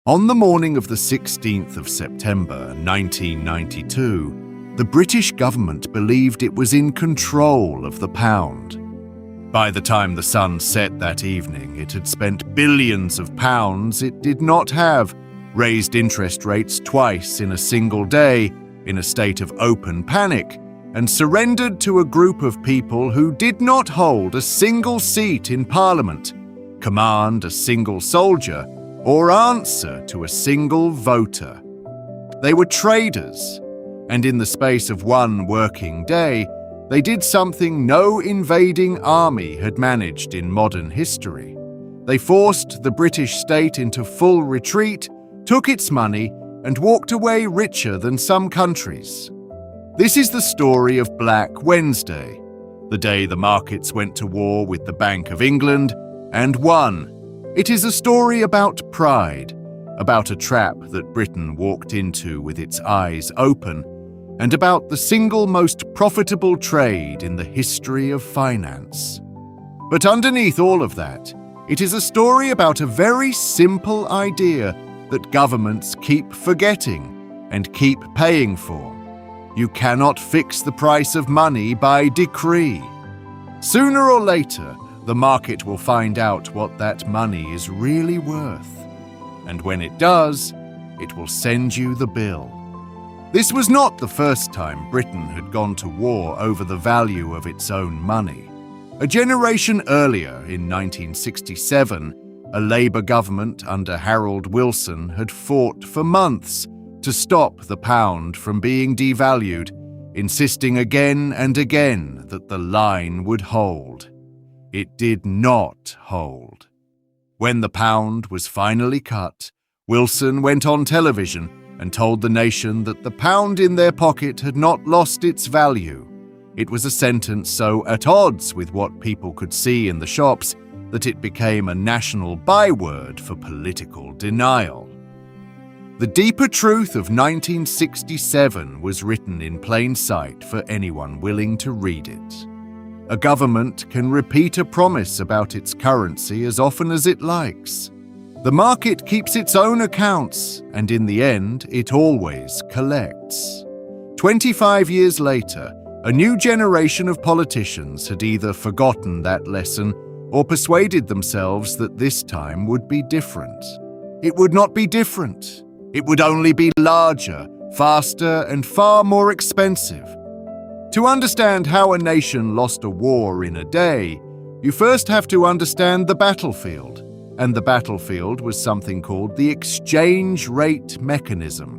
On the morning of the 16th of September 1992, the British government believed it was in control of the pound. By the time the sun set that evening, it had spent billions of pounds it did not have, raised interest rates twice in a single day, in a state of open panic, and surrendered to a group of people who did not hold a single seat in Parliament, command a single soldier, or answer to a single voter. They were traders, and in the space of one working day, they did something no invading army had managed in modern history. They forced the British state into full retreat, took its money, and walked away richer than some countries. This is the story of Black Wednesday, the day the markets went to war with the Bank of England and won. It is a story about pride, about a trap that Britain walked into with its eyes open, and about the single most profitable trade in the history of finance. But underneath all of that, it is a story about a very simple idea that governments keep forgetting and keep paying for. You cannot fix the price of money by decree. Sooner or later, the market will find out what that money is really worth. And when it does, it will send you the bill. This was not the first time Britain had gone to war over the value of its own money. A generation earlier, in 1967, a Labour government under Harold Wilson had fought for months to stop the pound from being devalued, insisting again and again that the line would hold. It did not hold. When the pound was finally cut, Wilson went on television and told the nation that the pound in their pocket had not lost its value. It was a sentence so at odds with what people could see in the shops that it became a national byword for political denial. The deeper truth of 1967 was written in plain sight for anyone willing to read it. A government can repeat a promise about its currency as often as it likes. The market keeps its own accounts, and in the end, it always collects. 25 years later, a new generation of politicians had either forgotten that lesson or persuaded themselves that this time would be different. It would not be different. It would only be larger, faster, and far more expensive. To understand how a nation lost a war in a day, you first have to understand the battlefield, and the battlefield was something called the exchange rate mechanism.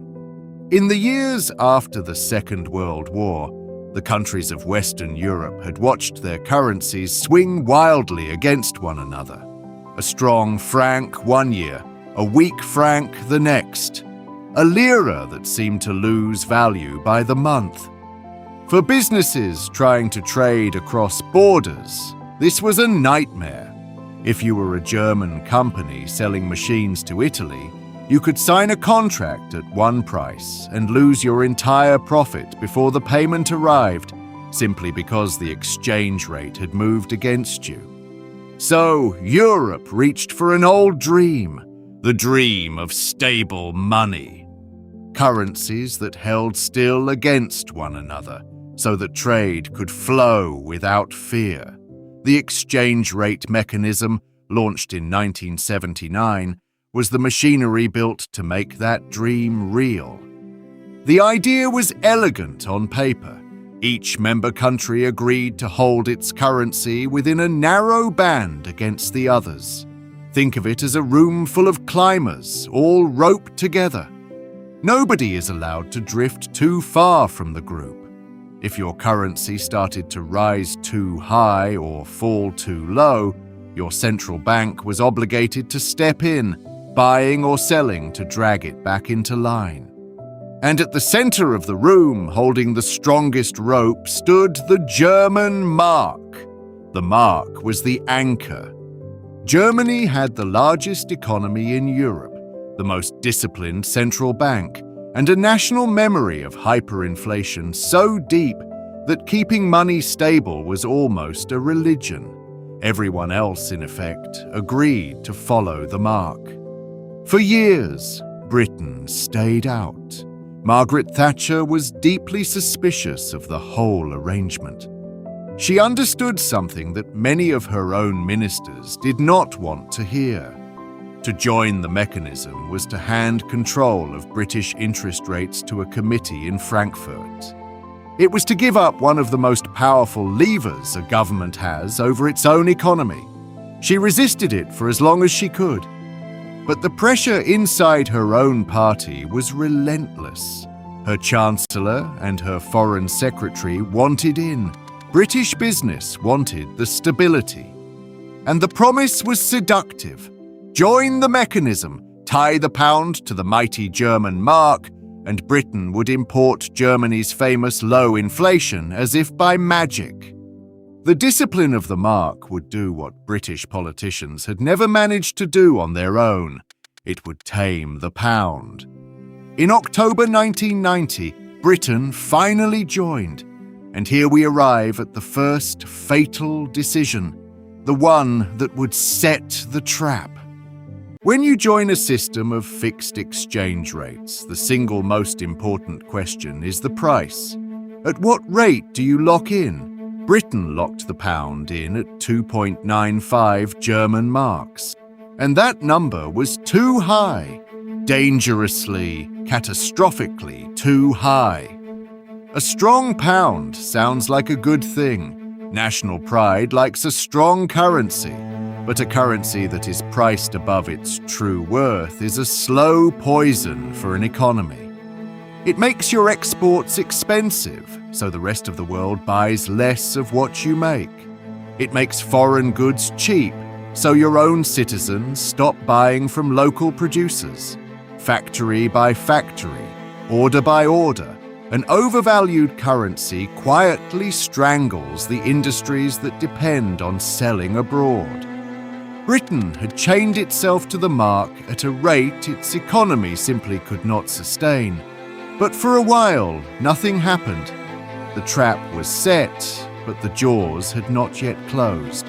In the years after the Second World War, the countries of Western Europe had watched their currencies swing wildly against one another. A strong franc one year, a weak franc the next, a lira that seemed to lose value by the month. For businesses trying to trade across borders, this was a nightmare. If you were a German company selling machines to Italy, you could sign a contract at one price and lose your entire profit before the payment arrived, simply because the exchange rate had moved against you. So Europe reached for an old dream, the dream of stable money. Currencies that held still against one another, so that trade could flow without fear. The exchange rate mechanism, launched in 1979, was the machinery built to make that dream real. The idea was elegant on paper. Each member country agreed to hold its currency within a narrow band against the others. Think of it as a room full of climbers, all roped together. Nobody is allowed to drift too far from the group. If your currency started to rise too high or fall too low, your central bank was obligated to step in, buying or selling to drag it back into line. And at the center of the room, holding the strongest rope, stood the German mark. The mark was the anchor. Germany had the largest economy in Europe, the most disciplined central bank, and a national memory of hyperinflation so deep that keeping money stable was almost a religion. Everyone else, in effect, agreed to follow the mark. For years, Britain stayed out. Margaret Thatcher was deeply suspicious of the whole arrangement. She understood something that many of her own ministers did not want to hear. To join the mechanism was to hand control of British interest rates to a committee in Frankfurt. It was to give up one of the most powerful levers a government has over its own economy. She resisted it for as long as she could. But the pressure inside her own party was relentless. Her Chancellor and her Foreign Secretary wanted in. British business wanted the stability. And the promise was seductive. Join the mechanism, tie the pound to the mighty German mark, and Britain would import Germany's famous low inflation as if by magic. The discipline of the mark would do what British politicians had never managed to do on their own. It would tame the pound. In October 1990, Britain finally joined, and here we arrive at the first fatal decision, the one that would set the trap. When you join a system of fixed exchange rates, the single most important question is the price. At what rate do you lock in? Britain locked the pound in at 2.95 German marks. And that number was too high, dangerously, catastrophically too high. A strong pound sounds like a good thing. National pride likes a strong currency. But a currency that is priced above its true worth is a slow poison for an economy. It makes your exports expensive, so the rest of the world buys less of what you make. It makes foreign goods cheap, so your own citizens stop buying from local producers. Factory by factory, order by order, an overvalued currency quietly strangles the industries that depend on selling abroad. Britain had chained itself to the mark at a rate its economy simply could not sustain. But for a while, nothing happened. The trap was set, but the jaws had not yet closed.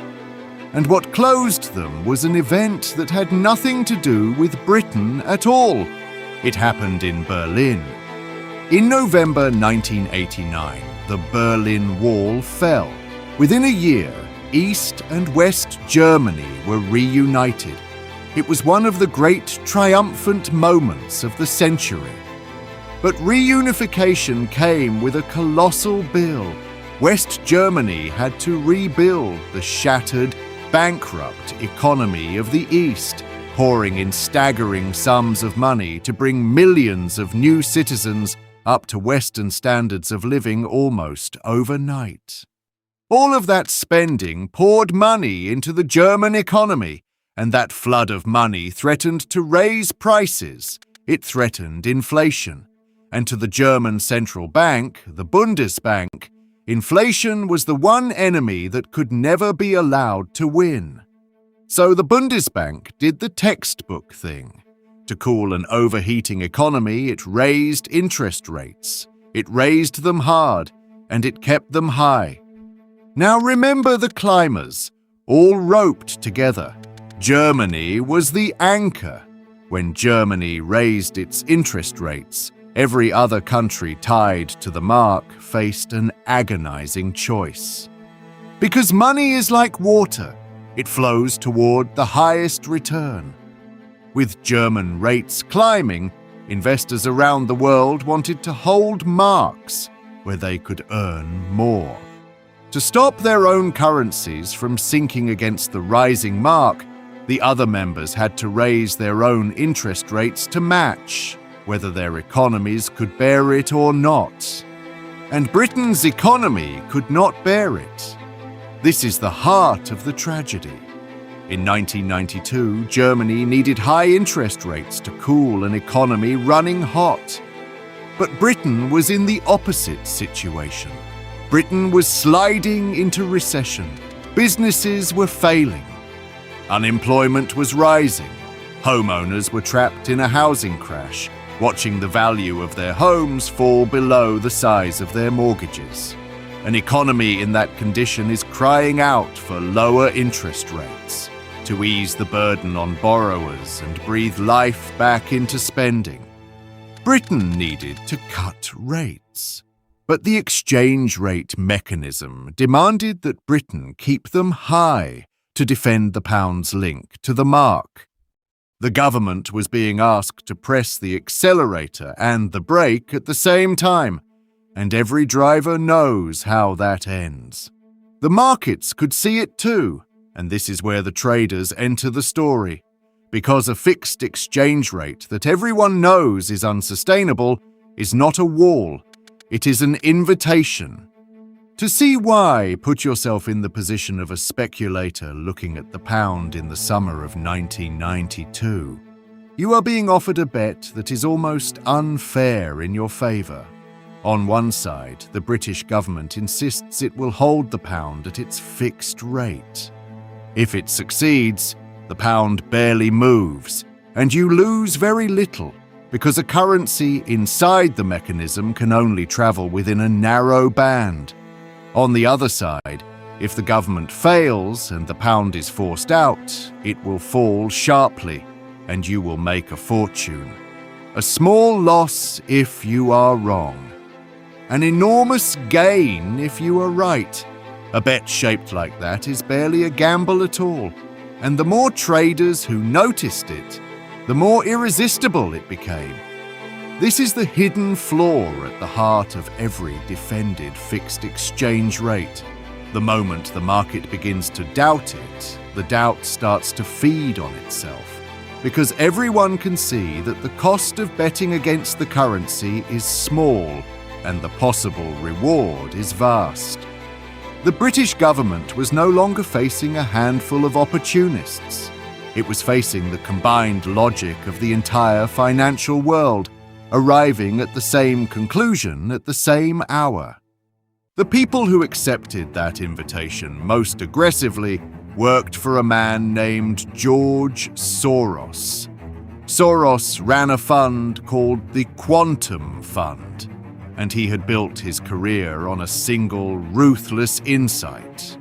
And what closed them was an event that had nothing to do with Britain at all. It happened in Berlin. In November 1989, the Berlin Wall fell. Within a year, East and West Germany were reunited. It was one of the great triumphant moments of the century. But reunification came with a colossal bill. West Germany had to rebuild the shattered, bankrupt economy of the East, pouring in staggering sums of money to bring millions of new citizens up to Western standards of living almost overnight. All of that spending poured money into the German economy, and that flood of money threatened to raise prices. It threatened inflation. And to the German central bank, the Bundesbank, inflation was the one enemy that could never be allowed to win. So the Bundesbank did the textbook thing. To cool an overheating economy, it raised interest rates. It raised them hard, and it kept them high. Now remember the climbers, all roped together. Germany was the anchor. When Germany raised its interest rates, every other country tied to the mark faced an agonizing choice. Because money is like water, it flows toward the highest return. With German rates climbing, investors around the world wanted to hold marks where they could earn more. To stop their own currencies from sinking against the rising mark, the other members had to raise their own interest rates to match, whether their economies could bear it or not. And Britain's economy could not bear it. This is the heart of the tragedy. In 1992, Germany needed high interest rates to cool an economy running hot. But Britain was in the opposite situation. Britain was sliding into recession. Businesses were failing. Unemployment was rising. Homeowners were trapped in a housing crash, watching the value of their homes fall below the size of their mortgages. An economy in that condition is crying out for lower interest rates. to ease the burden on borrowers and breathe life back into spending. Britain needed to cut rates. But the exchange rate mechanism demanded that Britain keep them high to defend the pound's link to the mark. The government was being asked to press the accelerator and the brake at the same time, and every driver knows how that ends. The markets could see it too, and this is where the traders enter the story. Because a fixed exchange rate that everyone knows is unsustainable is not a wall, it is an invitation. To see why, put yourself in the position of a speculator looking at the pound in the summer of 1992. You are being offered a bet that is almost unfair in your favour. On one side, the British government insists it will hold the pound at its fixed rate. If it succeeds, the pound barely moves, and you lose very little, because a currency inside the mechanism can only travel within a narrow band. On the other side, if the government fails and the pound is forced out, it will fall sharply, and you will make a fortune. A small loss if you are wrong. An enormous gain if you are right. A bet shaped like that is barely a gamble at all, and the more traders who noticed it, the more irresistible it became. This is the hidden flaw at the heart of every defended fixed exchange rate. The moment the market begins to doubt it, the doubt starts to feed on itself, because everyone can see that the cost of betting against the currency is small and the possible reward is vast. The British government was no longer facing a handful of opportunists. It was facing the combined logic of the entire financial world, arriving at the same conclusion at the same hour. The people who accepted that invitation most aggressively worked for a man named George Soros. Soros ran a fund called the Quantum Fund, and he had built his career on a single ruthless insight.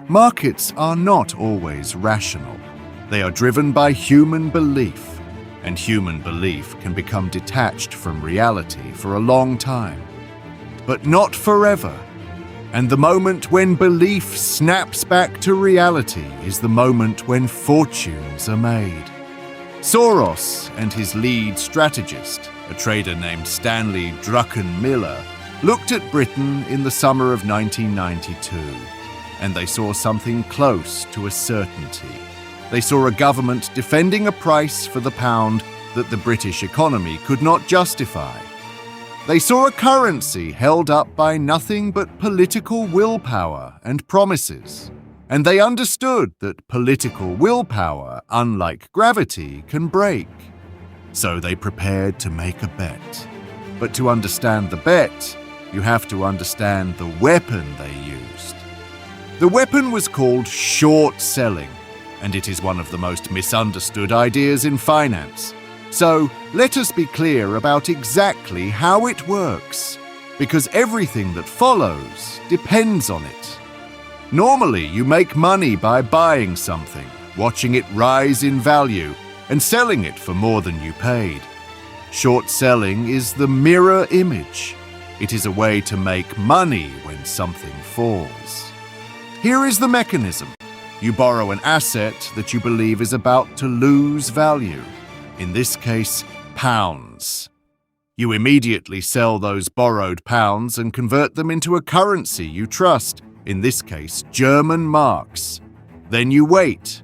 Markets are not always rational. They are driven by human belief. And human belief can become detached from reality for a long time. But not forever. And the moment when belief snaps back to reality is the moment when fortunes are made. Soros and his lead strategist, a trader named Stanley Druckenmiller, looked at Britain in the summer of 1992, and they saw something close to a certainty. They saw a government defending a price for the pound that the British economy could not justify. They saw a currency held up by nothing but political willpower and promises. And they understood that political willpower, unlike gravity, can break. So they prepared to make a bet. But to understand the bet, you have to understand the weapon they used. The weapon was called short selling, and it is one of the most misunderstood ideas in finance. So let us be clear about exactly how it works, because everything that follows depends on it. Normally, you make money by buying something, watching it rise in value, and selling it for more than you paid. Short selling is the mirror image. It is a way to make money when something falls. Here is the mechanism. You borrow an asset that you believe is about to lose value, in this case, pounds. You immediately sell those borrowed pounds and convert them into a currency you trust, in this case, German marks. Then you wait.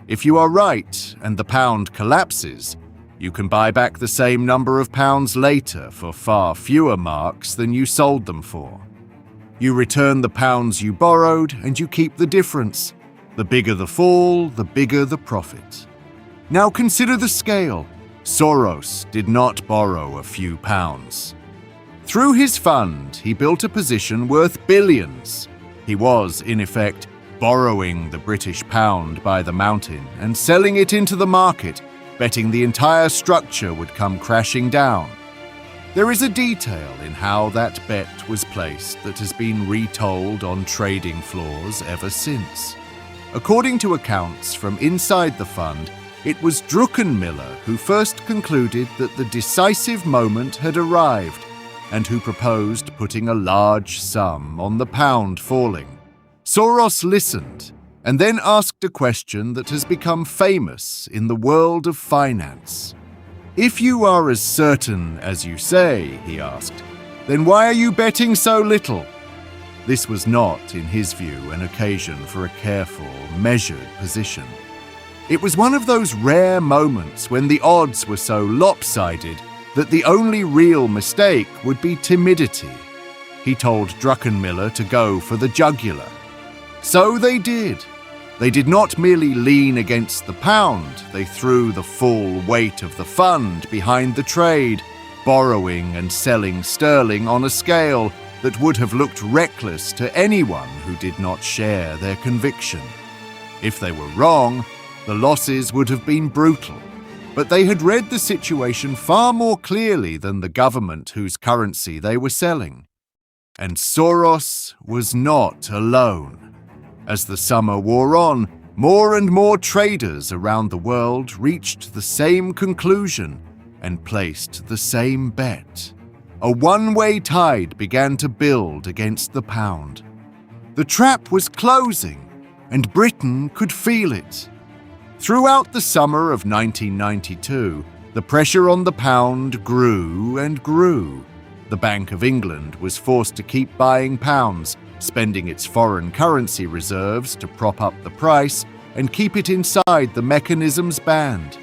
If you are right and the pound collapses, you can buy back the same number of pounds later for far fewer marks than you sold them for. You return the pounds you borrowed and you keep the difference. The bigger the fall, the bigger the profit. Now consider the scale. Soros did not borrow a few pounds. Through his fund, he built a position worth billions. He was, in effect, borrowing the British pound by the mountain and selling it into the market, betting the entire structure would come crashing down. There is a detail in how that bet was placed that has been retold on trading floors ever since. According to accounts from inside the fund, it was Druckenmiller who first concluded that the decisive moment had arrived and who proposed putting a large sum on the pound falling. Soros listened and then asked a question that has become famous in the world of finance. "If you are as certain as you say," he asked, "then why are you betting so little?" This was not, in his view, an occasion for a careful, measured position. It was one of those rare moments when the odds were so lopsided that the only real mistake would be timidity. He told Druckenmiller to go for the jugular. So they did. They did not merely lean against the pound, they threw the full weight of the fund behind the trade, borrowing and selling sterling on a scale that would have looked reckless to anyone who did not share their conviction. If they were wrong, the losses would have been brutal, but they had read the situation far more clearly than the government whose currency they were selling. And Soros was not alone. As the summer wore on, more and more traders around the world reached the same conclusion and placed the same bet. A one-way tide began to build against the pound. The trap was closing, and Britain could feel it. Throughout the summer of 1992, the pressure on the pound grew and grew. The Bank of England was forced to keep buying pounds, spending its foreign currency reserves to prop up the price and keep it inside the mechanism's band.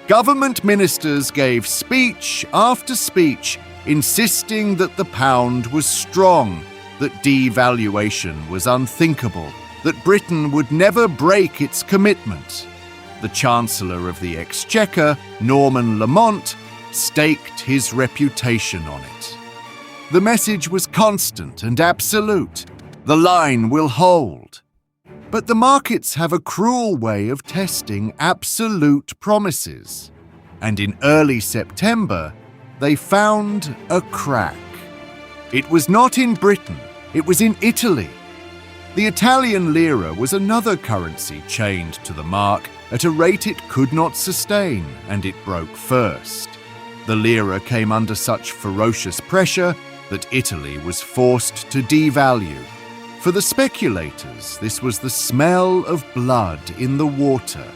Government ministers gave speech after speech insisting that the pound was strong, that devaluation was unthinkable, that Britain would never break its commitment. The Chancellor of the Exchequer, Norman Lamont, staked his reputation on it. The message was constant and absolute. The line will hold. But the markets have a cruel way of testing absolute promises. And in early September, they found a crack. It was not in Britain, it was in Italy. The Italian lira was another currency chained to the mark at a rate it could not sustain, and it broke first. The lira came under such ferocious pressure that Italy was forced to devalue. For the speculators, this was the smell of blood in the water.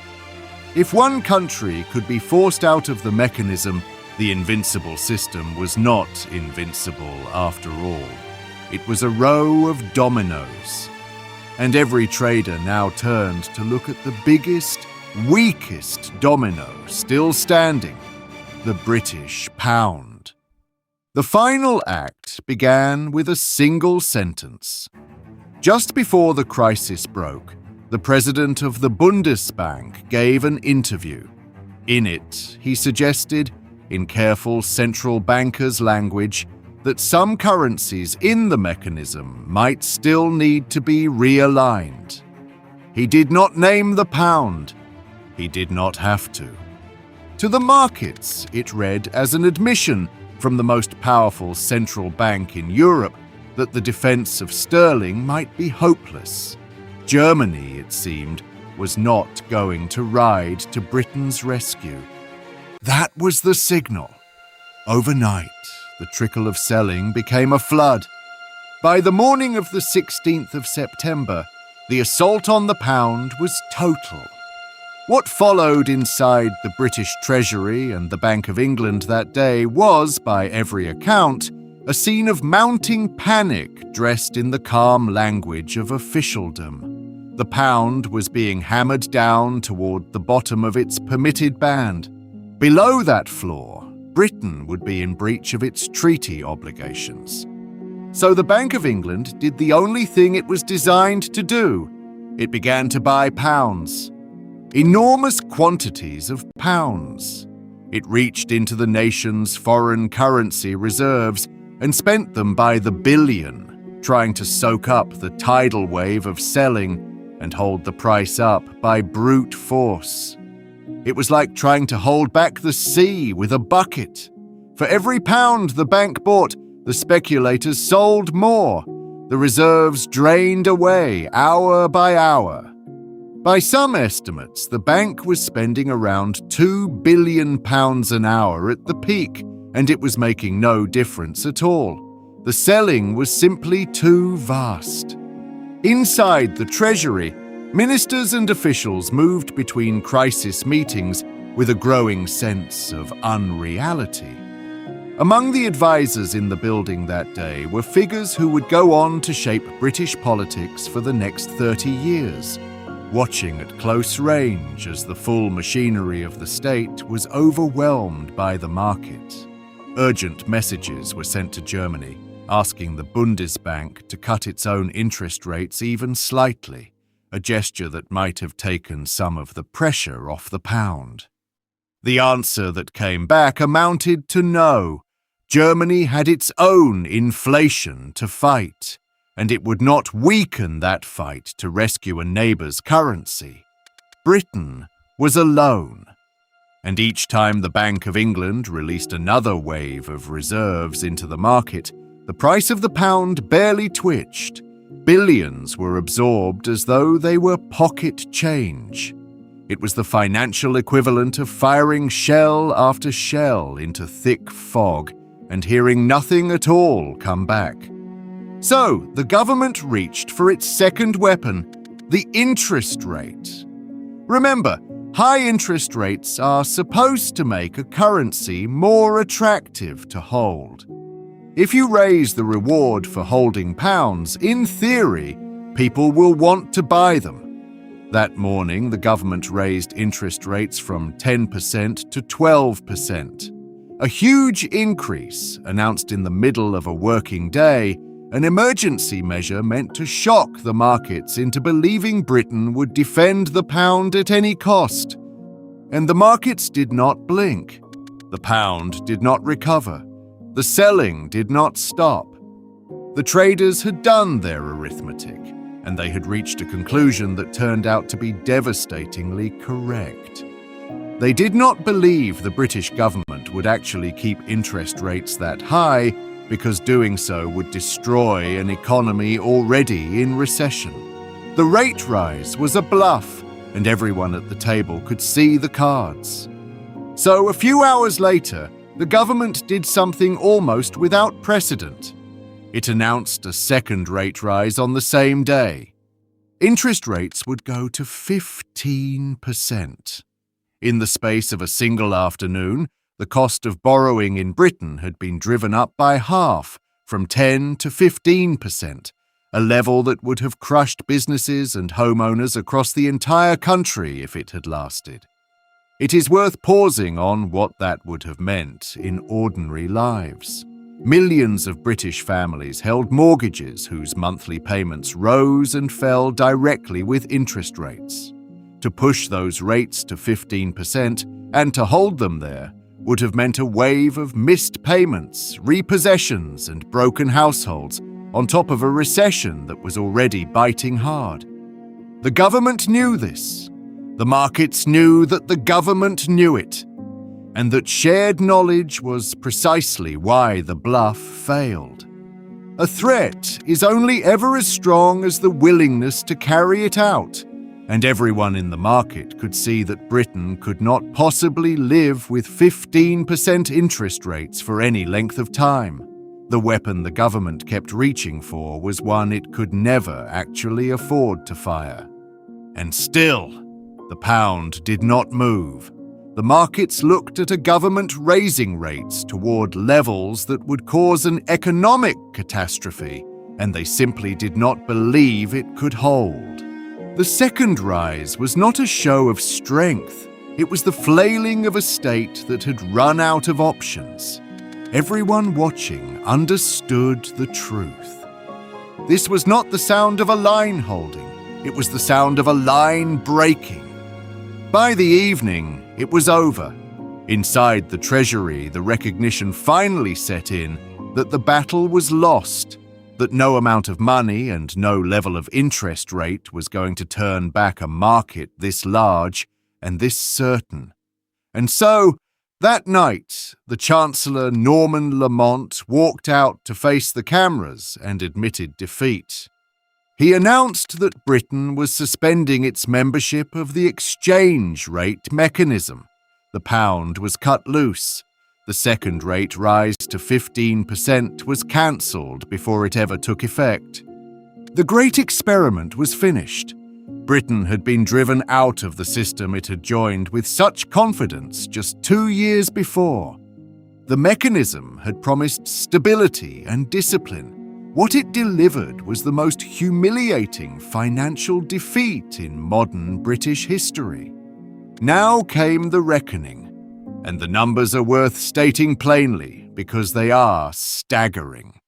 If one country could be forced out of the mechanism, the invincible system was not invincible after all. It was a row of dominoes. And every trader now turned to look at the biggest, weakest domino still standing, the British pound. The final act began with a single sentence. Just before the crisis broke, the president of the Bundesbank gave an interview. In it, he suggested, in careful central banker's language, that some currencies in the mechanism might still need to be realigned. He did not name the pound. He did not have to. To the markets, it read as an admission from the most powerful central bank in Europe that the defense of sterling might be hopeless. Germany, it seemed, was not going to ride to Britain's rescue. That was the signal. Overnight, the trickle of selling became a flood. By the morning of the 16th of September, the assault on the pound was total. What followed inside the British Treasury and the Bank of England that day was, by every account, a scene of mounting panic dressed in the calm language of officialdom. The pound was being hammered down toward the bottom of its permitted band. Below that floor, Britain would be in breach of its treaty obligations. So the Bank of England did the only thing it was designed to do. It began to buy pounds. Enormous quantities of pounds. It reached into the nation's foreign currency reserves and spent them by the billion, trying to soak up the tidal wave of selling and hold the price up by brute force. It was like trying to hold back the sea with a bucket. For every pound the bank bought, the speculators sold more. The reserves drained away hour by hour. By some estimates, the bank was spending around £2 billion an hour at the peak, and it was making no difference at all. The selling was simply too vast. Inside the Treasury, ministers and officials moved between crisis meetings with a growing sense of unreality. Among the advisors in the building that day were figures who would go on to shape British politics for the next 30 years, watching at close range as the full machinery of the state was overwhelmed by the market. Urgent messages were sent to Germany, asking the Bundesbank to cut its own interest rates even slightly, a gesture that might have taken some of the pressure off the pound. The answer that came back amounted to no. Germany had its own inflation to fight, and it would not weaken that fight to rescue a neighbour's currency. Britain was alone. And each time the Bank of England released another wave of reserves into the market, the price of the pound barely twitched. Billions were absorbed as though they were pocket change. It was the financial equivalent of firing shell after shell into thick fog and hearing nothing at all come back. So the government reached for its second weapon, the interest rate. Remember, high interest rates are supposed to make a currency more attractive to hold. If you raise the reward for holding pounds, in theory, people will want to buy them. That morning, the government raised interest rates from 10% to 12%. A huge increase, announced in the middle of a working day, an emergency measure meant to shock the markets into believing Britain would defend the pound at any cost. And the markets did not blink. The pound did not recover. The selling did not stop. The traders had done their arithmetic, and they had reached a conclusion that turned out to be devastatingly correct. They did not believe the British government would actually keep interest rates that high, because doing so would destroy an economy already in recession. The rate rise was a bluff, and everyone at the table could see the cards. So a few hours later, the government did something almost without precedent. It announced a second rate rise on the same day. Interest rates would go to 15%. In the space of a single afternoon, the cost of borrowing in Britain had been driven up by half, from 10 to 15%, a level that would have crushed businesses and homeowners across the entire country if it had lasted. It is worth pausing on what that would have meant in ordinary lives. Millions of British families held mortgages whose monthly payments rose and fell directly with interest rates. To push those rates to 15% and to hold them there would have meant a wave of missed payments, repossessions, and broken households, on top of a recession that was already biting hard. The government knew this. The markets knew that the government knew it, and that shared knowledge was precisely why the bluff failed. A threat is only ever as strong as the willingness to carry it out, and everyone in the market could see that Britain could not possibly live with 15% interest rates for any length of time. The weapon the government kept reaching for was one it could never actually afford to fire. And still, the pound did not move. The markets looked at a government raising rates toward levels that would cause an economic catastrophe, and they simply did not believe it could hold. The second rise was not a show of strength. It was the flailing of a state that had run out of options. Everyone watching understood the truth. This was not the sound of a line holding. It was the sound of a line breaking. By the evening, it was over. Inside the Treasury, the recognition finally set in that the battle was lost, that no amount of money and no level of interest rate was going to turn back a market this large and this certain. And so, that night, the Chancellor Norman Lamont walked out to face the cameras and admitted defeat. He announced that Britain was suspending its membership of the exchange rate mechanism. The pound was cut loose. The second rate rise to 15% was cancelled before it ever took effect. The great experiment was finished. Britain had been driven out of the system it had joined with such confidence just 2 years before. The mechanism had promised stability and discipline. What it delivered was the most humiliating financial defeat in modern British history. Now came the reckoning, and the numbers are worth stating plainly because they are staggering.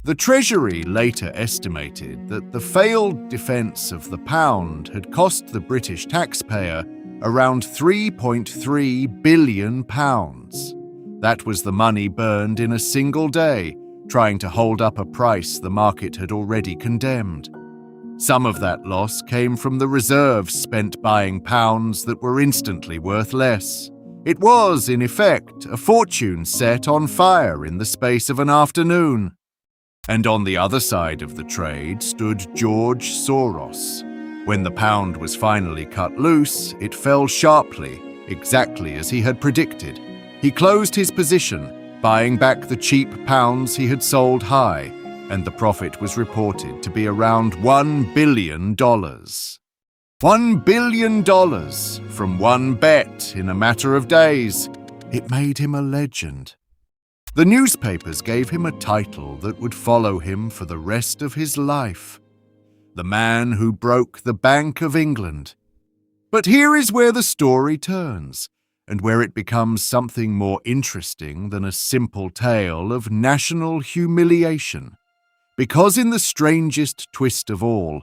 The Treasury later estimated that the failed defence of the pound had cost the British taxpayer around £3.3 billion. That was the money burned in a single day, trying to hold up a price the market had already condemned. Some of that loss came from the reserves spent buying pounds that were instantly worth less. It was, in effect, a fortune set on fire in the space of an afternoon. And on the other side of the trade stood George Soros. When the pound was finally cut loose, it fell sharply, exactly as he had predicted. He closed his position, buying back the cheap pounds he had sold high, and the profit was reported to be around $1 billion. $1 billion from one bet in a matter of days. It made him a legend. The newspapers gave him a title that would follow him for the rest of his life: the man who broke the Bank of England. But here is where the story turns, and where it becomes something more interesting than a simple tale of national humiliation. Because in the strangest twist of all,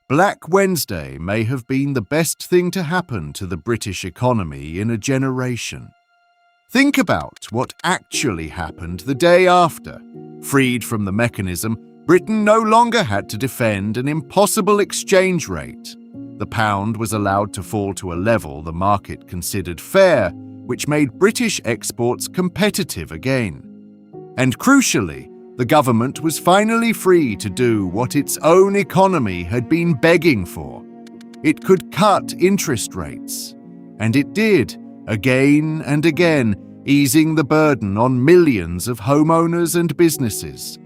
Black Wednesday may have been the best thing to happen to the British economy in a generation. Think about what actually happened the day after. Freed from the mechanism, Britain no longer had to defend an impossible exchange rate. The pound was allowed to fall to a level the market considered fair, which made British exports competitive again. And crucially, the government was finally free to do what its own economy had been begging for. It could cut interest rates. And it did, again and again, easing the burden on millions of homeowners and businesses.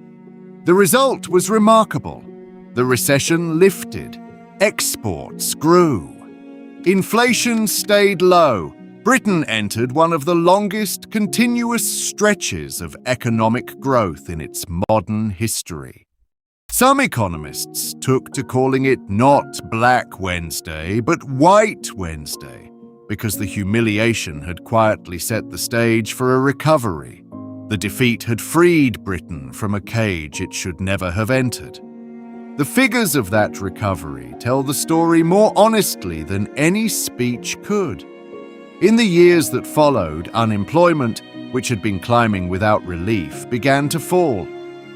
The result was remarkable. The recession lifted. Exports grew. Inflation stayed low. Britain entered one of the longest continuous stretches of economic growth in its modern history. Some economists took to calling it not Black Wednesday, but White Wednesday, because the humiliation had quietly set the stage for a recovery. The defeat had freed Britain from a cage it should never have entered. The figures of that recovery tell the story more honestly than any speech could. In the years that followed, unemployment, which had been climbing without relief, began to fall.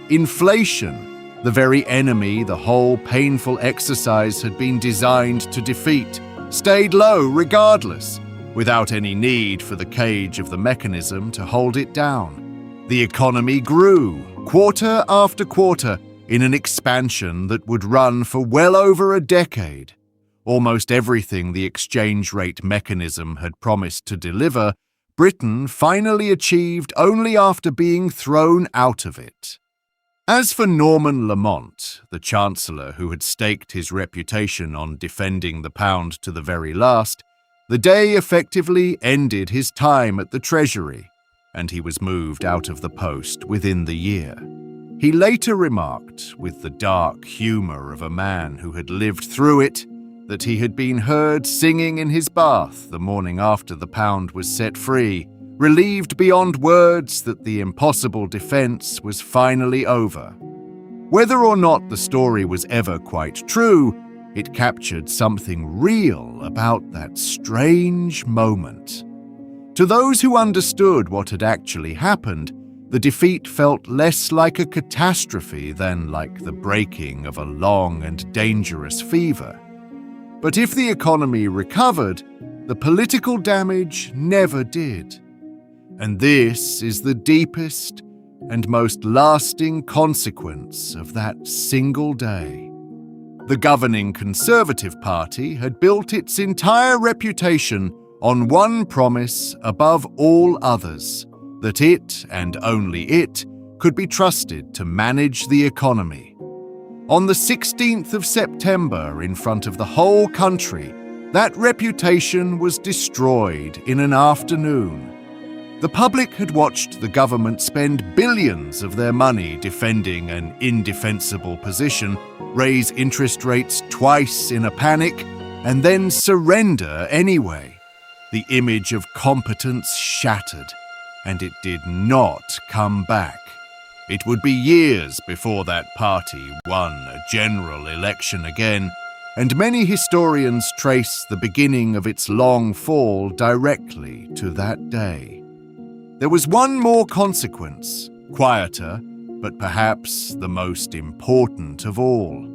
Inflation, the very enemy the whole painful exercise had been designed to defeat, stayed low regardless, without any need for the cage of the mechanism to hold it down. The economy grew, quarter after quarter, in an expansion that would run for well over a decade. Almost everything the exchange rate mechanism had promised to deliver, Britain finally achieved only after being thrown out of it. As for Norman Lamont, the Chancellor who had staked his reputation on defending the pound to the very last, the day effectively ended his time at the Treasury, and he was moved out of the post within the year. He later remarked, with the dark humour of a man who had lived through it, that he had been heard singing in his bath the morning after the pound was set free, relieved beyond words that the impossible defence was finally over. Whether or not the story was ever quite true, it captured something real about that strange moment. To those who understood what had actually happened, the defeat felt less like a catastrophe than like the breaking of a long and dangerous fever. But if the economy recovered, the political damage never did. And this is the deepest and most lasting consequence of that single day. The governing Conservative Party had built its entire reputation on one promise above all others, that it, and only it, could be trusted to manage the economy. On the 16th of September, in front of the whole country, that reputation was destroyed in an afternoon. The public had watched the government spend billions of their money defending an indefensible position, raise interest rates twice in a panic, and then surrender anyway. The image of competence shattered, and it did not come back. It would be years before that party won a general election again, and many historians trace the beginning of its long fall directly to that day. There was one more consequence, quieter, but perhaps the most important of all.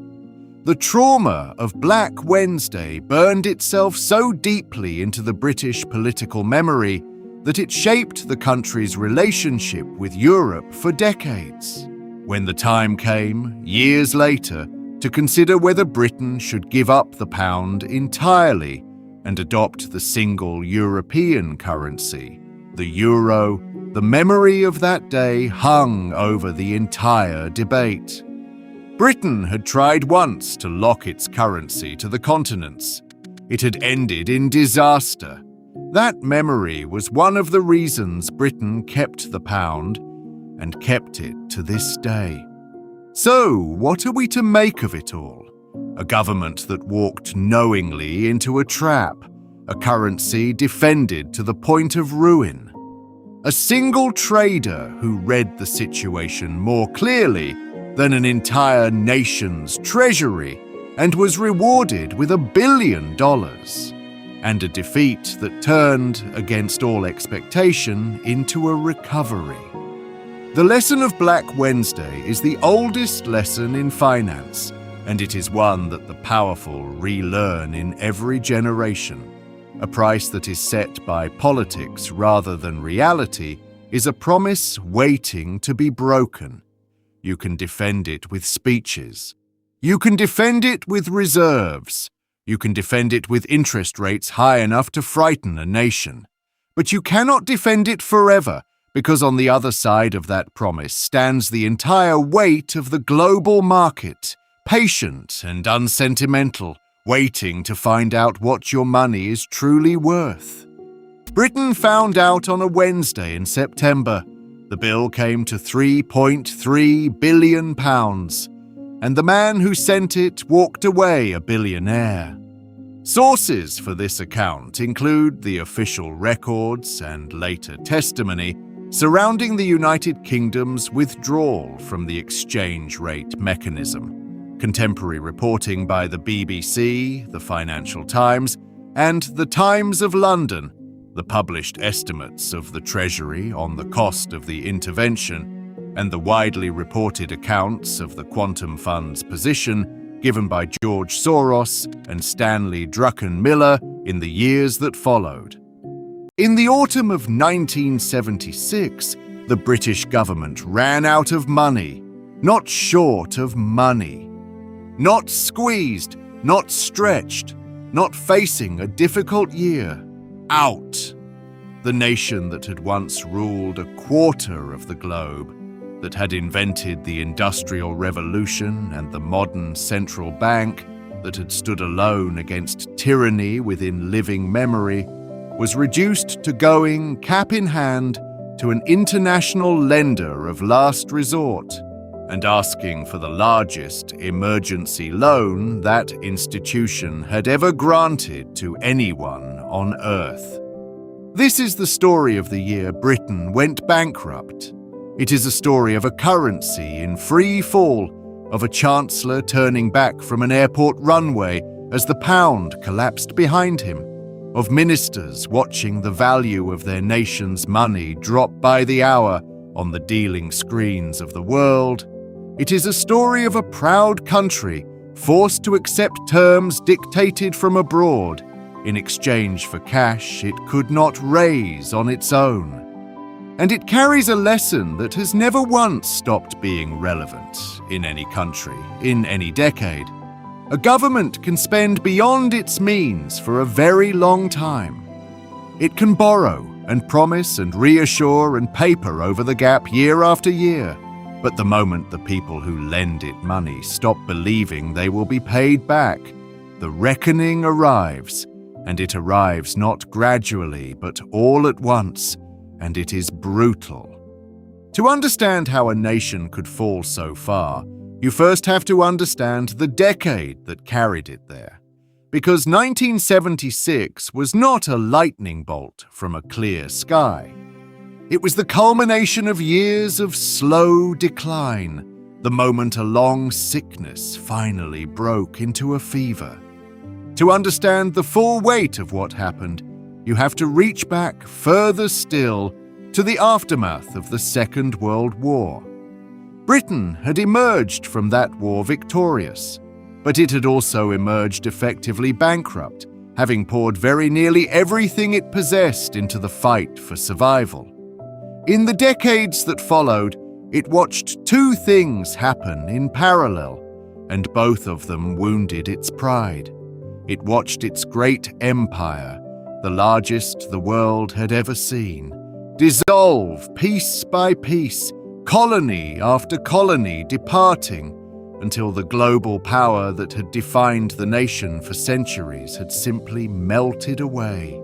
The trauma of Black Wednesday burned itself so deeply into the British political memory that it shaped the country's relationship with Europe for decades. When the time came, years later, to consider whether Britain should give up the pound entirely and adopt the single European currency, the euro, the memory of that day hung over the entire debate. Britain had tried once to lock its currency to the continents. It had ended in disaster. That memory was one of the reasons Britain kept the pound and kept it to this day. So, what are we to make of it all? A government that walked knowingly into a trap, a currency defended to the point of ruin. A single trader who read the situation more clearly than an entire nation's treasury and was rewarded with $1 billion. And a defeat that turned, against all expectation, into a recovery. The lesson of Black Wednesday is the oldest lesson in finance, and it is one that the powerful relearn in every generation. A price that is set by politics rather than reality is a promise waiting to be broken. You can defend it with speeches. You can defend it with reserves. You can defend it with interest rates high enough to frighten a nation. But you cannot defend it forever, because on the other side of that promise stands the entire weight of the global market, patient and unsentimental, waiting to find out what your money is truly worth. Britain found out on a Wednesday in September. The bill came to £3.3 billion, and the man who sent it walked away a billionaire. Sources for this account include the official records and later testimony surrounding the United Kingdom's withdrawal from the exchange rate mechanism, contemporary reporting by the BBC, the Financial Times, and the Times of London, the published estimates of the Treasury on the cost of the intervention, and the widely reported accounts of the Quantum Fund's position given by George Soros and Stanley Druckenmiller in the years that followed. In the autumn of 1976, the British government ran out of money, not short of money. Not squeezed, not stretched, not facing a difficult year. Out. The nation that had once ruled a quarter of the globe, that had invented the Industrial Revolution and the modern central bank, that had stood alone against tyranny within living memory, was reduced to going, cap in hand, to an international lender of last resort and asking for the largest emergency loan that institution had ever granted to anyone on Earth. This is the story of the year Britain went bankrupt. It is a story of a currency in free fall, of a chancellor turning back from an airport runway as the pound collapsed behind him, of ministers watching the value of their nation's money drop by the hour on the dealing screens of the world. It is a story of a proud country forced to accept terms dictated from abroad in exchange for cash it could not raise on its own. And it carries a lesson that has never once stopped being relevant in any country, in any decade. A government can spend beyond its means for a very long time. It can borrow and promise and reassure and paper over the gap year after year. But the moment the people who lend it money stop believing they will be paid back, the reckoning arrives, and it arrives not gradually but all at once, and it is brutal. To understand how a nation could fall so far, you first have to understand the decade that carried it there. Because 1976 was not a lightning bolt from a clear sky. It was the culmination of years of slow decline, the moment a long sickness finally broke into a fever. To understand the full weight of what happened, you have to reach back further still to the aftermath of the Second World War. Britain had emerged from that war victorious, but it had also emerged effectively bankrupt, having poured very nearly everything it possessed into the fight for survival. In the decades that followed, it watched two things happen in parallel, and both of them wounded its pride. It watched its great empire, the largest the world had ever seen, dissolve piece by piece, colony after colony departing, until the global power that had defined the nation for centuries had simply melted away.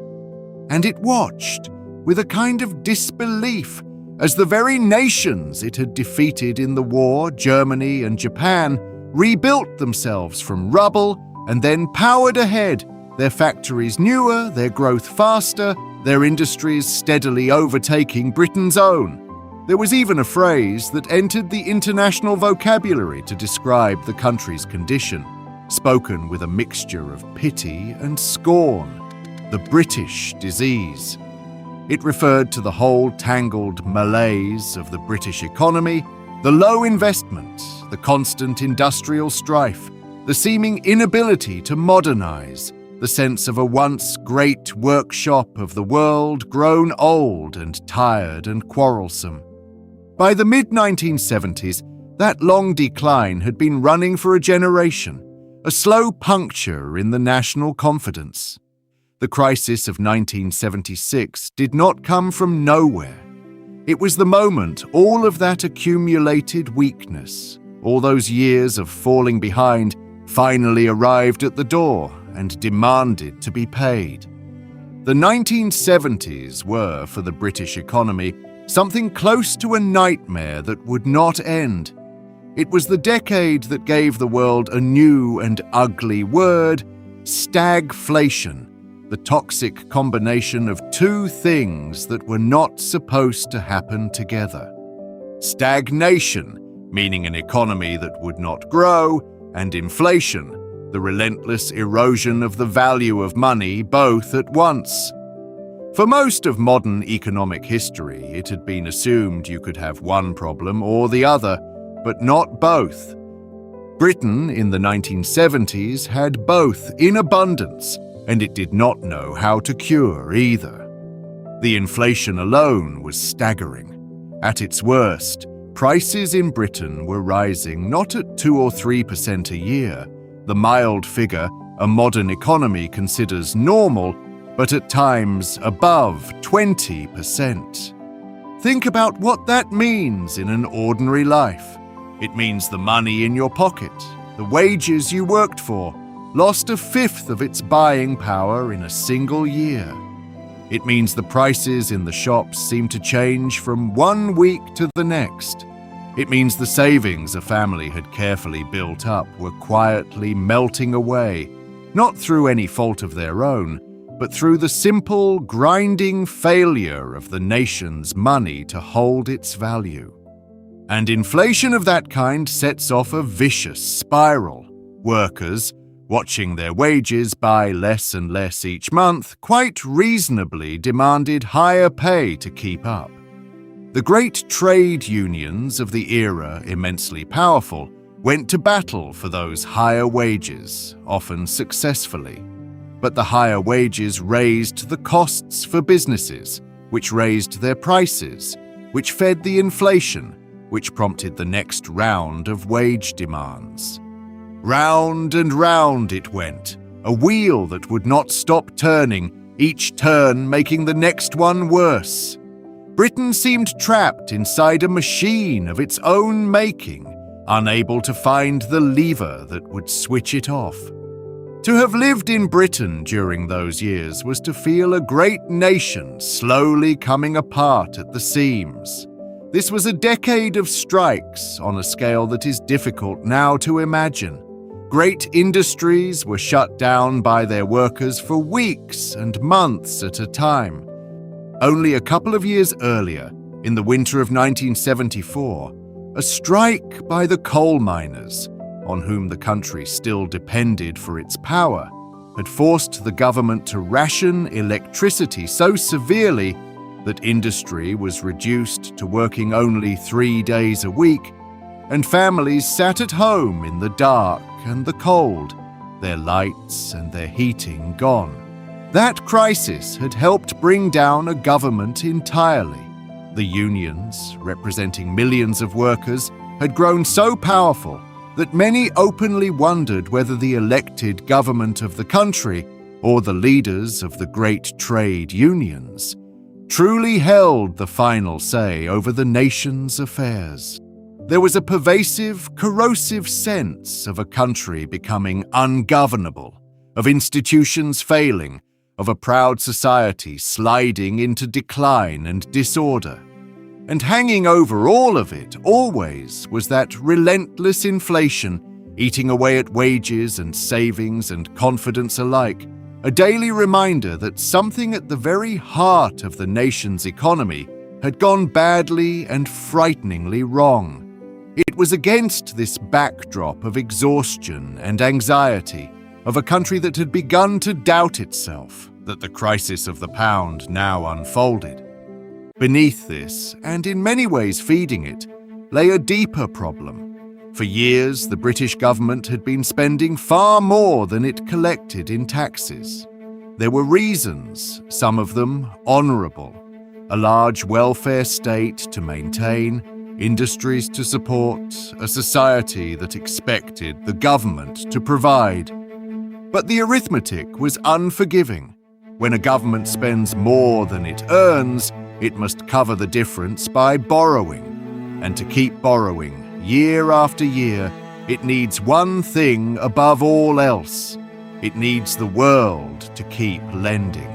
And it watched, with a kind of disbelief, as the very nations it had defeated in the war, Germany and Japan, rebuilt themselves from rubble and then powered ahead, their factories newer, their growth faster, their industries steadily overtaking Britain's own. There was even a phrase that entered the international vocabulary to describe the country's condition, spoken with a mixture of pity and scorn: the British disease. It referred to the whole tangled malaise of the British economy, the low investment, the constant industrial strife, the seeming inability to modernize, the sense of a once great workshop of the world grown old and tired and quarrelsome. By the mid-1970s, that long decline had been running for a generation, a slow puncture in the national confidence. The crisis of 1976 did not come from nowhere. It was the moment all of that accumulated weakness, all those years of falling behind, finally arrived at the door and demanded to be paid. The 1970s were, for the British economy, something close to a nightmare that would not end. It was the decade that gave the world a new and ugly word: stagflation, the toxic combination of two things that were not supposed to happen together. Stagnation, meaning an economy that would not grow, and inflation, the relentless erosion of the value of money, both at once. For most of modern economic history, it had been assumed you could have one problem or the other, but not both. Britain in the 1970s had both in abundance, and it did not know how to cure either. The inflation alone was staggering. At its worst, prices in Britain were rising not at 2 or 3% a year, the mild figure a modern economy considers normal, but at times above 20%. Think about what that means in an ordinary life. It means the money in your pocket, the wages you worked for, lost a fifth of its buying power in a single year. It means the prices in the shops seem to change from one week to the next. It means the savings a family had carefully built up were quietly melting away, not through any fault of their own, but through the simple, grinding failure of the nation's money to hold its value. And inflation of that kind sets off a vicious spiral. Workers, watching their wages buy less and less each month, quite reasonably demanded higher pay to keep up. The great trade unions of the era, immensely powerful, went to battle for those higher wages, often successfully. But the higher wages raised the costs for businesses, which raised their prices, which fed the inflation, which prompted the next round of wage demands. Round and round it went, a wheel that would not stop turning, each turn making the next one worse. Britain seemed trapped inside a machine of its own making, unable to find the lever that would switch it off. To have lived in Britain during those years was to feel a great nation slowly coming apart at the seams. This was a decade of strikes on a scale that is difficult now to imagine. Great industries were shut down by their workers for weeks and months at a time. Only a couple of years earlier, in the winter of 1974, a strike by the coal miners, on whom the country still depended for its power, had forced the government to ration electricity so severely that industry was reduced to working only 3 days a week, and families sat at home in the dark and the cold, their lights and their heating gone. That crisis had helped bring down a government entirely. The unions, representing millions of workers, had grown so powerful that many openly wondered whether the elected government of the country, or the leaders of the great trade unions, truly held the final say over the nation's affairs. There was a pervasive, corrosive sense of a country becoming ungovernable, of institutions failing, of a proud society sliding into decline and disorder. And hanging over all of it always was that relentless inflation eating away at wages and savings and confidence alike, a daily reminder that something at the very heart of the nation's economy had gone badly and frighteningly wrong. It was against this backdrop of exhaustion and anxiety, of a country that had begun to doubt itself, that the crisis of the pound now unfolded. Beneath this, and in many ways feeding it, lay a deeper problem. For years, the British government had been spending far more than it collected in taxes. There were reasons, some of them honourable: a large welfare state to maintain, industries to support, a society that expected the government to provide. But the arithmetic was unforgiving. When a government spends more than it earns, it must cover the difference by borrowing. And to keep borrowing, year after year, it needs one thing above all else. It needs the world to keep lending.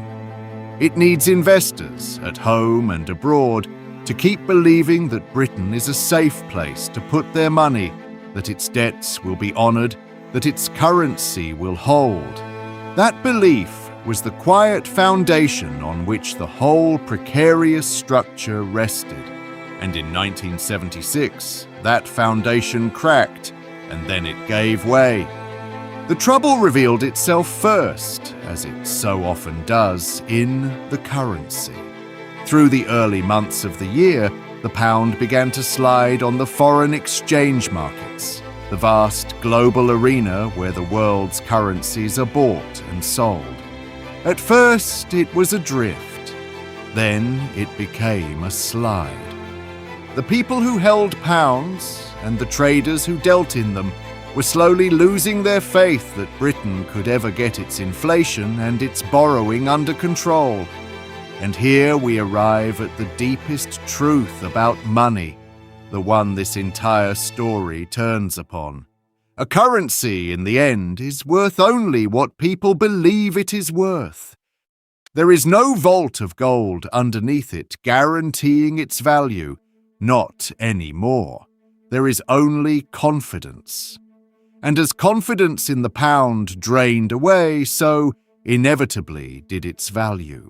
It needs investors, at home and abroad, to keep believing that Britain is a safe place to put their money, that its debts will be honoured, that its currency will hold. That belief was the quiet foundation on which the whole precarious structure rested. And in 1976, that foundation cracked, and then it gave way. The trouble revealed itself first, as it so often does, in the currency. Through the early months of the year, the pound began to slide on the foreign exchange markets, the vast global arena where the world's currencies are bought and sold. At first, it was a drift. Then it became a slide. The people who held pounds and the traders who dealt in them were slowly losing their faith that Britain could ever get its inflation and its borrowing under control. And here we arrive at the deepest truth about money, the one this entire story turns upon. A currency, in the end, is worth only what people believe it is worth. There is no vault of gold underneath it guaranteeing its value, not any more. There is only confidence. And as confidence in the pound drained away, so inevitably did its value.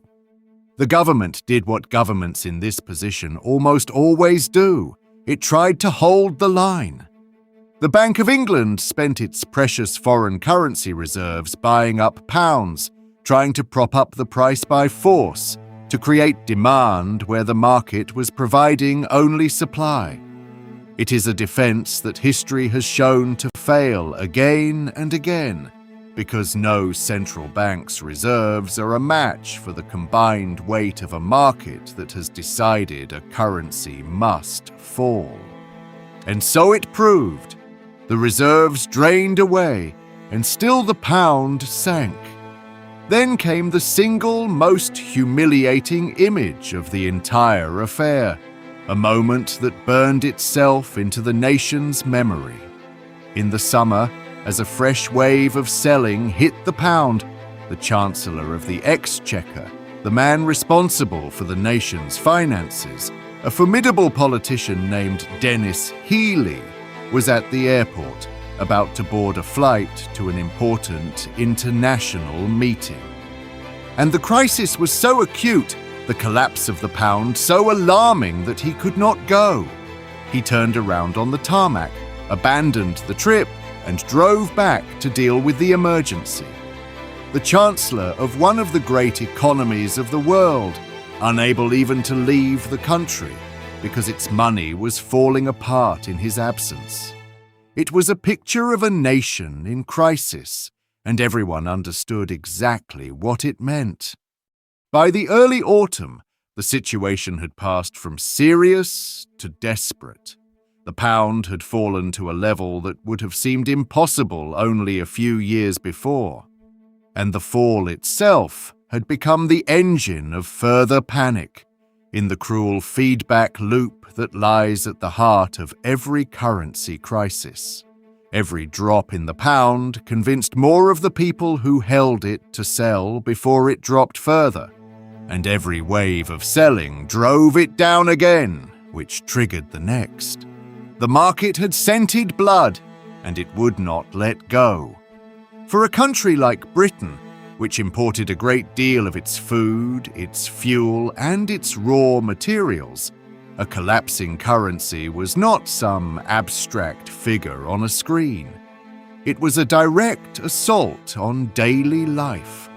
The government did what governments in this position almost always do. It tried to hold the line. The Bank of England spent its precious foreign currency reserves buying up pounds, trying to prop up the price by force, to create demand where the market was providing only supply. It is a defense that history has shown to fail again and again, because no central bank's reserves are a match for the combined weight of a market that has decided a currency must fall. And so it proved. The reserves drained away, and still the pound sank. Then came the single most humiliating image of the entire affair, a moment that burned itself into the nation's memory. In the summer, as a fresh wave of selling hit the pound, the Chancellor of the Exchequer, the man responsible for the nation's finances, a formidable politician named Dennis Healey, was at the airport, about to board a flight to an important international meeting. And the crisis was so acute, the collapse of the pound so alarming that he could not go. He turned around on the tarmac, abandoned the trip, and drove back to deal with the emergency. The Chancellor of one of the great economies of the world, unable even to leave the country because its money was falling apart in his absence. It was a picture of a nation in crisis, and everyone understood exactly what it meant. By the early autumn, the situation had passed from serious to desperate. The pound had fallen to a level that would have seemed impossible only a few years before, and the fall itself had become the engine of further panic in the cruel feedback loop that lies at the heart of every currency crisis. Every drop in the pound convinced more of the people who held it to sell before it dropped further, and every wave of selling drove it down again, which triggered the next. The market had scented blood, and it would not let go. For a country like Britain, which imported a great deal of its food, its fuel, and its raw materials, a collapsing currency was not some abstract figure on a screen. It was a direct assault on daily life.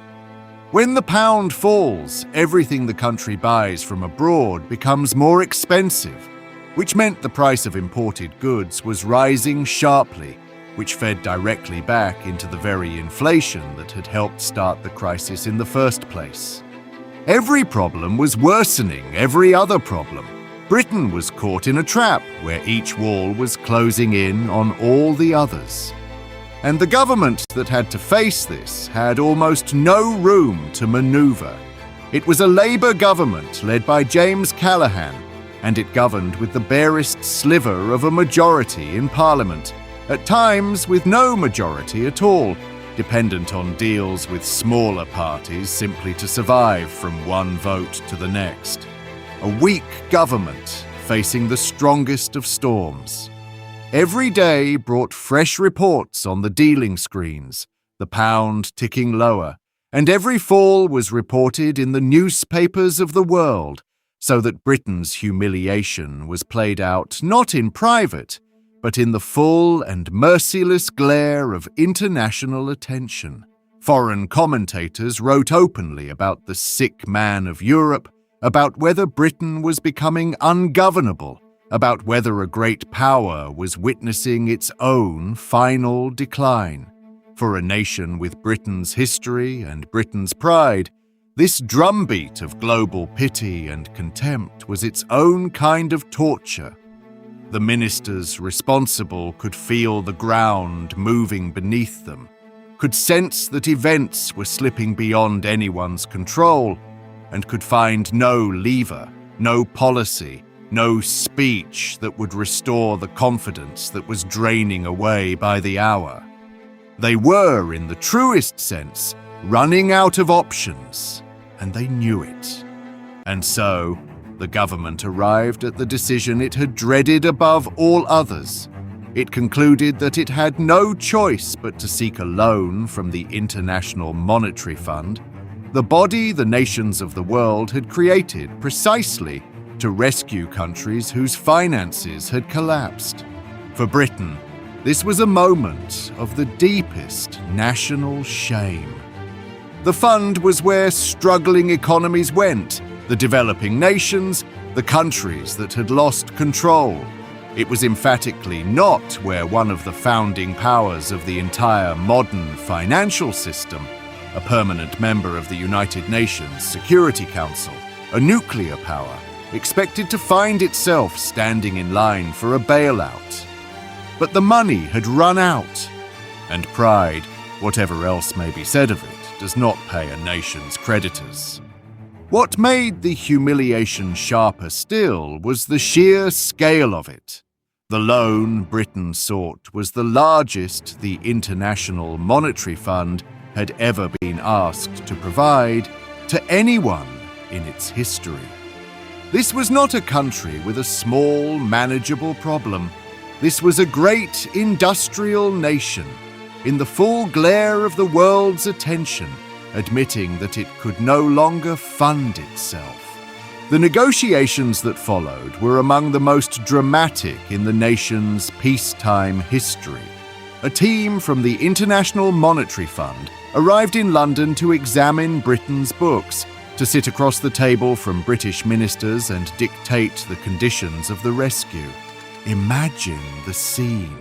When the pound falls, everything the country buys from abroad becomes more expensive, which meant the price of imported goods was rising sharply, which fed directly back into the very inflation that had helped start the crisis in the first place. Every problem was worsening every other problem. Britain was caught in a trap where each wall was closing in on all the others. And the government that had to face this had almost no room to maneuver. It was a Labour government led by James Callaghan, and it governed with the barest sliver of a majority in Parliament, at times with no majority at all, dependent on deals with smaller parties simply to survive from one vote to the next. A weak government facing the strongest of storms. Every day brought fresh reports on the dealing screens, the pound ticking lower, and every fall was reported in the newspapers of the world, so that Britain's humiliation was played out not in private, but in the full and merciless glare of international attention. Foreign commentators wrote openly about the sick man of Europe, about whether Britain was becoming ungovernable, about whether a great power was witnessing its own final decline. For a nation with Britain's history and Britain's pride, this drumbeat of global pity and contempt was its own kind of torture. The ministers responsible could feel the ground moving beneath them, could sense that events were slipping beyond anyone's control, and could find no lever, no policy, no speech that would restore the confidence that was draining away by the hour. They were, in the truest sense, running out of options, and they knew it. And so, the government arrived at the decision it had dreaded above all others. It concluded that it had no choice but to seek a loan from the International Monetary Fund, the body the nations of the world had created precisely to rescue countries whose finances had collapsed. For Britain, this was a moment of the deepest national shame. The fund was where struggling economies went, the developing nations, the countries that had lost control. It was emphatically not where one of the founding powers of the entire modern financial system, a permanent member of the United Nations Security Council, a nuclear power, expected to find itself standing in line for a bailout. but the money had run out. And pride, whatever else may be said of it, does not pay a nation's creditors. What made the humiliation sharper still was the sheer scale of it. The loan Britain sought was the largest the International Monetary Fund had ever been asked to provide to anyone in its history. This was not a country with a small, manageable problem. This was a great industrial nation, in the full glare of the world's attention, admitting that it could no longer fund itself. The negotiations that followed were among the most dramatic in the nation's peacetime history. A team from the International Monetary Fund arrived in London to examine Britain's books, to sit across the table from British ministers and dictate the conditions of the rescue. Imagine the scene.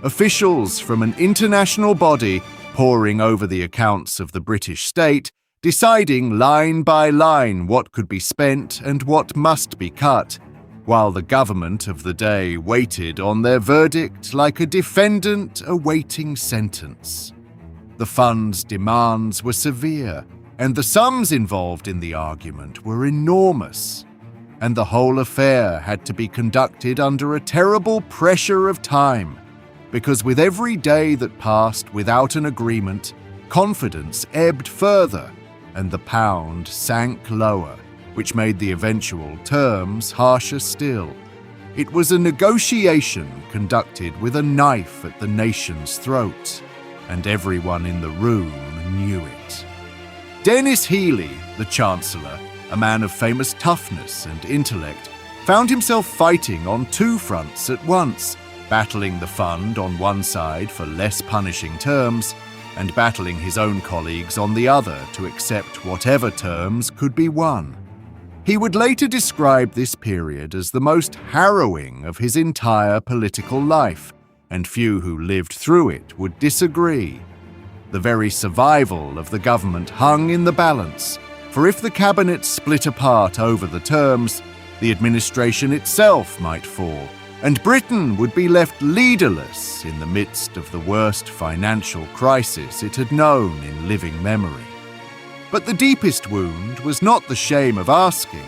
Officials from an international body poring over the accounts of the British state, deciding line by line what could be spent and what must be cut, while the government of the day waited on their verdict like a defendant awaiting sentence. The fund's demands were severe, and the sums involved in the argument were enormous, and the whole affair had to be conducted under a terrible pressure of time, because with every day that passed without an agreement, confidence ebbed further, and the pound sank lower, which made the eventual terms harsher still. It was a negotiation conducted with a knife at the nation's throat, and everyone in the room knew it. Dennis Healey, the Chancellor, a man of famous toughness and intellect, found himself fighting on two fronts at once, battling the fund on one side for less punishing terms, and battling his own colleagues on the other to accept whatever terms could be won. He would later describe this period as the most harrowing of his entire political life, and few who lived through it would disagree. The very survival of the government hung in the balance, for if the cabinet split apart over the terms, the administration itself might fall, and Britain would be left leaderless in the midst of the worst financial crisis it had known in living memory. But the deepest wound was not the shame of asking,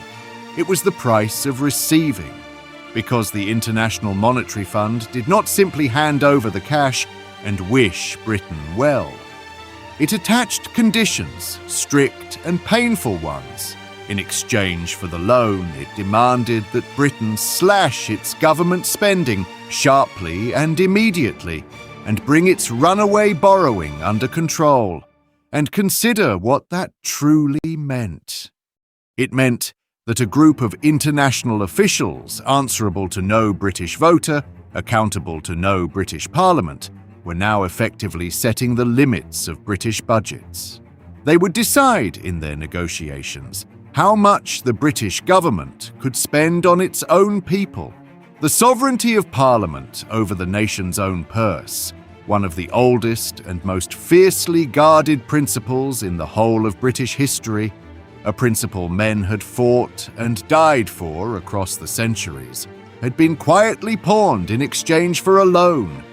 it was the price of receiving, because the International Monetary Fund did not simply hand over the cash and wish Britain well. It attached conditions, strict and painful ones. In exchange for the loan, it demanded that Britain slash its government spending sharply and immediately, and bring its runaway borrowing under control, and consider what that truly meant. It meant that a group of international officials answerable to no British voter, accountable to no British Parliament, were now effectively setting the limits of British budgets. They would decide in their negotiations how much the British government could spend on its own people. The sovereignty of Parliament over the nation's own purse, one of the oldest and most fiercely guarded principles in the whole of British history, a principle men had fought and died for across the centuries, had been quietly pawned in exchange for a loan.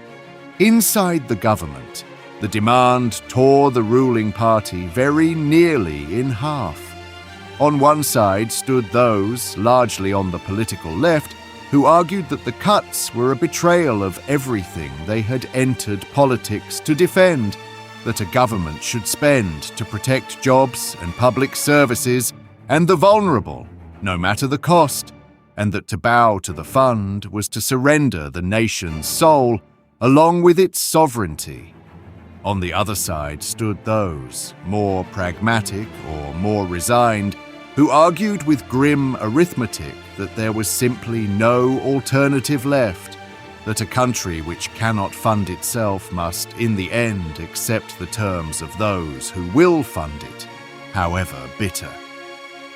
Inside the government, the demand tore the ruling party very nearly in half. On one side stood those, largely on the political left, who argued that the cuts were a betrayal of everything they had entered politics to defend, that a government should spend to protect jobs and public services and the vulnerable, no matter the cost, and that to bow to the fund was to surrender the nation's soul along with its sovereignty. On the other side stood those, more pragmatic or more resigned, who argued with grim arithmetic that there was simply no alternative left, that a country which cannot fund itself must, in the end, accept the terms of those who will fund it, however bitter.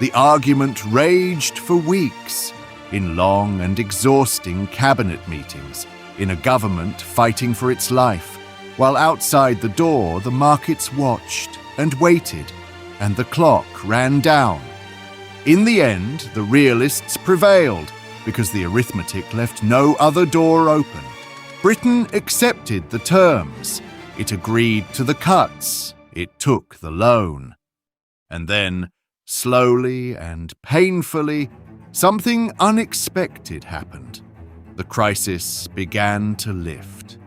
The argument raged for weeks, in long and exhausting cabinet meetings, in a government fighting for its life, while outside the door the markets watched and waited, and the clock ran down. In the end, the realists prevailed, because the arithmetic left no other door open. Britain accepted the terms. It agreed to the cuts. It took the loan. And then, slowly and painfully, something unexpected happened. The crisis began to lift.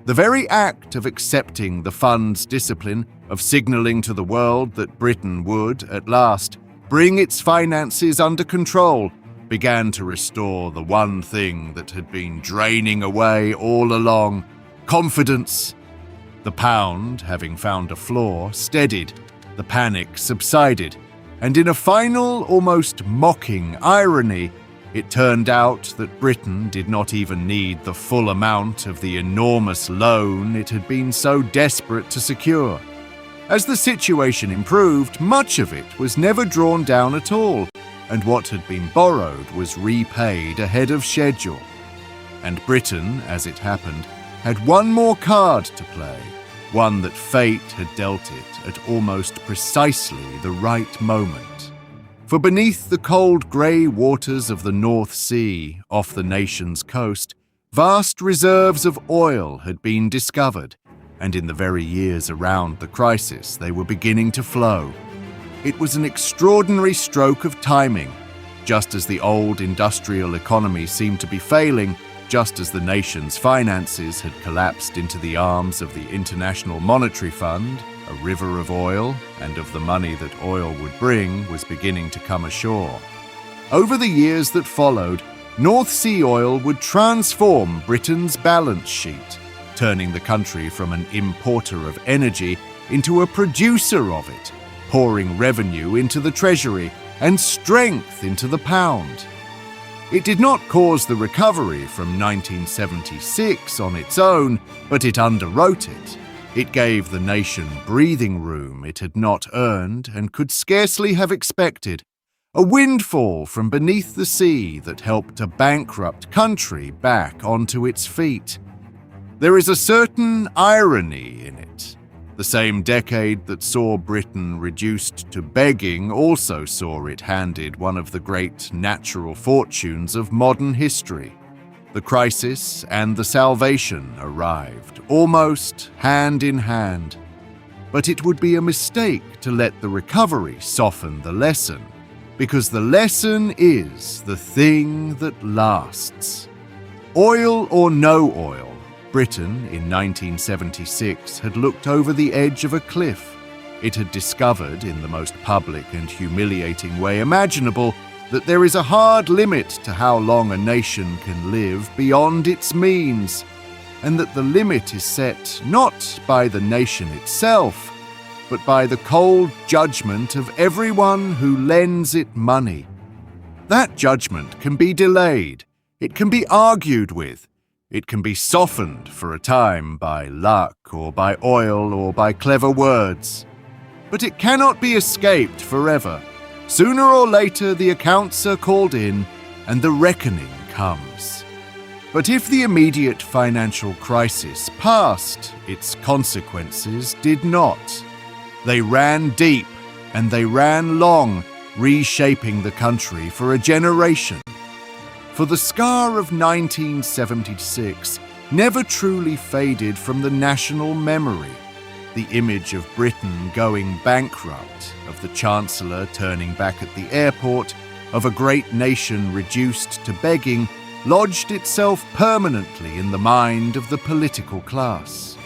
The very act of accepting the fund's discipline, of signalling to the world that Britain would, at last, bring its finances under control, began to restore the one thing that had been draining away all along: confidence. The pound, having found a floor, steadied, the panic subsided, and in a final, almost mocking irony, it turned out that Britain did not even need the full amount of the enormous loan it had been so desperate to secure. As the situation improved, much of it was never drawn down at all, and what had been borrowed was repaid ahead of schedule. And Britain, as it happened, had one more card to play, one that fate had dealt it at almost precisely the right moment. For beneath the cold grey waters of the North Sea, off the nation's coast, vast reserves of oil had been discovered, and in the very years around the crisis they were beginning to flow. It was an extraordinary stroke of timing. Just as the old industrial economy seemed to be failing, just as the nation's finances had collapsed into the arms of the International Monetary Fund, a river of oil, and of the money that oil would bring, was beginning to come ashore. Over the years that followed, North Sea oil would transform Britain's balance sheet, turning the country from an importer of energy into a producer of it, pouring revenue into the treasury and strength into the pound. It did not cause the recovery from 1976 on its own, but it underwrote it. It gave the nation breathing room it had not earned and could scarcely have expected, a windfall from beneath the sea that helped a bankrupt country back onto its feet. There is a certain irony in it. The same decade that saw Britain reduced to begging also saw it handed one of the great natural fortunes of modern history. The crisis and the salvation arrived, almost hand in hand. But it would be a mistake to let the recovery soften the lesson, because the lesson is the thing that lasts. Oil or no oil, Britain, in 1976, had looked over the edge of a cliff. It had discovered, in the most public and humiliating way imaginable, that there is a hard limit to how long a nation can live beyond its means, and that the limit is set not by the nation itself, but by the cold judgment of everyone who lends it money. That judgment can be delayed, it can be argued with, it can be softened for a time by luck or by oil or by clever words. But it cannot be escaped forever. Sooner or later the accounts are called in and the reckoning comes. But if the immediate financial crisis passed, its consequences did not. They ran deep and they ran long, reshaping the country for a generation. For the scar of 1976 never truly faded from the national memory. The image of Britain going bankrupt, of the Chancellor turning back at the airport, of a great nation reduced to begging, lodged itself permanently in the mind of the political class.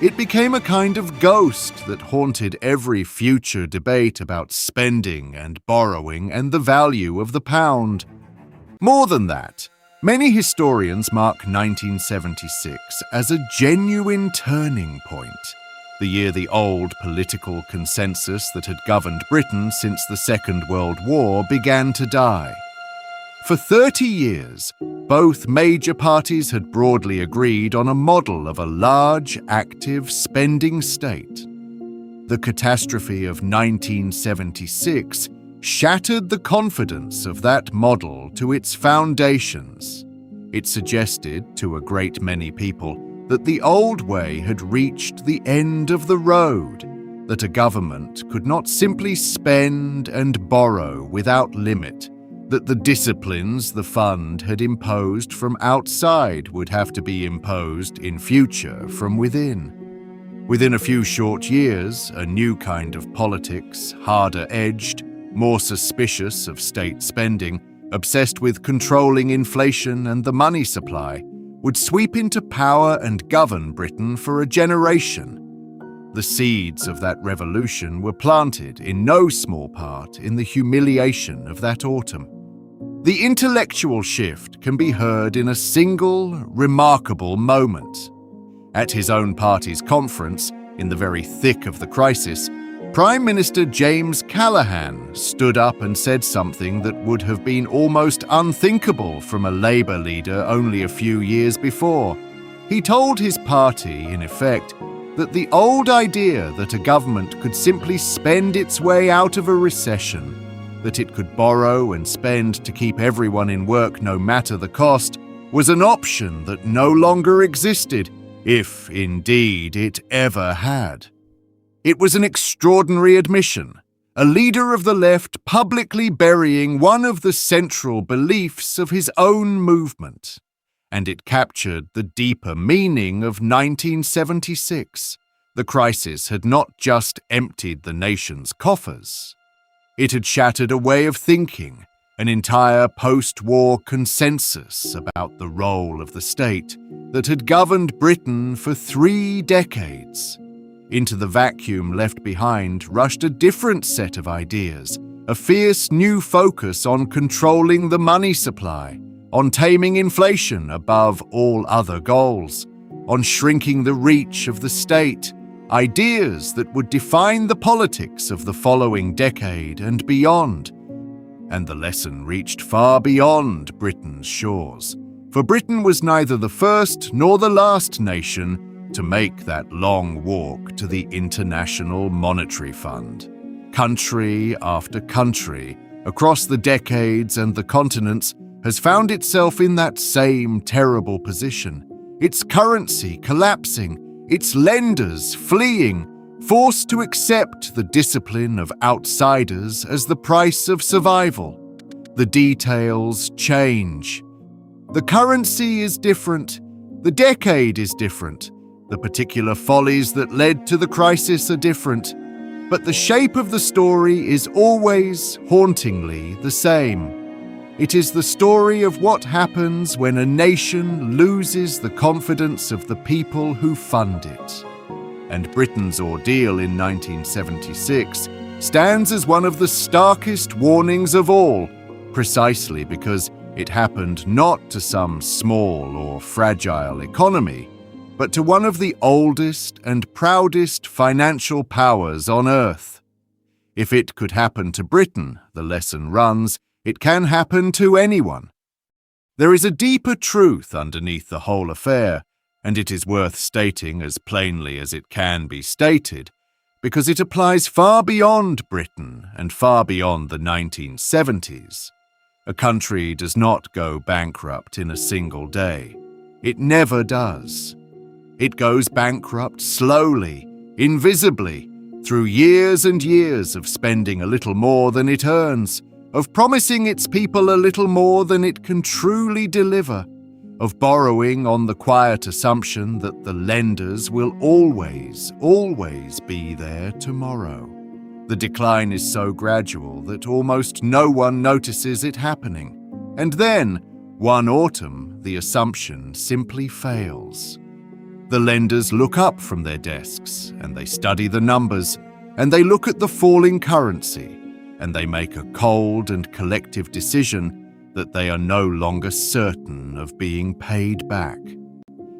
It became a kind of ghost that haunted every future debate about spending and borrowing and the value of the pound. More than that, many historians mark 1976 as a genuine turning point, the year the old political consensus that had governed Britain since the Second World War began to die. For 30 years, both major parties had broadly agreed on a model of a large, active spending state. The catastrophe of 1976 shattered the confidence of that model to its foundations. It suggested to a great many people that the old way had reached the end of the road, that a government could not simply spend and borrow without limit, that the disciplines the fund had imposed from outside would have to be imposed in future from within. Within a few short years, a new kind of politics, harder-edged, more suspicious of state spending, obsessed with controlling inflation and the money supply, would sweep into power and govern Britain for a generation. The seeds of that revolution were planted in no small part in the humiliation of that autumn. The intellectual shift can be heard in a single, remarkable moment. At his own party's conference, in the very thick of the crisis, Prime Minister James Callaghan stood up and said something that would have been almost unthinkable from a Labour leader only a few years before. He told his party, in effect, that the old idea that a government could simply spend its way out of a recession, that it could borrow and spend to keep everyone in work no matter the cost, was an option that no longer existed, if indeed it ever had. It was an extraordinary admission, a leader of the left publicly burying one of the central beliefs of his own movement. And it captured the deeper meaning of 1976. The crisis had not just emptied the nation's coffers. It had shattered a way of thinking, an entire post-war consensus about the role of the state that had governed Britain for 3 decades. Into the vacuum left behind rushed a different set of ideas, a fierce new focus on controlling the money supply, on taming inflation above all other goals, on shrinking the reach of the state, ideas that would define the politics of the following decade and beyond. And the lesson reached far beyond Britain's shores, for Britain was neither the first nor the last nation to make that long walk to the International Monetary Fund. Country after country, across the decades and the continents, has found itself in that same terrible position, its currency collapsing, its lenders fleeing, forced to accept the discipline of outsiders as the price of survival. The details change. The currency is different, the decade is different, the particular follies that led to the crisis are different, but the shape of the story is always hauntingly the same. It is the story of what happens when a nation loses the confidence of the people who fund it. And Britain's ordeal in 1976 stands as one of the starkest warnings of all, precisely because it happened not to some small or fragile economy, but to one of the oldest and proudest financial powers on earth. If it could happen to Britain, the lesson runs, it can happen to anyone. There is a deeper truth underneath the whole affair, and it is worth stating as plainly as it can be stated, because it applies far beyond Britain and far beyond the 1970s. A country does not go bankrupt in a single day. It never does. It goes bankrupt slowly, invisibly, through years and years of spending a little more than it earns, of promising its people a little more than it can truly deliver, of borrowing on the quiet assumption that the lenders will always, always be there tomorrow. The decline is so gradual that almost no one notices it happening, and then, one autumn, the assumption simply fails. The lenders look up from their desks, and they study the numbers, and they look at the falling currency, and they make a cold and collective decision that they are no longer certain of being paid back.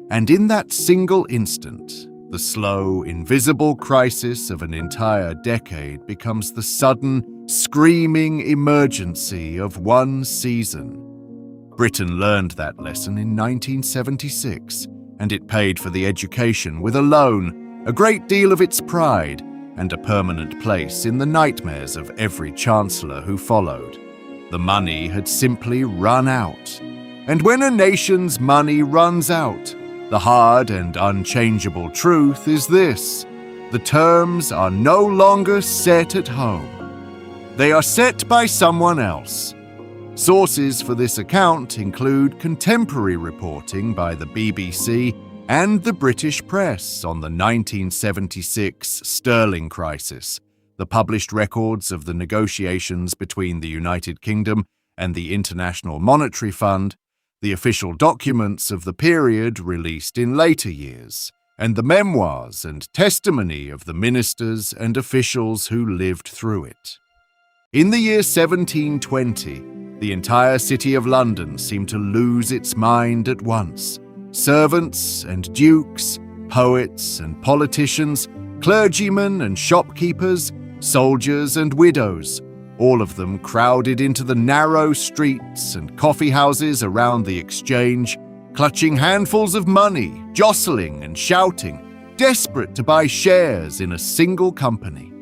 And in that single instant, the slow, invisible crisis of an entire decade becomes the sudden, screaming emergency of one season. Britain learned that lesson in 1976, and it paid for the education with a loan, a great deal of its pride, and a permanent place in the nightmares of every chancellor who followed. The money had simply run out. And when a nation's money runs out, the hard and unchangeable truth is this: the terms are no longer set at home. They are set by someone else. Sources for this account include contemporary reporting by the BBC and the British press on the 1976 sterling crisis, the published records of the negotiations between the United Kingdom and the International Monetary Fund, the official documents of the period released in later years, and the memoirs and testimony of the ministers and officials who lived through it. In the year 1720, the entire city of London seemed to lose its mind at once. Servants and dukes, poets and politicians, clergymen and shopkeepers, soldiers and widows, all of them crowded into the narrow streets and coffee houses around the Exchange, clutching handfuls of money, jostling and shouting, desperate to buy shares in a single company.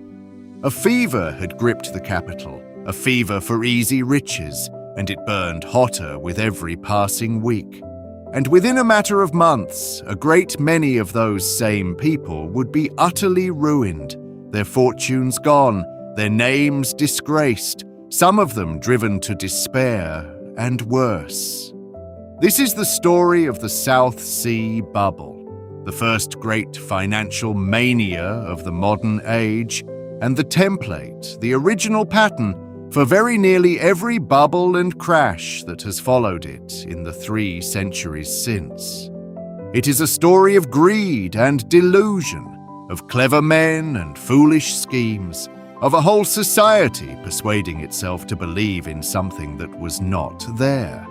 A fever had gripped the capital, a fever for easy riches, and it burned hotter with every passing week. And within a matter of months, a great many of those same people would be utterly ruined, their fortunes gone, their names disgraced, some of them driven to despair, and worse. This is the story of the South Sea Bubble, the first great financial mania of the modern age, and the template, the original pattern, for very nearly every bubble and crash that has followed it in the 3 centuries since. It is a story of greed and delusion, of clever men and foolish schemes, of a whole society persuading itself to believe in something that was not there.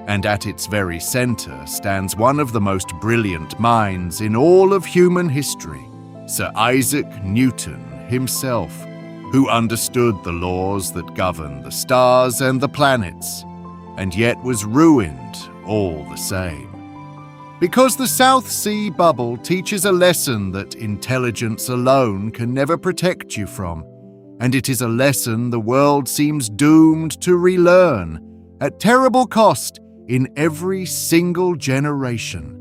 And at its very center stands one of the most brilliant minds in all of human history, Sir Isaac Newton himself, who understood the laws that govern the stars and the planets, and yet was ruined all the same. Because the South Sea Bubble teaches a lesson that intelligence alone can never protect you from, and it is a lesson the world seems doomed to relearn, at terrible cost in every single generation.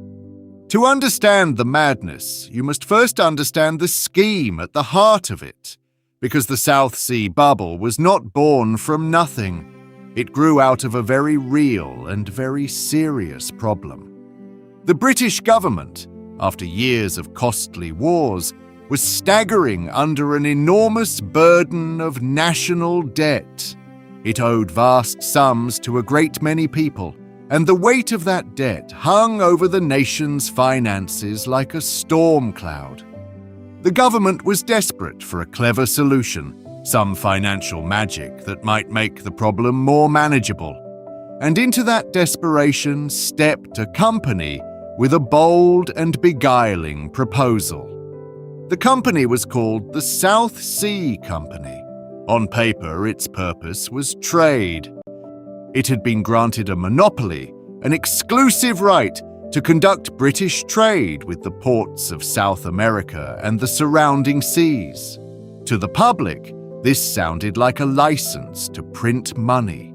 To understand the madness, you must first understand the scheme at the heart of it, because the South Sea Bubble was not born from nothing. It grew out of a very real and very serious problem. The British government, after years of costly wars, was staggering under an enormous burden of national debt. It owed vast sums to a great many people, and the weight of that debt hung over the nation's finances like a storm cloud. The government was desperate for a clever solution, some financial magic that might make the problem more manageable. And into that desperation stepped a company with a bold and beguiling proposal. The company was called the South Sea Company. On paper, its purpose was trade. It had been granted a monopoly, an exclusive right to conduct British trade with the ports of South America and the surrounding seas. To the public, this sounded like a license to print money.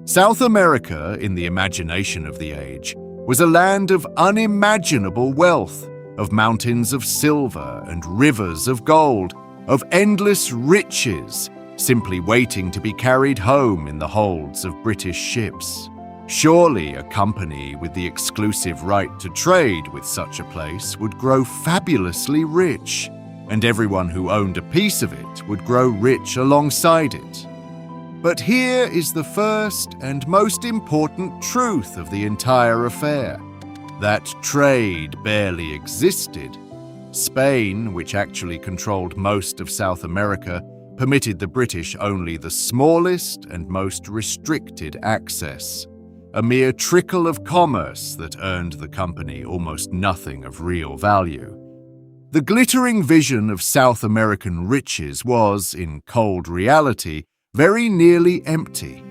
South America, in the imagination of the age, was a land of unimaginable wealth, of mountains of silver and rivers of gold, of endless riches, simply waiting to be carried home in the holds of British ships. Surely a company with the exclusive right to trade with such a place would grow fabulously rich, and everyone who owned a piece of it would grow rich alongside it. But here is the first and most important truth of the entire affair: that trade barely existed. Spain, which actually controlled most of South America, permitted the British only the smallest and most restricted access. A mere trickle of commerce that earned the company almost nothing of real value. The glittering vision of South American riches was, in cold reality, very nearly empty.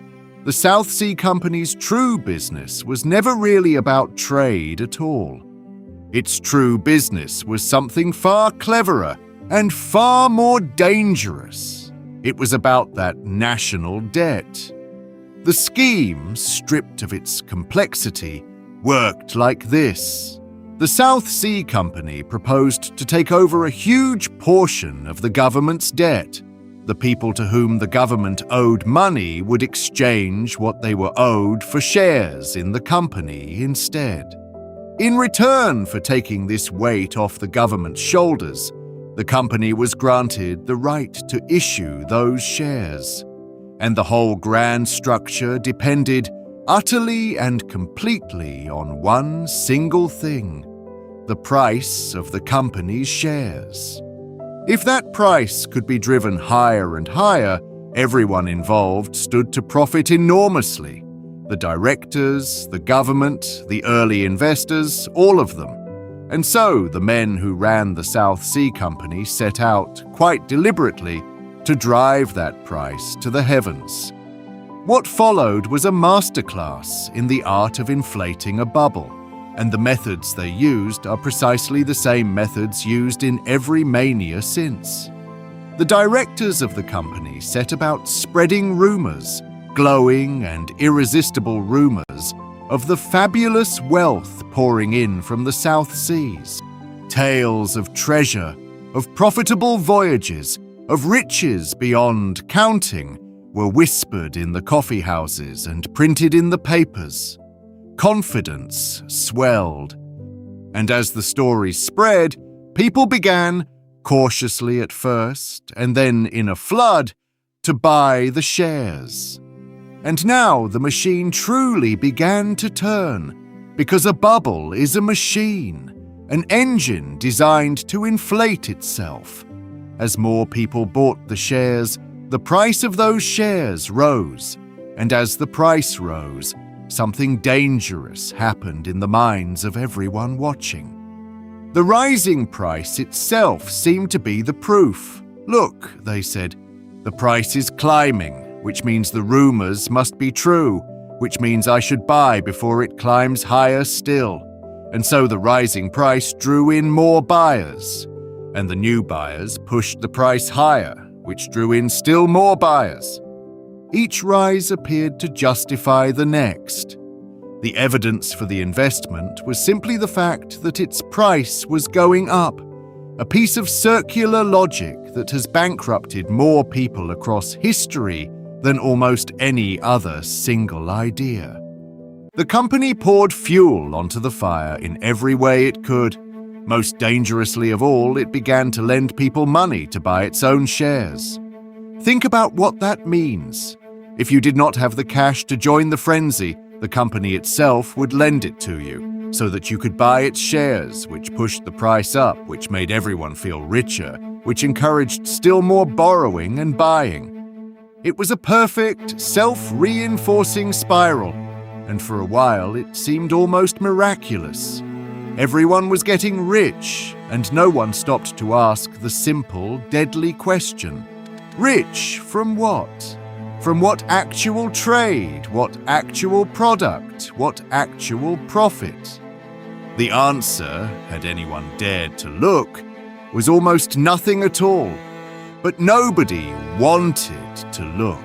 The South Sea Company's true business was never really about trade at all. Its true business was something far cleverer and far more dangerous. It was about that national debt. The scheme, stripped of its complexity, worked like this. The South Sea Company proposed to take over a huge portion of the government's debt. The people to whom the government owed money would exchange what they were owed for shares in the company instead. In return for taking this weight off the government's shoulders, the company was granted the right to issue those shares, and the whole grand structure depended utterly and completely on one single thing: the price of the company's shares. If that price could be driven higher and higher, everyone involved stood to profit enormously. The directors, the government, the early investors, all of them. And so the men who ran the South Sea Company set out, quite deliberately, to drive that price to the heavens. What followed was a masterclass in the art of inflating a bubble, and the methods they used are precisely the same methods used in every mania since. The directors of the company set about spreading rumors, glowing and irresistible rumors, of the fabulous wealth pouring in from the South Seas. Tales of treasure, of profitable voyages, of riches beyond counting were whispered in the coffee houses and printed in the papers. Confidence swelled. And as the story spread, people began, cautiously at first, and then in a flood, to buy the shares. And now the machine truly began to turn, because a bubble is a machine, an engine designed to inflate itself. As more people bought the shares, the price of those shares rose, and as the price rose, something dangerous happened in the minds of everyone watching. The rising price itself seemed to be the proof. Look, they said, the price is climbing, which means the rumors must be true, which means I should buy before it climbs higher still. And so the rising price drew in more buyers, and the new buyers pushed the price higher, which drew in still more buyers. Each rise appeared to justify the next. The evidence for the investment was simply the fact that its price was going up, a piece of circular logic that has bankrupted more people across history than almost any other single idea. The company poured fuel onto the fire in every way it could. Most dangerously of all, it began to lend people money to buy its own shares. Think about what that means. If you did not have the cash to join the frenzy, the company itself would lend it to you, so that you could buy its shares, which pushed the price up, which made everyone feel richer, which encouraged still more borrowing and buying. It was a perfect, self-reinforcing spiral, and for a while it seemed almost miraculous. Everyone was getting rich, and no one stopped to ask the simple, deadly question: rich from what? From what actual trade? What actual product? What actual profit? The answer, had anyone dared to look, was almost nothing at all. But nobody wanted to look.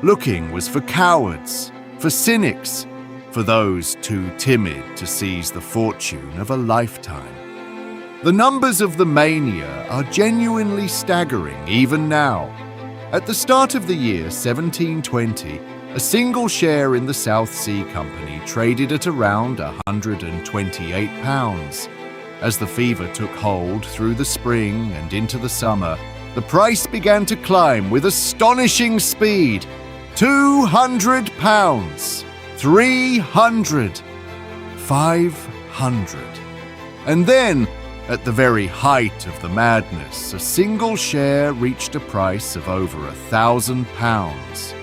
Looking was for cowards, for cynics, for those too timid to seize the fortune of a lifetime. The numbers of the mania are genuinely staggering even now. At the start of the year 1720, a single share in the South Sea Company traded at around £128. As the fever took hold through the spring and into the summer, the price began to climb with astonishing speed. £200, 300, 500. And then, at the very height of the madness, a single share reached a price of over £1,000.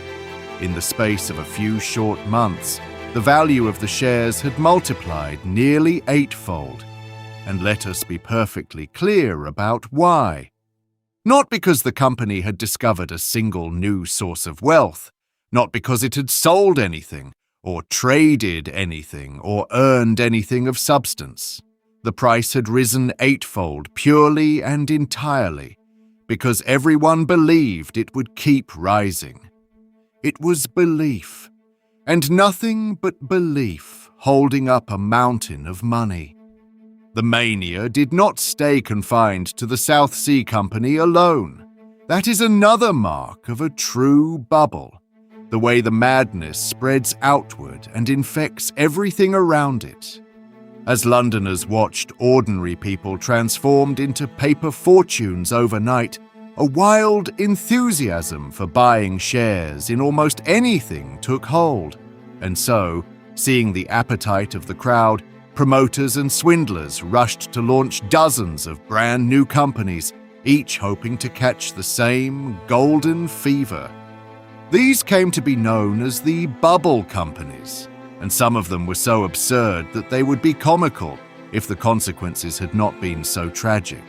In the space of a few short months, the value of the shares had multiplied nearly eightfold. And let us be perfectly clear about why. Not because the company had discovered a single new source of wealth, not because it had sold anything, or traded anything, or earned anything of substance. The price had risen eightfold purely and entirely, because everyone believed it would keep rising. It was belief, and nothing but belief, holding up a mountain of money. The mania did not stay confined to the South Sea Company alone. That is another mark of a true bubble, the way the madness spreads outward and infects everything around it. As Londoners watched ordinary people transformed into paper fortunes overnight, a wild enthusiasm for buying shares in almost anything took hold, and so, seeing the appetite of the crowd, promoters and swindlers rushed to launch dozens of brand new companies, each hoping to catch the same golden fever. These came to be known as the bubble companies, and some of them were so absurd that they would be comical if the consequences had not been so tragic.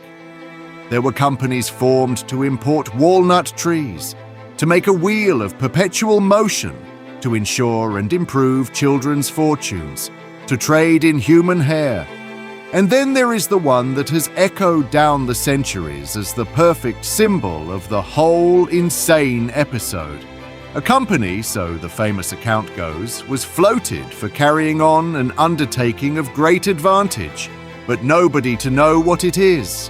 There were companies formed to import walnut trees, to make a wheel of perpetual motion, to ensure and improve children's fortunes, to trade in human hair. And then there is the one that has echoed down the centuries as the perfect symbol of the whole insane episode. A company, so the famous account goes, was floated for carrying on an undertaking of great advantage, but nobody to know what it is.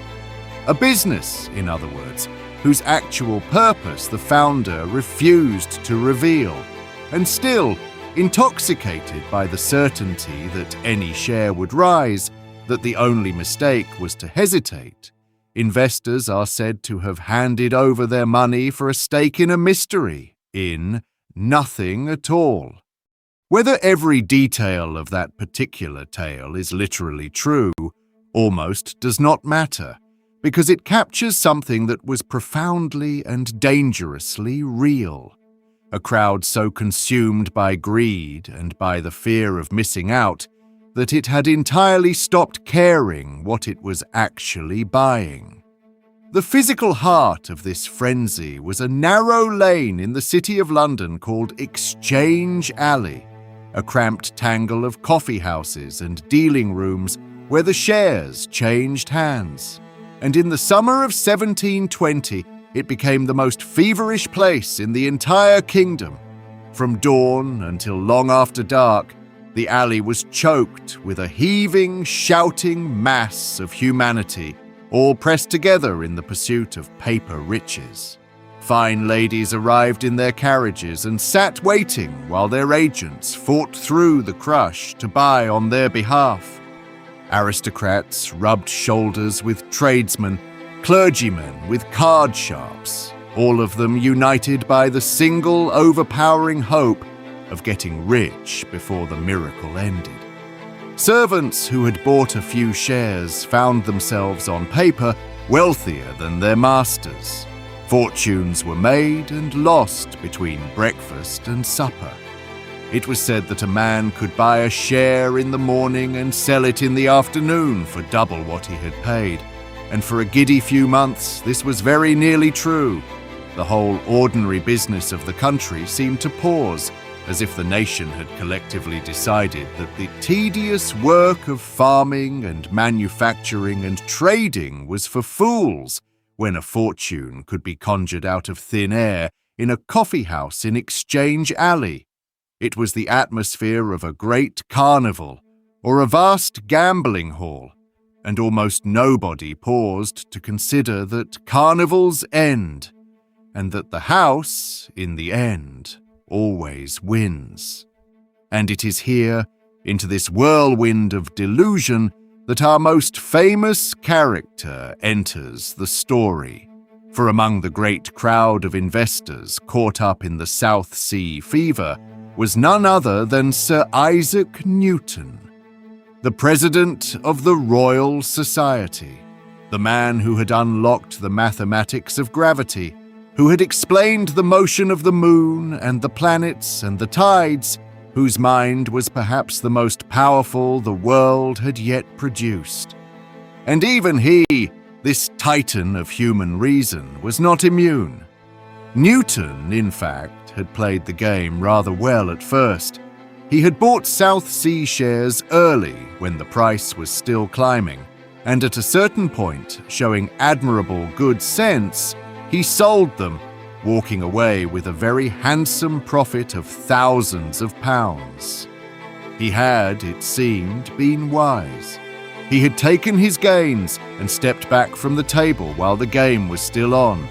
A business, in other words, whose actual purpose the founder refused to reveal, and still, intoxicated by the certainty that any share would rise, that the only mistake was to hesitate, investors are said to have handed over their money for a stake in a mystery, in nothing at all. Whether every detail of that particular tale is literally true almost does not matter, because it captures something that was profoundly and dangerously real. A crowd so consumed by greed and by the fear of missing out that it had entirely stopped caring what it was actually buying. The physical heart of this frenzy was a narrow lane in the City of London called Exchange Alley, a cramped tangle of coffee houses and dealing rooms where the shares changed hands. And in the summer of 1720, it became the most feverish place in the entire kingdom. From dawn until long after dark, the alley was choked with a heaving, shouting mass of humanity, all pressed together in the pursuit of paper riches. Fine ladies arrived in their carriages and sat waiting while their agents fought through the crush to buy on their behalf. Aristocrats rubbed shoulders with tradesmen, clergymen with card sharps, all of them united by the single overpowering hope of getting rich before the miracle ended. Servants who had bought a few shares found themselves on paper wealthier than their masters. Fortunes were made and lost between breakfast and supper. It was said that a man could buy a share in the morning and sell it in the afternoon for double what he had paid, and for a giddy few months this was very nearly true. The whole ordinary business of the country seemed to pause, as if the nation had collectively decided that the tedious work of farming and manufacturing and trading was for fools, when a fortune could be conjured out of thin air in a coffee house in Exchange Alley. It was the atmosphere of a great carnival or a vast gambling hall, and almost nobody paused to consider that carnivals end, and that the house, in the end, always wins. And it is here, into this whirlwind of delusion, that our most famous character enters the story. For among the great crowd of investors caught up in the South Sea fever was none other than Sir Isaac Newton, the president of the Royal Society, the man who had unlocked the mathematics of gravity, who had explained the motion of the moon and the planets and the tides, whose mind was perhaps the most powerful the world had yet produced. And even he, this titan of human reason, was not immune. Newton, in fact, had played the game rather well at first. He had bought South Sea shares early when the price was still climbing, and at a certain point, showing admirable good sense, he sold them, walking away with a very handsome profit of thousands of pounds. He had, it seemed, been wise. He had taken his gains and stepped back from the table while the game was still on.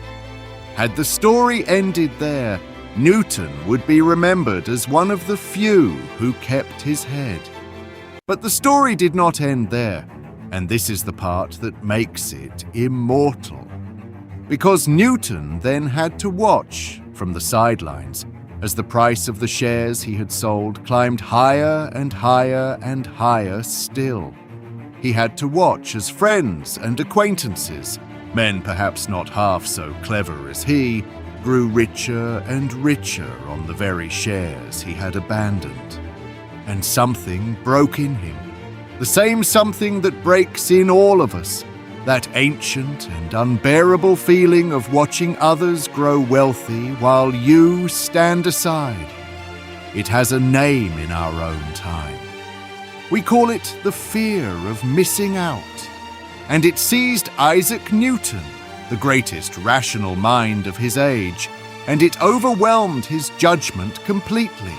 Had the story ended there, Newton would be remembered as one of the few who kept his head. But the story did not end there, and this is the part that makes it immortal. Because Newton then had to watch from the sidelines as the price of the shares he had sold climbed higher and higher and higher still. He had to watch as friends and acquaintances, men perhaps not half so clever as he, grew richer and richer on the very shares he had abandoned. And something broke in him, the same something that breaks in all of us, that ancient and unbearable feeling of watching others grow wealthy while you stand aside. It has a name in our own time. We call it the fear of missing out. And it seized Isaac Newton, the greatest rational mind of his age, and it overwhelmed his judgment completely.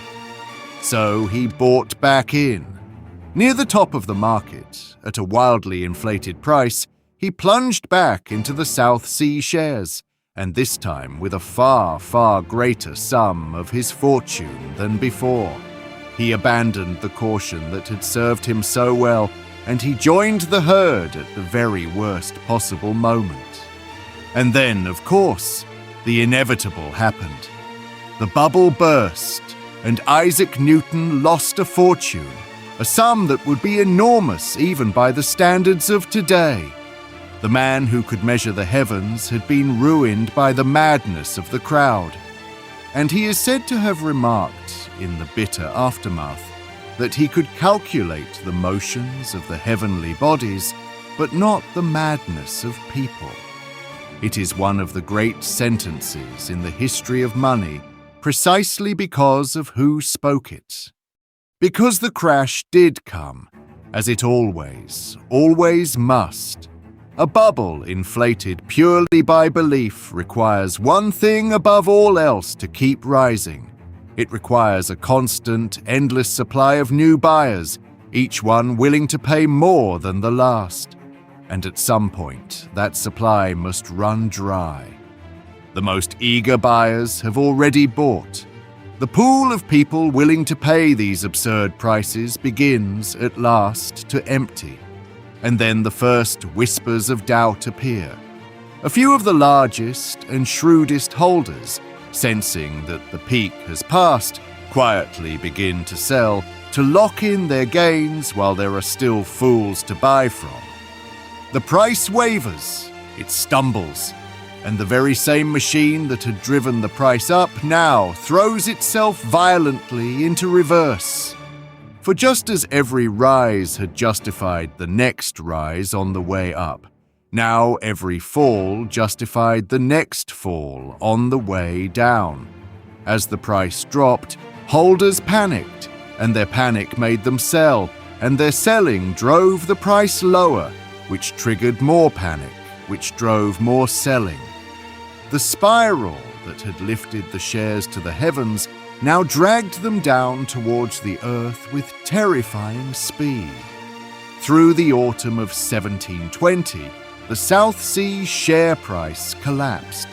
So he bought back in. Near the top of the market, at a wildly inflated price, he plunged back into the South Sea shares, and this time with a far, far greater sum of his fortune than before. He abandoned the caution that had served him so well, and he joined the herd at the very worst possible moment. And then, of course, the inevitable happened. The bubble burst, and Isaac Newton lost a fortune, a sum that would be enormous even by the standards of today. The man who could measure the heavens had been ruined by the madness of the crowd, and he is said to have remarked, in the bitter aftermath, that he could calculate the motions of the heavenly bodies, but not the madness of people. It is one of the great sentences in the history of money, precisely because of who spoke it. Because the crash did come, as it always must. A bubble inflated purely by belief requires one thing above all else to keep rising. It requires a constant, endless supply of new buyers, each one willing to pay more than the last. And at some point, that supply must run dry. The most eager buyers have already bought. The pool of people willing to pay these absurd prices begins, at last, to empty. And then the first whispers of doubt appear. A few of the largest and shrewdest holders, sensing that the peak has passed, quietly begin to sell, to lock in their gains while there are still fools to buy from. The price wavers, it stumbles, and the very same machine that had driven the price up now throws itself violently into reverse. For just as every rise had justified the next rise on the way up, now every fall justified the next fall on the way down. As the price dropped, holders panicked, and their panic made them sell, and their selling drove the price lower, which triggered more panic, which drove more selling. The spiral that had lifted the shares to the heavens now dragged them down towards the earth with terrifying speed. Through the autumn of 1720, the South Sea share price collapsed.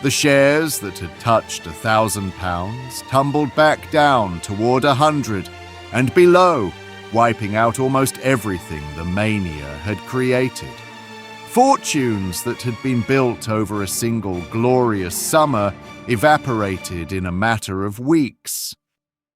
The shares that had touched £1,000 tumbled back down toward 100 and below, wiping out almost everything the mania had created. Fortunes that had been built over a single glorious summer evaporated in a matter of weeks.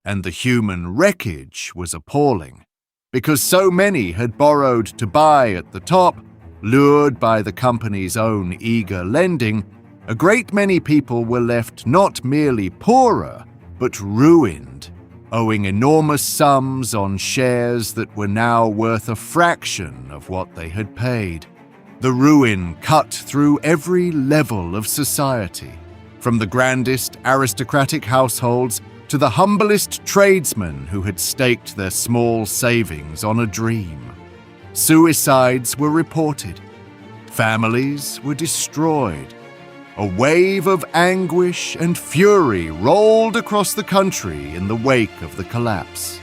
And the human wreckage was appalling, because so many had borrowed to buy at the top, lured by the company's own eager lending. A great many people were left not merely poorer, but ruined, owing enormous sums on shares that were now worth a fraction of what they had paid. The ruin cut through every level of society, from the grandest aristocratic households to the humblest tradesmen who had staked their small savings on a dream. Suicides were reported. Families were destroyed. A wave of anguish and fury rolled across the country in the wake of the collapse.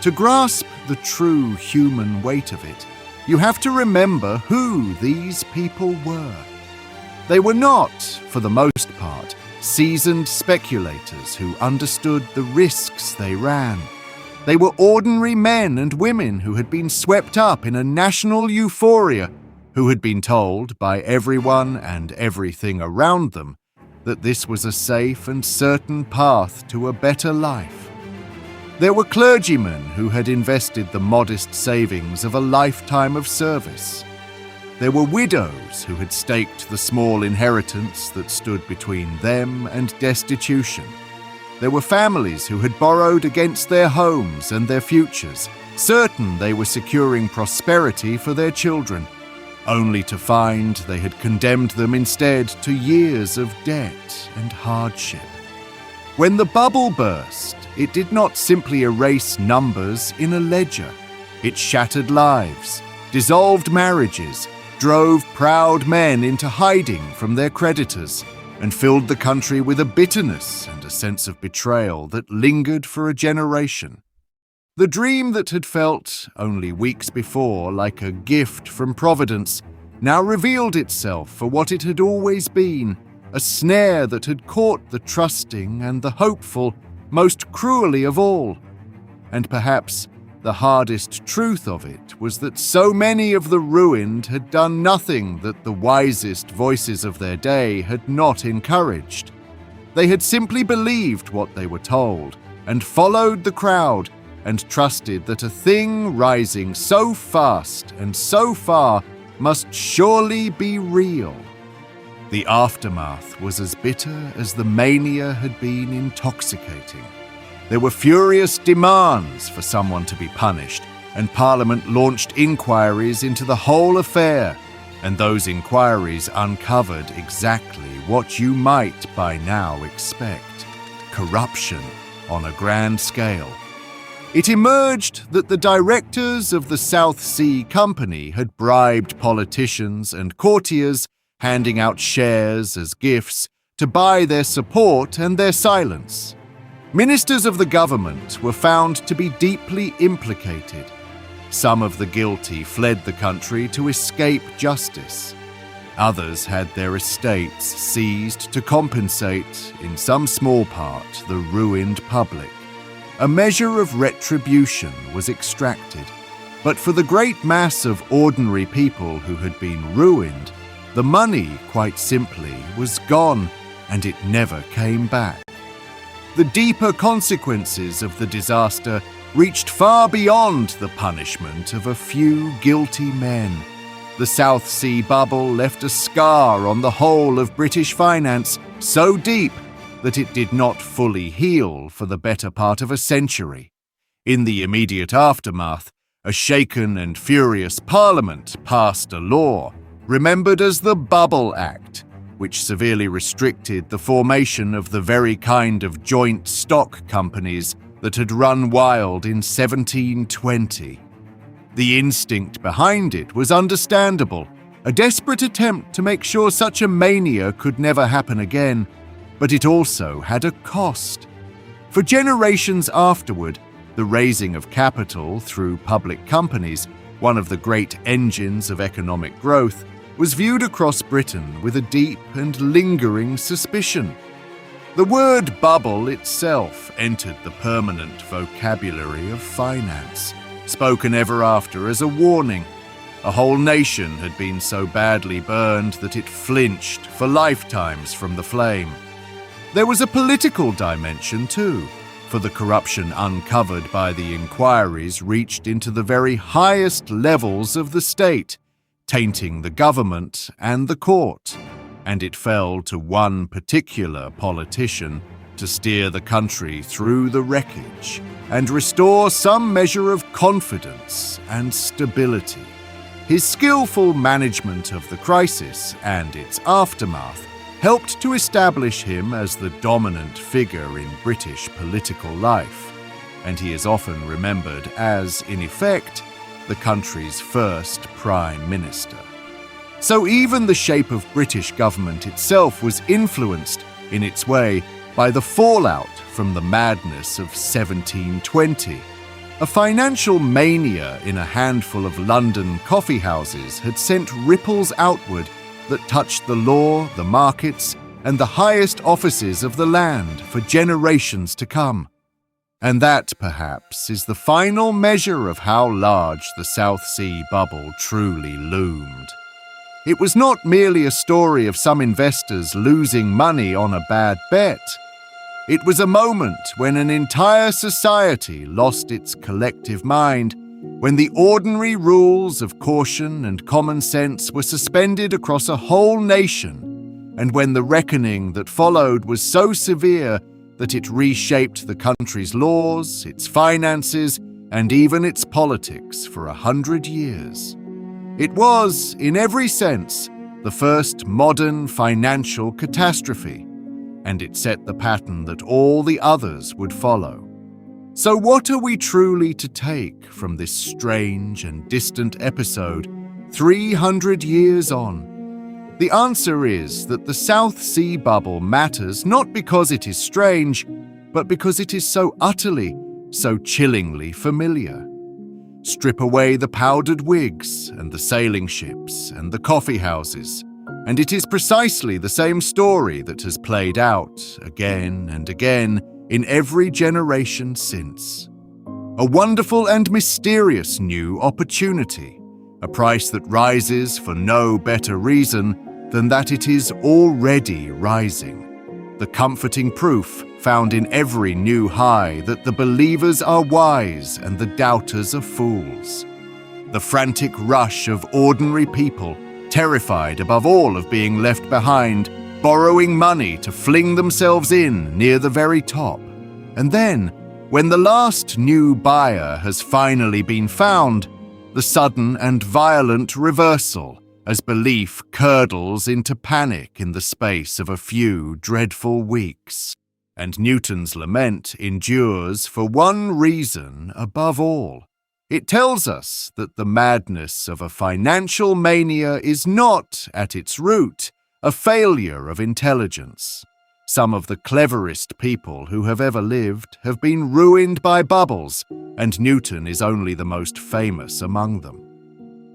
To grasp the true human weight of it, you have to remember who these people were. They were not, for the most part, seasoned speculators who understood the risks they ran. They were ordinary men and women who had been swept up in a national euphoria, who had been told by everyone and everything around them that this was a safe and certain path to a better life. There were clergymen who had invested the modest savings of a lifetime of service. There were widows who had staked the small inheritance that stood between them and destitution. There were families who had borrowed against their homes and their futures, certain they were securing prosperity for their children, only to find they had condemned them instead to years of debt and hardship. When the bubble burst, it did not simply erase numbers in a ledger. It shattered lives, dissolved marriages, drove proud men into hiding from their creditors, and filled the country with a bitterness and a sense of betrayal that lingered for a generation. The dream that had felt, only weeks before, like a gift from Providence, now revealed itself for what it had always been, a snare that had caught the trusting and the hopeful most cruelly of all. And perhaps the hardest truth of it was that so many of the ruined had done nothing that the wisest voices of their day had not encouraged. They had simply believed what they were told and followed the crowd and trusted that a thing rising so fast and so far must surely be real. The aftermath was as bitter as the mania had been intoxicating. There were furious demands for someone to be punished, and Parliament launched inquiries into the whole affair, and those inquiries uncovered exactly what you might by now expect: corruption on a grand scale. It emerged that the directors of the South Sea Company had bribed politicians and courtiers, handing out shares as gifts to buy their support and their silence. Ministers of the government were found to be deeply implicated. Some of the guilty fled the country to escape justice. Others had their estates seized to compensate, in some small part, the ruined public. A measure of retribution was extracted, but for the great mass of ordinary people who had been ruined, the money, quite simply, was gone, and it never came back. The deeper consequences of the disaster reached far beyond the punishment of a few guilty men. The South Sea bubble left a scar on the whole of British finance so deep that it did not fully heal for the better part of a century. In the immediate aftermath, a shaken and furious Parliament passed a law, remembered as the Bubble Act, which severely restricted the formation of the very kind of joint stock companies that had run wild in 1720. The instinct behind it was understandable, a desperate attempt to make sure such a mania could never happen again, but it also had a cost. For generations afterward, the raising of capital through public companies, one of the great engines of economic growth, was viewed across Britain with a deep and lingering suspicion. The word bubble itself entered the permanent vocabulary of finance, spoken ever after as a warning. A whole nation had been so badly burned that it flinched for lifetimes from the flame. There was a political dimension too, for the corruption uncovered by the inquiries reached into the very highest levels of the state, tainting the government and the court, and it fell to one particular politician to steer the country through the wreckage and restore some measure of confidence and stability. His skillful management of the crisis and its aftermath helped to establish him as the dominant figure in British political life, and he is often remembered as, in effect, the country's first Prime Minister. So even the shape of British government itself was influenced, in its way, by the fallout from the madness of 1720. A financial mania in a handful of London coffee houses had sent ripples outward that touched the law, the markets, and the highest offices of the land for generations to come. And that, perhaps, is the final measure of how large the South Sea bubble truly loomed. It was not merely a story of some investors losing money on a bad bet. It was a moment when an entire society lost its collective mind, when the ordinary rules of caution and common sense were suspended across a whole nation, and when the reckoning that followed was so severe that it reshaped the country's laws, its finances, and even its politics for 100 years. It was, in every sense, the first modern financial catastrophe, and it set the pattern that all the others would follow. So what are we truly to take from this strange and distant episode 300 years on? The answer is that the South Sea bubble matters not because it is strange, but because it is so utterly, so chillingly familiar. Strip away the powdered wigs and the sailing ships and the coffee houses, and it is precisely the same story that has played out again and again in every generation since. A wonderful and mysterious new opportunity, a price that rises for no better reason than that it is already rising. The comforting proof found in every new high that the believers are wise and the doubters are fools. The frantic rush of ordinary people, terrified above all of being left behind, borrowing money to fling themselves in near the very top. And then, when the last new buyer has finally been found, the sudden and violent reversal, as belief curdles into panic in the space of a few dreadful weeks. And Newton's lament endures for one reason above all. It tells us that the madness of a financial mania is not, at its root, a failure of intelligence. Some of the cleverest people who have ever lived have been ruined by bubbles, and Newton is only the most famous among them.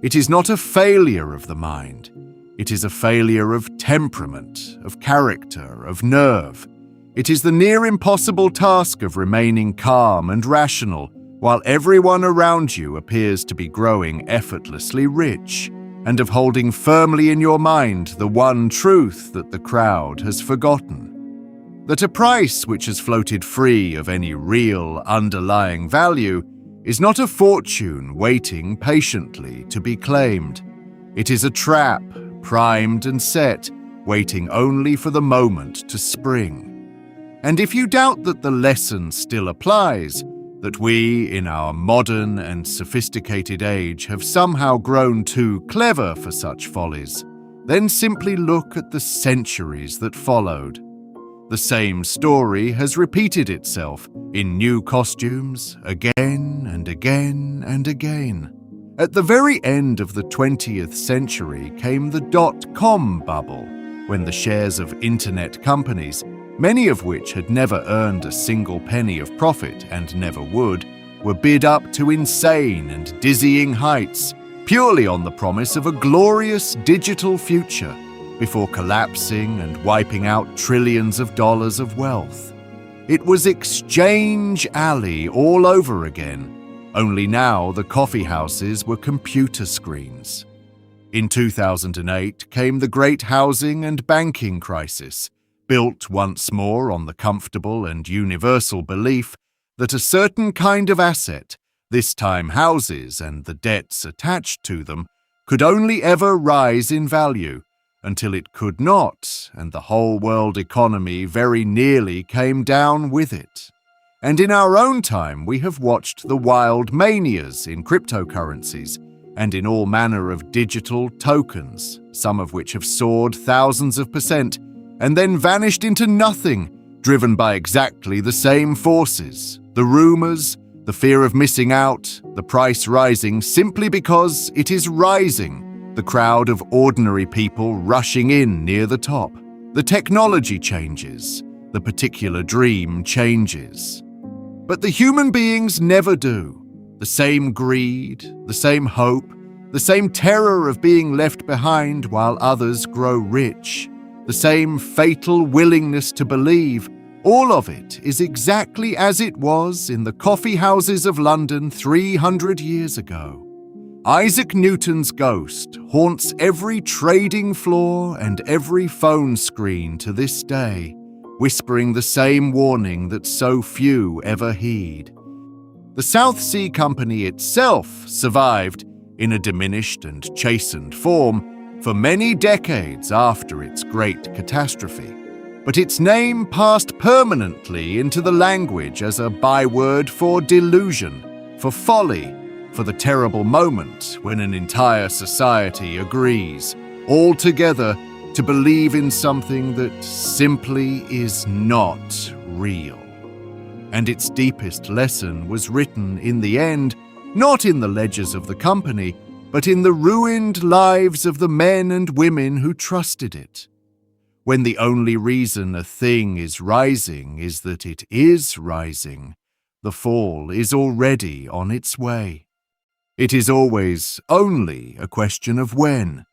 It is not a failure of the mind. It is a failure of temperament, of character, of nerve. It is the near impossible task of remaining calm and rational while everyone around you appears to be growing effortlessly rich, and of holding firmly in your mind the one truth that the crowd has forgotten. That a price which has floated free of any real underlying value is not a fortune waiting patiently to be claimed. It is a trap, primed and set, waiting only for the moment to spring. And if you doubt that the lesson still applies, that we, in our modern and sophisticated age, have somehow grown too clever for such follies, then simply look at the centuries that followed. The same story has repeated itself in new costumes again and again and again. At the very end of the 20th century came the dot-com bubble, when the shares of internet companies, many of which had never earned a single penny of profit and never would, were bid up to insane and dizzying heights, purely on the promise of a glorious digital future, before collapsing and wiping out trillions of dollars of wealth. It was Exchange Alley all over again, only now the coffee houses were computer screens. In 2008 came the great housing and banking crisis, built once more on the comfortable and universal belief that a certain kind of asset, this time houses and the debts attached to them, could only ever rise in value, until it could not, and the whole world economy very nearly came down with it. And in our own time we have watched the wild manias in cryptocurrencies and in all manner of digital tokens, some of which have soared thousands of percent and then vanished into nothing, driven by exactly the same forces, the rumors, the fear of missing out, the price rising simply because it is rising, the crowd of ordinary people rushing in near the top. The technology changes, the particular dream changes. But the human beings never do. The same greed, the same hope, the same terror of being left behind while others grow rich, the same fatal willingness to believe, all of it is exactly as it was in the coffee houses of London 300 years ago. Isaac Newton's ghost haunts every trading floor and every phone screen to this day, whispering the same warning that so few ever heed. The South Sea Company itself survived, in a diminished and chastened form, for many decades after its great catastrophe, but its name passed permanently into the language as a byword for delusion, for folly, for the terrible moment when an entire society agrees, all together, to believe in something that simply is not real. And its deepest lesson was written, in the end, not in the ledgers of the company, but in the ruined lives of the men and women who trusted it. When the only reason a thing is rising is that it is rising, the fall is already on its way. It is always only a question of when.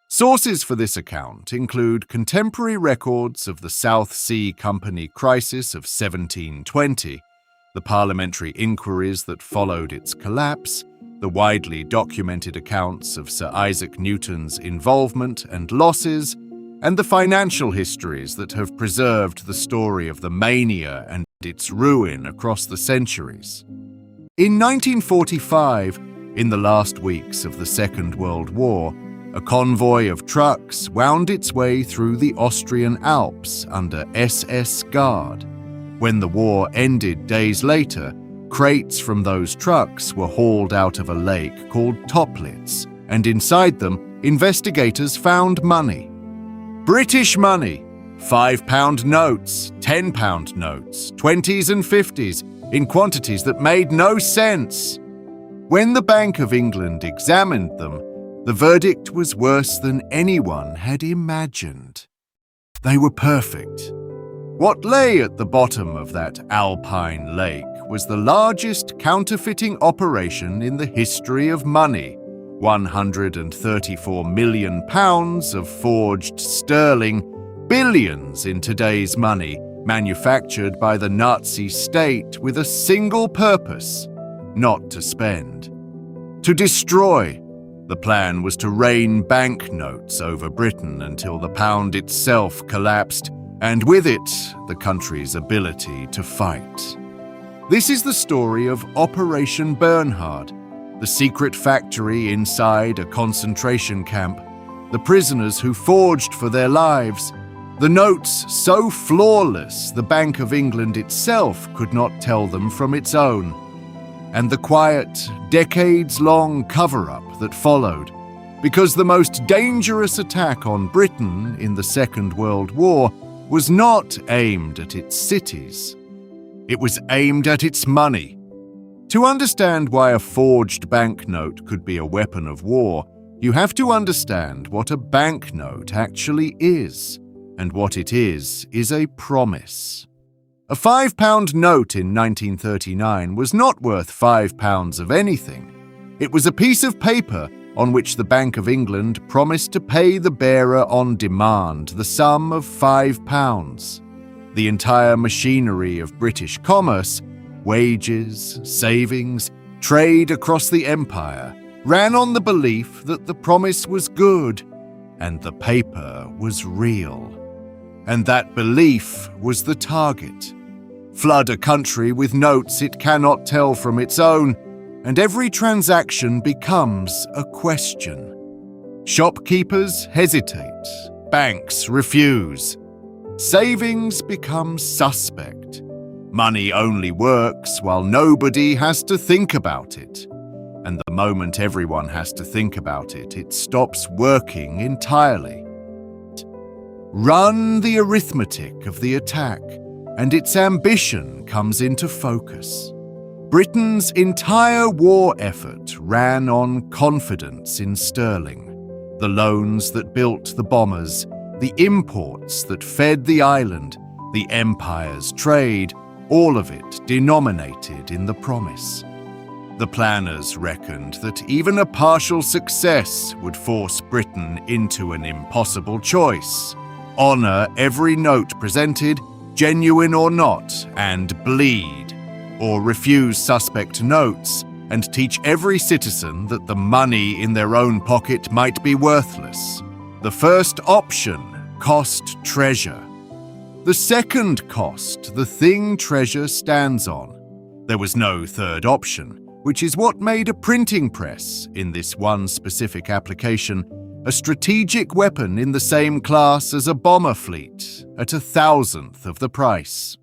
Sources for this account include contemporary records of the South Sea Company crisis of 1720, the parliamentary inquiries that followed its collapse, the widely documented accounts of Sir Isaac Newton's involvement and losses, and the financial histories that have preserved the story of the mania and its ruin across the centuries. In 1945, in the last weeks of the Second World War, a convoy of trucks wound its way through the Austrian Alps under SS Guard. When the war ended days later, crates from those trucks were hauled out of a lake called Toplitz, and inside them, investigators found money. British money, £5 notes, £10 notes, 20s and 50s, in quantities that made no sense. When the Bank of England examined them, the verdict was worse than anyone had imagined. They were perfect. What lay at the bottom of that alpine lake was the largest counterfeiting operation in the history of money. £134 million of forged sterling, billions in today's money, manufactured by the Nazi state with a single purpose: not to spend. To destroy. The plan was to rain banknotes over Britain until the pound itself collapsed, and with it, the country's ability to fight. This is the story of Operation Bernhard, the secret factory inside a concentration camp, the prisoners who forged for their lives, the notes so flawless the Bank of England itself could not tell them from its own, and the quiet, decades-long cover-up that followed, because the most dangerous attack on Britain in the Second World War was not aimed at its cities. It was aimed at its money. To understand why a forged banknote could be a weapon of war, you have to understand what a banknote actually is, and what it is a promise. A £5 note in 1939 was not worth £5 of anything. It was a piece of paper on which the Bank of England promised to pay the bearer on demand the sum of £5. The entire machinery of British commerce, wages, savings, trade across the empire, ran on the belief that the promise was good and the paper was real. And that belief was the target. Flood a country with notes it cannot tell from its own, and every transaction becomes a question. Shopkeepers hesitate, banks refuse. Savings become suspect. Money only works while nobody has to think about it. And the moment everyone has to think about it, it stops working entirely. Run the arithmetic of the attack, and its ambition comes into focus. Britain's entire war effort ran on confidence in sterling. The loans that built the bombers, the imports that fed the island, the empire's trade, all of it denominated in the promise. The planners reckoned that even a partial success would force Britain into an impossible choice: honor every note presented, genuine or not, and bleed, or refuse suspect notes and teach every citizen that the money in their own pocket might be worthless. The first option cost treasure. The second cost the thing treasure stands on. There was no third option, which is what made a printing press, in this one specific application, a strategic weapon in the same class as a bomber fleet, at 1,000th of the price.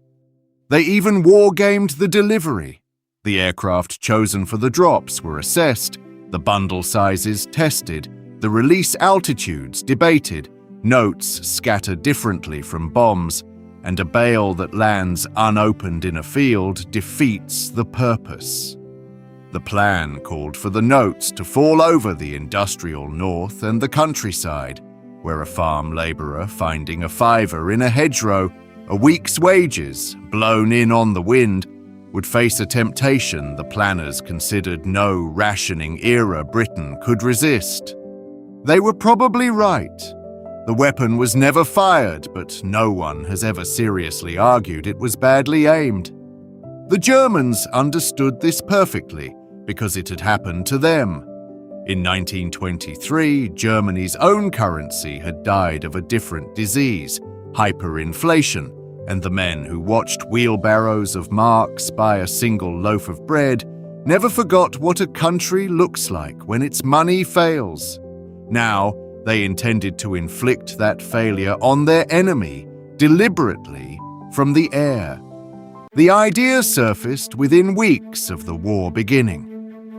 They even war-gamed the delivery. The aircraft chosen for the drops were assessed, the bundle sizes tested, the release altitudes debated, notes scattered differently from bombs, and a bale that lands unopened in a field defeats the purpose. The plan called for the notes to fall over the industrial north and the countryside, where a farm labourer finding a fiver in a hedgerow, a week's wages blown in on the wind, would face a temptation the planners considered no rationing era Britain could resist. They were probably right. The weapon was never fired, but no one has ever seriously argued it was badly aimed. The Germans understood this perfectly because it had happened to them. In 1923, Germany's own currency had died of a different disease, hyperinflation, and the men who watched wheelbarrows of marks buy a single loaf of bread never forgot what a country looks like when its money fails. Now, they intended to inflict that failure on their enemy, deliberately, from the air. The idea surfaced within weeks of the war beginning.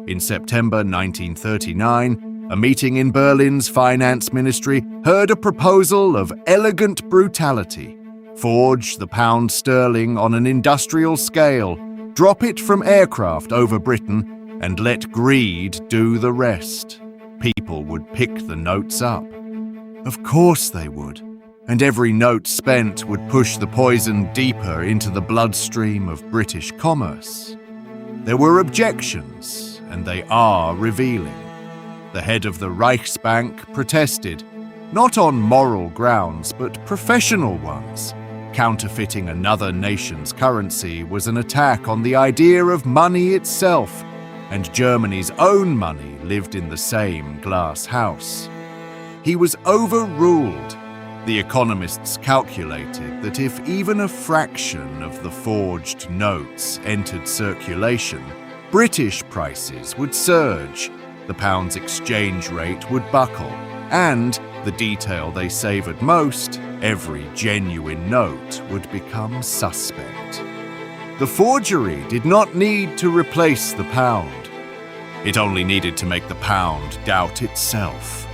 In September 1939, a meeting in Berlin's finance ministry heard a proposal of elegant brutality: forge the pound sterling on an industrial scale, drop it from aircraft over Britain, and let greed do the rest. People would pick the notes up. Of course they would, and every note spent would push the poison deeper into the bloodstream of British commerce. There were objections, and they are revealing. The head of the Reichsbank protested, not on moral grounds but professional ones. Counterfeiting another nation's currency was an attack on the idea of money itself, and Germany's own money lived in the same glass house. He was overruled. The economists calculated that if even a fraction of the forged notes entered circulation, British prices would surge, the pound's exchange rate would buckle, and, the detail they savoured most, every genuine note would become suspect. The forgery did not need to replace the pound. It only needed to make the pound doubt itself.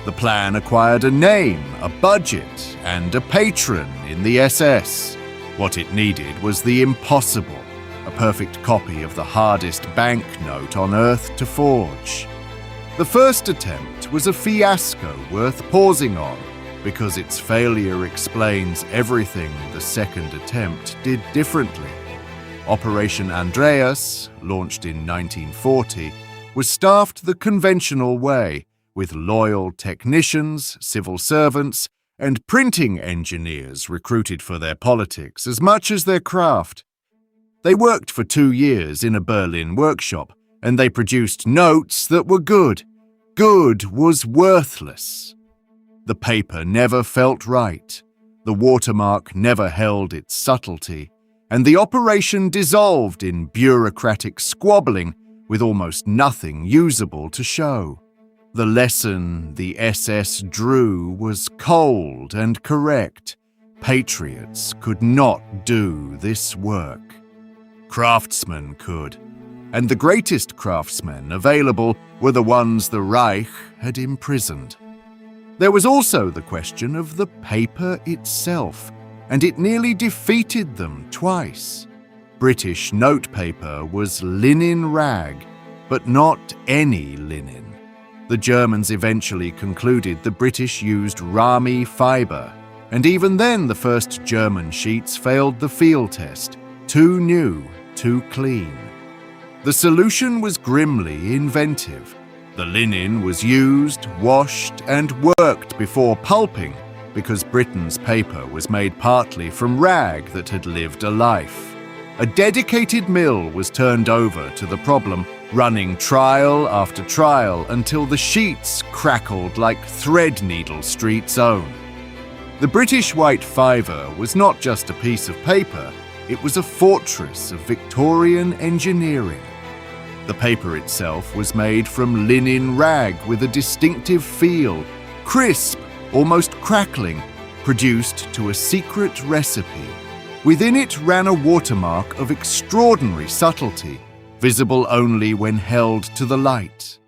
The plan acquired a name, a budget, and a patron in the SS. What it needed was the impossible, a perfect copy of the hardest banknote on earth to forge. The first attempt was a fiasco worth pausing on, because its failure explains everything the second attempt did differently. Operation Andreas, launched in 1940, was staffed the conventional way, with loyal technicians, civil servants, and printing engineers recruited for their politics as much as their craft. They worked for 2 years in a Berlin workshop, and they produced notes that were good. Good was worthless. The paper never felt right, the watermark never held its subtlety, and the operation dissolved in bureaucratic squabbling with almost nothing usable to show. The lesson the SS drew was cold and correct. Patriots could not do this work. Craftsmen could, and the greatest craftsmen available were the ones the Reich had imprisoned. There was also the question of the paper itself, and it nearly defeated them twice. British notepaper was linen rag, but not any linen. The Germans eventually concluded the British used Rami fibre, and even then the first German sheets failed the field test. Too new, too clean. The solution was grimly inventive. The linen was used, washed, and worked before pulping because Britain's paper was made partly from rag that had lived a life. A dedicated mill was turned over to the problem, running trial after trial until the sheets crackled like Threadneedle Street's own. The British white fiver was not just a piece of paper, it was a fortress of Victorian engineering. The paper itself was made from linen rag with a distinctive feel, crisp, almost crackling, produced to a secret recipe. Within it ran a watermark of extraordinary subtlety, visible only when held to the light.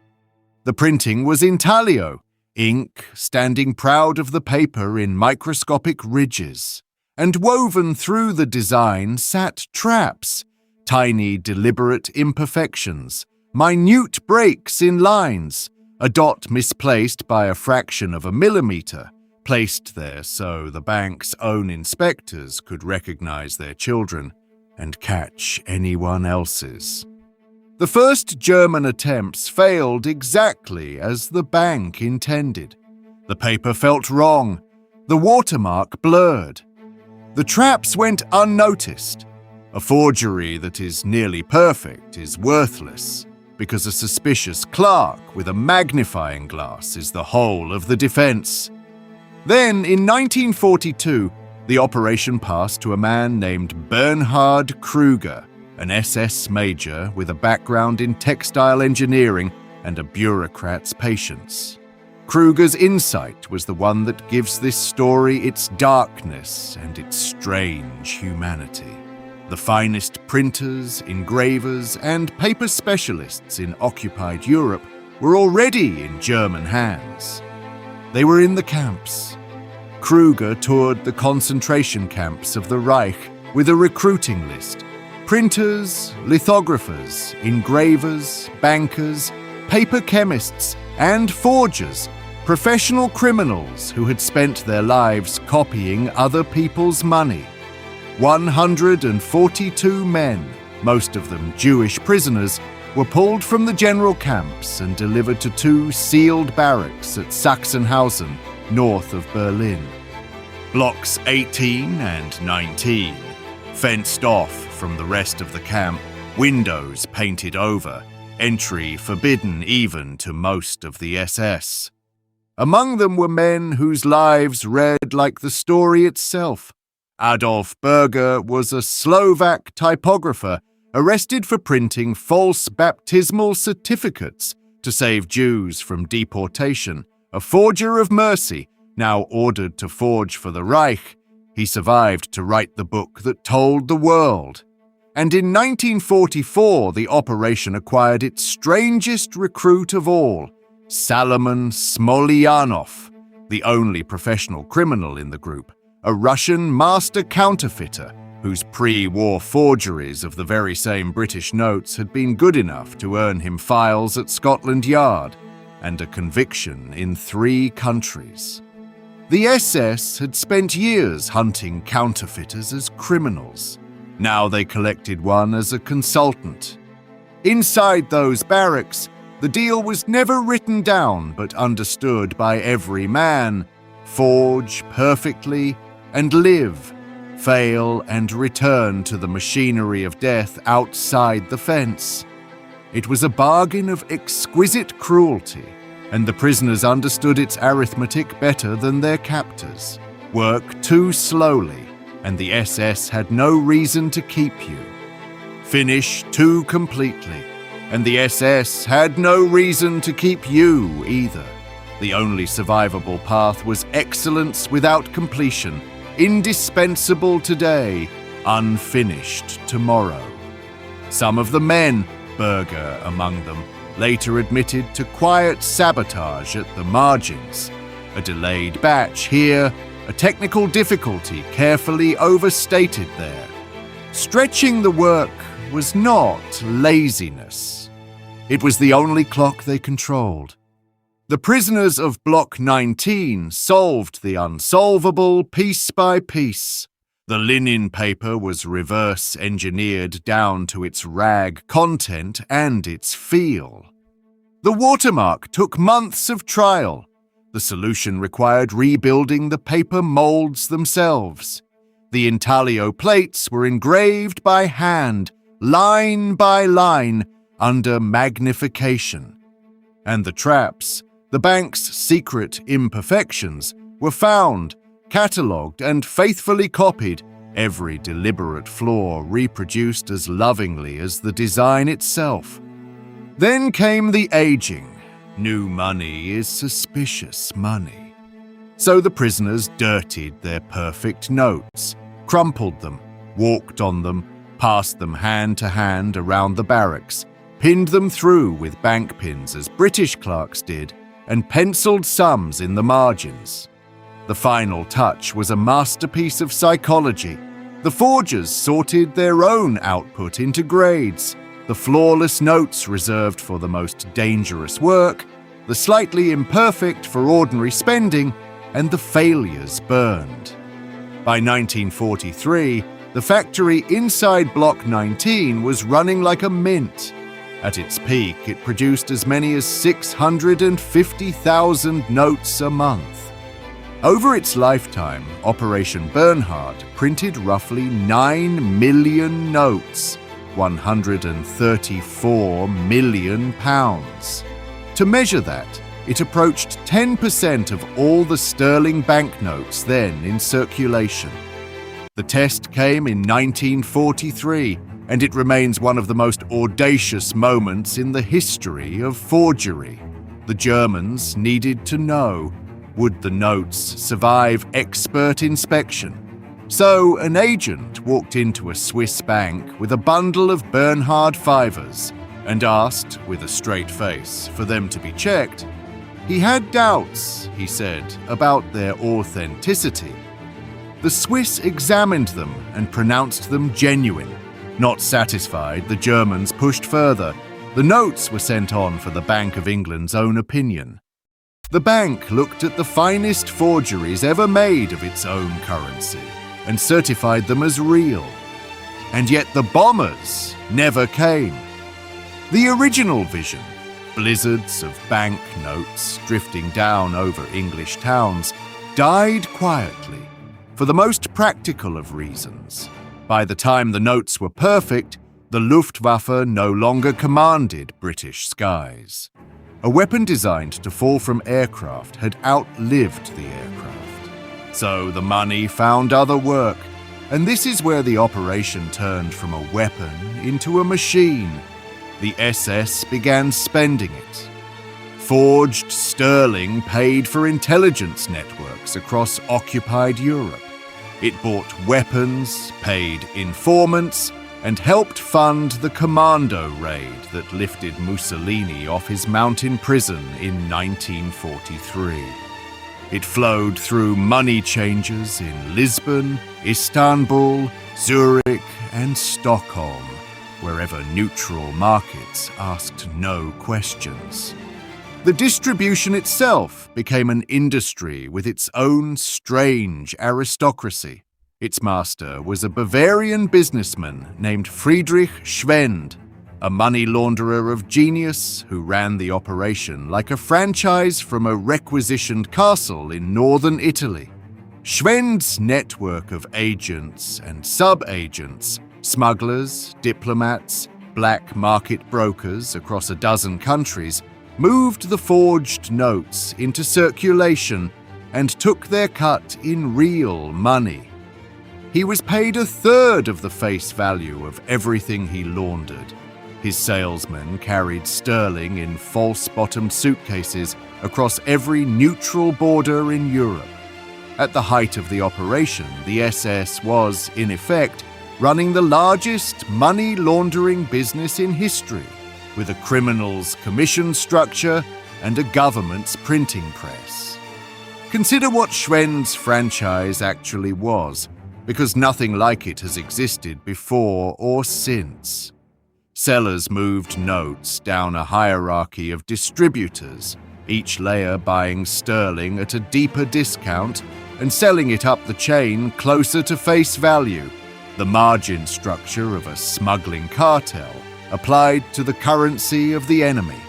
The printing was intaglio, ink standing proud of the paper in microscopic ridges, and woven through the design sat traps, tiny deliberate imperfections, minute breaks in lines, a dot misplaced by a fraction of a millimeter, placed there so the bank's own inspectors could recognize their children and catch anyone else's. The first German attempts failed exactly as the bank intended. The paper felt wrong, the watermark blurred. The traps went unnoticed. A forgery that is nearly perfect is worthless, because a suspicious clerk with a magnifying glass is the whole of the defense. Then, in 1942, the operation passed to a man named Bernhard Kruger, an SS major with a background in textile engineering and a bureaucrat's patience. Kruger's insight was the one that gives this story its darkness and its strange humanity. The finest printers, engravers, and paper specialists in occupied Europe were already in German hands. They were in the camps. Kruger toured the concentration camps of the Reich with a recruiting list. Printers, lithographers, engravers, bankers, paper chemists, and forgers, professional criminals who had spent their lives copying other people's money. 142 men, most of them Jewish prisoners, were pulled from the general camps and delivered to 2 sealed barracks at Sachsenhausen, north of Berlin. Blocks 18 and 19, fenced off from the rest of the camp, windows painted over, entry forbidden even to most of the SS. Among them were men whose lives read like the story itself. Adolf Berger was a Slovak typographer arrested for printing false baptismal certificates to save Jews from deportation, a forger of mercy, now ordered to forge for the Reich. He survived to write the book that told the world. And in 1944, the operation acquired its strangest recruit of all, Salomon Smolyanov, the only professional criminal in the group, a Russian master counterfeiter whose pre-war forgeries of the very same British notes had been good enough to earn him files at Scotland Yard and a conviction in 3 countries. The SS had spent years hunting counterfeiters as criminals. Now they collected one as a consultant. Inside those barracks, the deal was never written down but understood by every man: forge perfectly and live, fail and return to the machinery of death outside the fence. It was a bargain of exquisite cruelty, and the prisoners understood its arithmetic better than their captors. Work too slowly, and the SS had no reason to keep you. Finish too completely, and the SS had no reason to keep you either. The only survivable path was excellence without completion, indispensable today, unfinished tomorrow. Some of the men, Berger among them, later admitted to quiet sabotage at the margins. A delayed batch here, a technical difficulty carefully overstated there. Stretching the work was not laziness. It was the only clock they controlled. The prisoners of Block 19 solved the unsolvable piece by piece. The linen paper was reverse-engineered down to its rag content and its feel. The watermark took months of trial. The solution required rebuilding the paper molds themselves. The intaglio plates were engraved by hand, line by line, under magnification. And the traps, the bank's secret imperfections, were found, catalogued and faithfully copied, every deliberate flaw reproduced as lovingly as the design itself. Then came the aging. New money is suspicious money. So the prisoners dirtied their perfect notes, crumpled them, walked on them, passed them hand to hand around the barracks, pinned them through with bank pins as British clerks did, and penciled sums in the margins. The final touch was a masterpiece of psychology. The forgers sorted their own output into grades, the flawless notes reserved for the most dangerous work, the slightly imperfect for ordinary spending, and the failures burned. By 1943, the factory inside Block 19 was running like a mint. At its peak, it produced as many as 650,000 notes a month. Over its lifetime, Operation Bernhard printed roughly 9 million notes, £134 million. To measure that, it approached 10% of all the sterling banknotes then in circulation. The test came in 1943, and it remains one of the most audacious moments in the history of forgery. The Germans needed to know, would the notes survive expert inspection? So an agent walked into a Swiss bank with a bundle of Bernhard fivers and asked, with a straight face, for them to be checked. He had doubts, he said, about their authenticity. The Swiss examined them and pronounced them genuine. Not satisfied, the Germans pushed further. The notes were sent on for the Bank of England's own opinion. The bank looked at the finest forgeries ever made of its own currency and certified them as real. And yet the bombers never came. The original vision, blizzards of bank notes drifting down over English towns, died quietly for the most practical of reasons. By the time the notes were perfect, the Luftwaffe no longer commanded British skies. A weapon designed to fall from aircraft had outlived the aircraft. So the money found other work, and this is where the operation turned from a weapon into a machine. The SS began spending it. Forged sterling paid for intelligence networks across occupied Europe. It bought weapons, paid informants, and helped fund the commando raid that lifted Mussolini off his mountain prison in 1943. It flowed through money changers in Lisbon, Istanbul, Zurich, and Stockholm, wherever neutral markets asked no questions. The distribution itself became an industry with its own strange aristocracy. Its master was a Bavarian businessman named Friedrich Schwend, a money launderer of genius who ran the operation like a franchise from a requisitioned castle in northern Italy. Schwend's network of agents and sub-agents, smugglers, diplomats, black market brokers across a dozen countries, moved the forged notes into circulation and took their cut in real money. He was paid a third of the face value of everything he laundered. His salesmen carried sterling in false-bottomed suitcases across every neutral border in Europe. At the height of the operation, the SS was, in effect, running the largest money laundering business in history, with a criminal's commission structure and a government's printing press. Consider what Schwend's franchise actually was, because nothing like it has existed before or since. Sellers moved notes down a hierarchy of distributors, each layer buying sterling at a deeper discount and selling it up the chain closer to face value, the margin structure of a smuggling cartel applied to the currency of the enemy.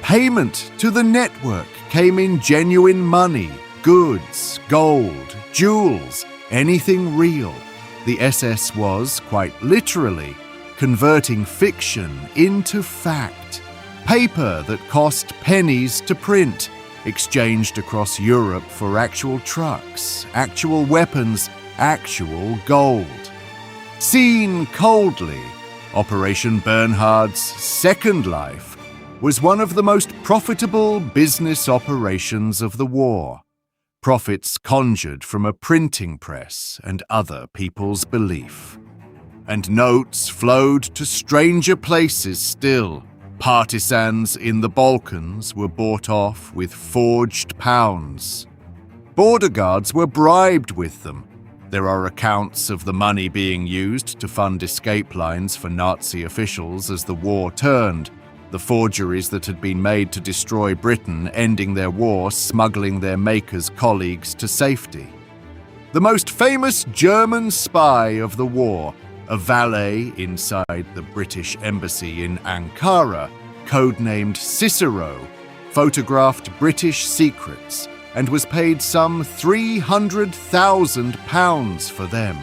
Payment to the network came in genuine money, goods, gold, jewels, anything real. The SS was, quite literally, converting fiction into fact. Paper that cost pennies to print, exchanged across Europe for actual trucks, actual weapons, actual gold. Seen coldly, Operation Bernhard's second life was one of the most profitable business operations of the war. Profits conjured from a printing press and other people's belief. And notes flowed to stranger places still. Partisans in the Balkans were bought off with forged pounds. Border guards were bribed with them. There are accounts of the money being used to fund escape lines for Nazi officials as the war turned, the forgeries that had been made to destroy Britain, ending their war, smuggling their makers' colleagues to safety. The most famous German spy of the war, a valet inside the British embassy in Ankara, codenamed Cicero, photographed British secrets and was paid some £300,000 for them.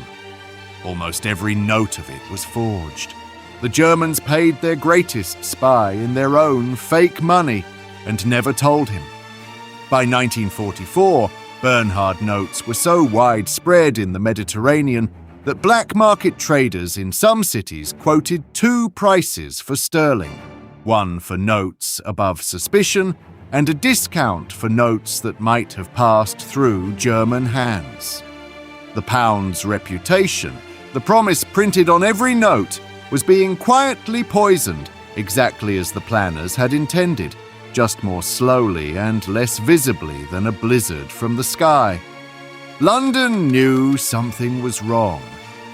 Almost every note of it was forged. The Germans paid their greatest spy in their own fake money and never told him. By 1944, Bernhard notes were so widespread in the Mediterranean that black market traders in some cities quoted two prices for sterling, one for notes above suspicion and a discount for notes that might have passed through German hands. The pound's reputation, the promise printed on every note, was being quietly poisoned, exactly as the planners had intended, just more slowly and less visibly than a blizzard from the sky. London knew something was wrong.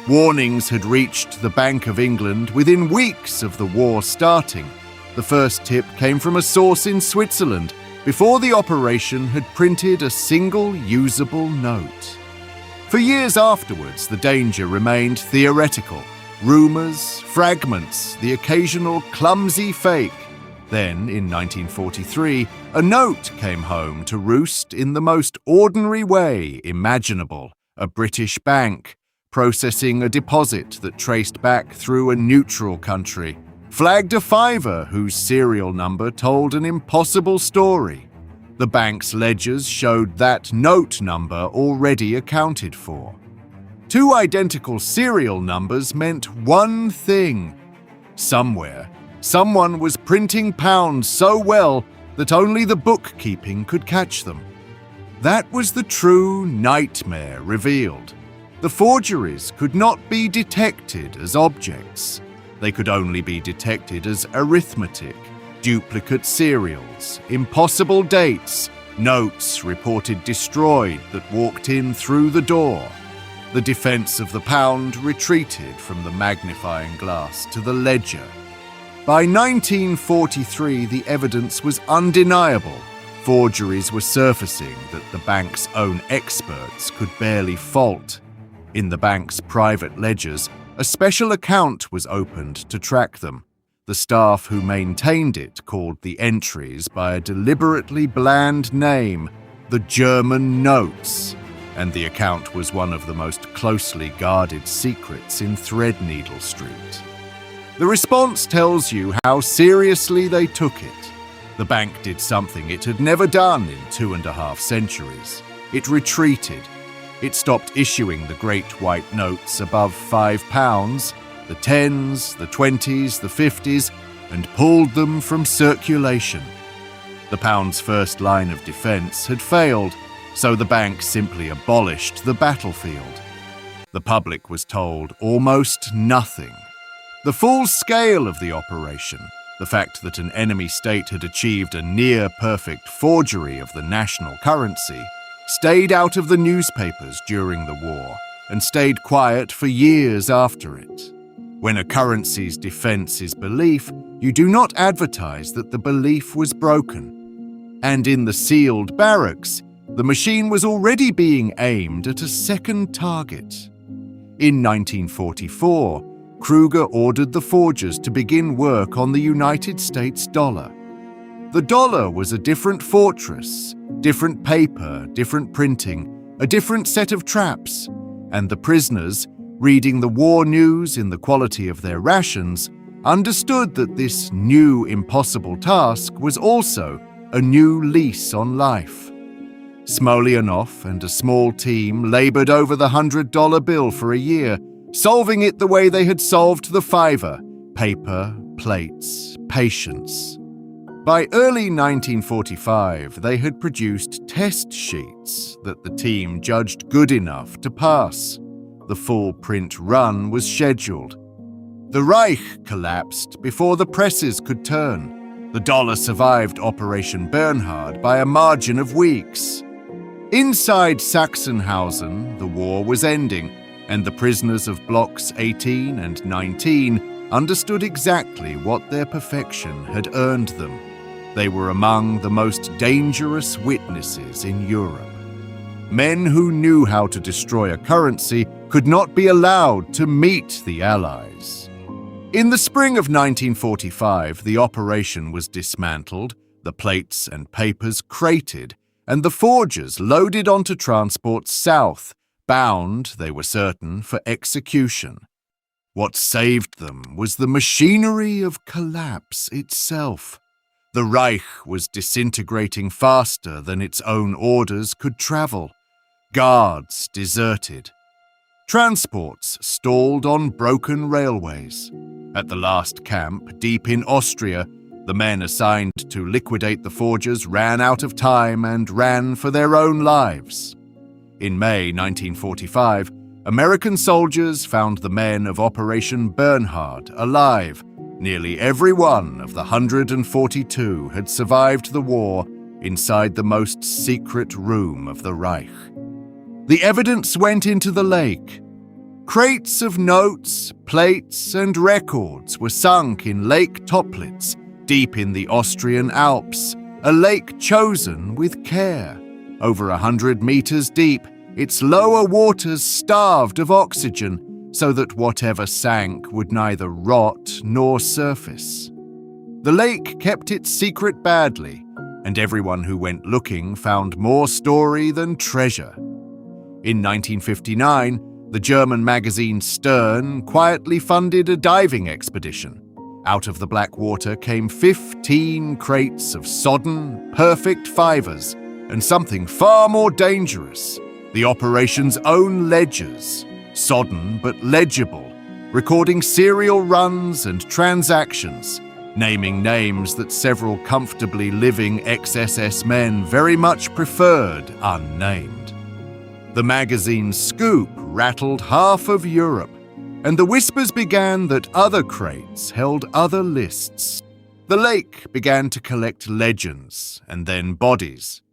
Warnings had reached the Bank of England within weeks of the war starting. The first tip came from a source in Switzerland, before the operation had printed a single usable note. For years afterwards, the danger remained theoretical. Rumours, fragments, the occasional clumsy fake. Then, in 1943, a note came home to roost in the most ordinary way imaginable, a British bank, processing a deposit that traced back through a neutral country, flagged a fiver whose serial number told an impossible story. The bank's ledgers showed that note number already accounted for. Two identical serial numbers meant one thing. Somewhere, someone was printing pounds so well that only the bookkeeping could catch them. That was the true nightmare revealed. The forgeries could not be detected as objects. They could only be detected as arithmetic, duplicate serials, impossible dates, notes reported destroyed that walked in through the door. The defense of the pound retreated from the magnifying glass to the ledger. By 1943, the evidence was undeniable. Forgeries were surfacing that the bank's own experts could barely fault. In the bank's private ledgers, a special account was opened to track them. The staff who maintained it called the entries by a deliberately bland name, the German Notes, and the account was one of the most closely guarded secrets in Threadneedle Street. The response tells you how seriously they took it. The bank did something it had never done in 2.5 centuries. It retreated. It stopped issuing the great white notes above £5, the 10s, the 20s, the 50s, and pulled them from circulation. The pound's first line of defense had failed, so the bank simply abolished the battlefield. The public was told almost nothing. The full scale of the operation, the fact that an enemy state had achieved a near-perfect forgery of the national currency, stayed out of the newspapers during the war and stayed quiet for years after it. When a currency's defense is belief, you do not advertise that the belief was broken. And in the sealed barracks, the machine was already being aimed at a second target. In 1944, Kruger ordered the forgers to begin work on the United States dollar. The dollar was a different fortress, different paper, different printing, a different set of traps, and the prisoners, reading the war news in the quality of their rations, understood that this new impossible task was also a new lease on life. Smolyanov and a small team labored over the $100 bill for a year, solving it the way they had solved the fiver: paper, plates, patience. By early 1945, they had produced test sheets that the team judged good enough to pass. The full print run was scheduled. The Reich collapsed before the presses could turn. The dollar survived Operation Bernhard by a margin of weeks. Inside Sachsenhausen, the war was ending, and the prisoners of Blocks 18 and 19 understood exactly what their perfection had earned them. They were among the most dangerous witnesses in Europe. Men who knew how to destroy a currency could not be allowed to meet the Allies. In the spring of 1945, the operation was dismantled, the plates and papers crated, and the forgers loaded onto transports south, bound, they were certain, for execution. What saved them was the machinery of collapse itself. The Reich was disintegrating faster than its own orders could travel. Guards deserted. Transports stalled on broken railways. At the last camp, deep in Austria, the men assigned to liquidate the forgers ran out of time and ran for their own lives. In May 1945, American soldiers found the men of Operation Bernhard alive. Nearly every one of the 142 had survived the war inside the most secret room of the Reich. The evidence went into the lake. Crates of notes, plates, and records were sunk in Lake Toplitz, deep in the Austrian Alps, a lake chosen with care. Over 100 meters deep, its lower waters starved of oxygen, so that whatever sank would neither rot nor surface. The lake kept its secret badly, and everyone who went looking found more story than treasure. In 1959, the German magazine Stern quietly funded a diving expedition. Out of the black water came 15 crates of sodden, perfect fivers, and something far more dangerous, the operation's own ledgers, sodden but legible, recording serial runs and transactions, naming names that several comfortably living ex-SS men very much preferred unnamed. The magazine's scoop rattled half of Europe, and the whispers began that other crates held other lists. The lake began to collect legends and then bodies.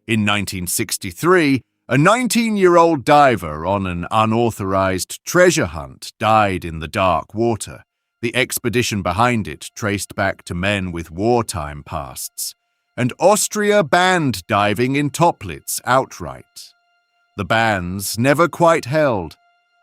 In 1963, a 19-year-old diver on an unauthorized treasure hunt died in the dark water. The expedition behind it traced back to men with wartime pasts, and Austria banned diving in Toplitz outright. The bans never quite held.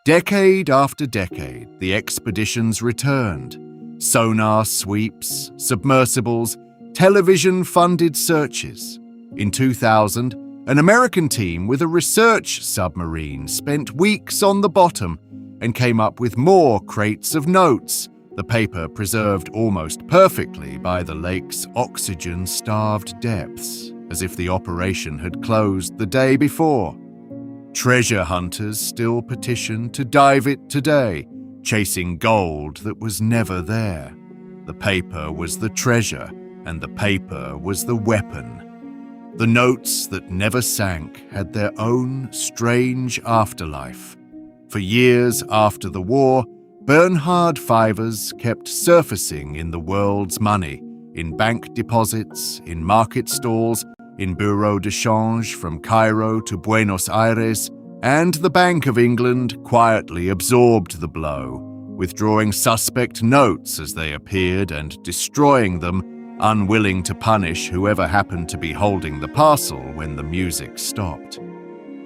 Decade after decade, the expeditions returned. Sonar sweeps, submersibles, television-funded searches. In 2000, an American team with a research submarine spent weeks on the bottom and came up with more crates of notes, the paper preserved almost perfectly by the lake's oxygen-starved depths, as if the operation had closed the day before. Treasure hunters still petition to dive it today, chasing gold that was never there. The paper was the treasure, and the paper was the weapon. The notes that never sank had their own strange afterlife. For years after the war, Bernhard fivers kept surfacing in the world's money, in bank deposits, in market stalls, in bureaux de change from Cairo to Buenos Aires, and the Bank of England quietly absorbed the blow, withdrawing suspect notes as they appeared and destroying them unwilling to punish whoever happened to be holding the parcel when the music stopped.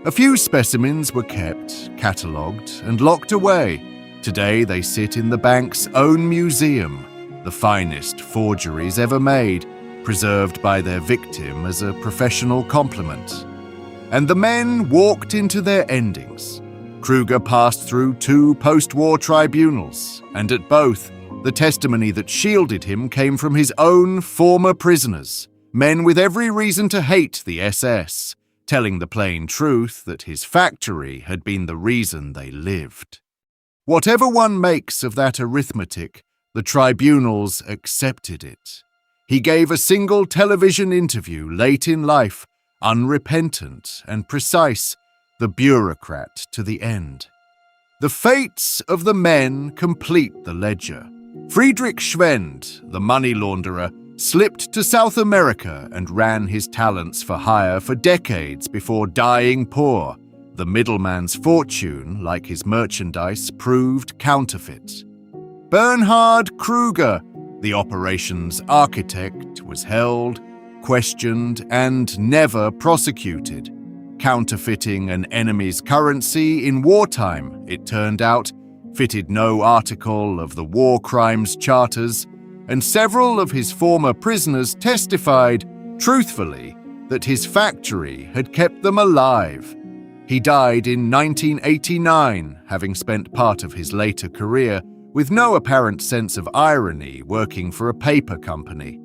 A few specimens were kept, catalogued, and locked away. Today they sit in the bank's own museum, the finest forgeries ever made, preserved by their victim as a professional compliment. And the men walked into their endings. Kruger passed through 2 post-war tribunals, and at both, the testimony that shielded him came from his own former prisoners, men with every reason to hate the SS, telling the plain truth that his factory had been the reason they lived. Whatever one makes of that arithmetic, the tribunals accepted it. He gave a single television interview late in life, unrepentant and precise, the bureaucrat to the end. The fates of the men complete the ledger. Friedrich Schwend, the money launderer, slipped to South America and ran his talents for hire for decades before dying poor. The middleman's fortune, like his merchandise, proved counterfeit. Bernhard Kruger, the operation's architect, was held, questioned, and never prosecuted. Counterfeiting an enemy's currency in wartime, it turned out, fitted no article of the war crimes charters, and several of his former prisoners testified, truthfully, that his factory had kept them alive. He died in 1989, having spent part of his later career with no apparent sense of irony working for a paper company.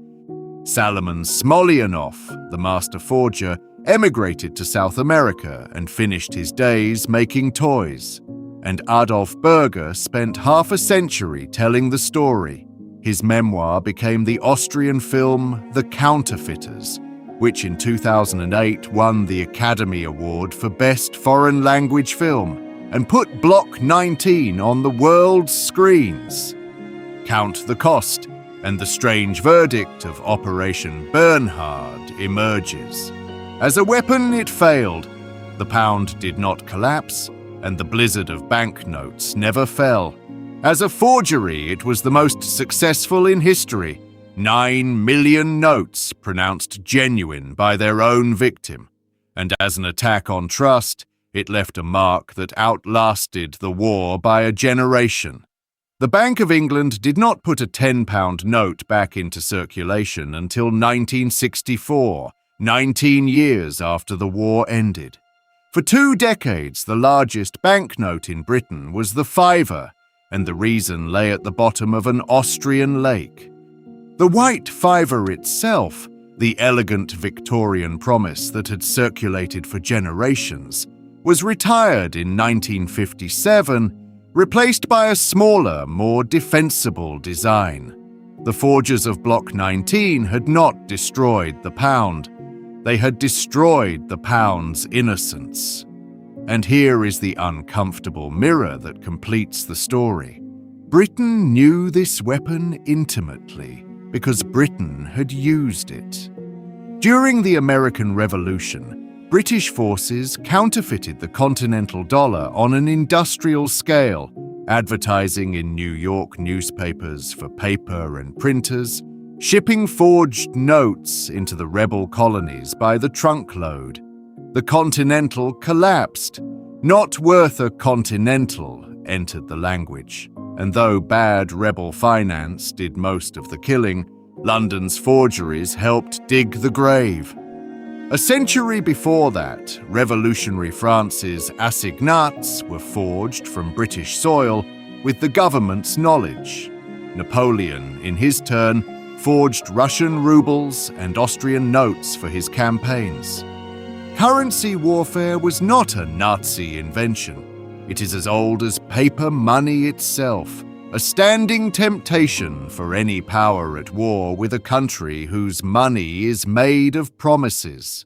Salomon Smolyanov, the master forger, emigrated to South America and finished his days making toys. And Adolf Berger spent half a century telling the story. His memoir became the Austrian film The Counterfeiters, which in 2008 won the Academy Award for Best Foreign Language Film and put Block 19 on the world's screens. Count the cost, and the strange verdict of Operation Bernhard emerges. As a weapon, it failed. The pound did not collapse, and the blizzard of banknotes never fell. As a forgery, it was the most successful in history. 9 million notes pronounced genuine by their own victim. And as an attack on trust, it left a mark that outlasted the war by a generation. The Bank of England did not put a £10 note back into circulation until 1964, 19 years after the war ended. For 2 decades, the largest banknote in Britain was the fiver, and the reason lay at the bottom of an Austrian lake. The white fiver itself, the elegant Victorian promise that had circulated for generations, was retired in 1957, replaced by a smaller, more defensible design. The forgers of Block 19 had not destroyed the pound. They had destroyed the pound's innocence. And here is the uncomfortable mirror that completes the story. Britain knew this weapon intimately because Britain had used it. During the American Revolution, British forces counterfeited the continental dollar on an industrial scale, advertising in New York newspapers for paper and printers, shipping forged notes into the rebel colonies by the trunkload. The Continental collapsed. Not worth a Continental entered the language. And though bad rebel finance did most of the killing, London's forgeries helped dig the grave. A century before that, revolutionary France's assignats were forged from British soil with the government's knowledge. Napoleon, in his turn, forged Russian rubles and Austrian notes for his campaigns. Currency warfare was not a Nazi invention. It is as old as paper money itself, a standing temptation for any power at war with a country whose money is made of promises.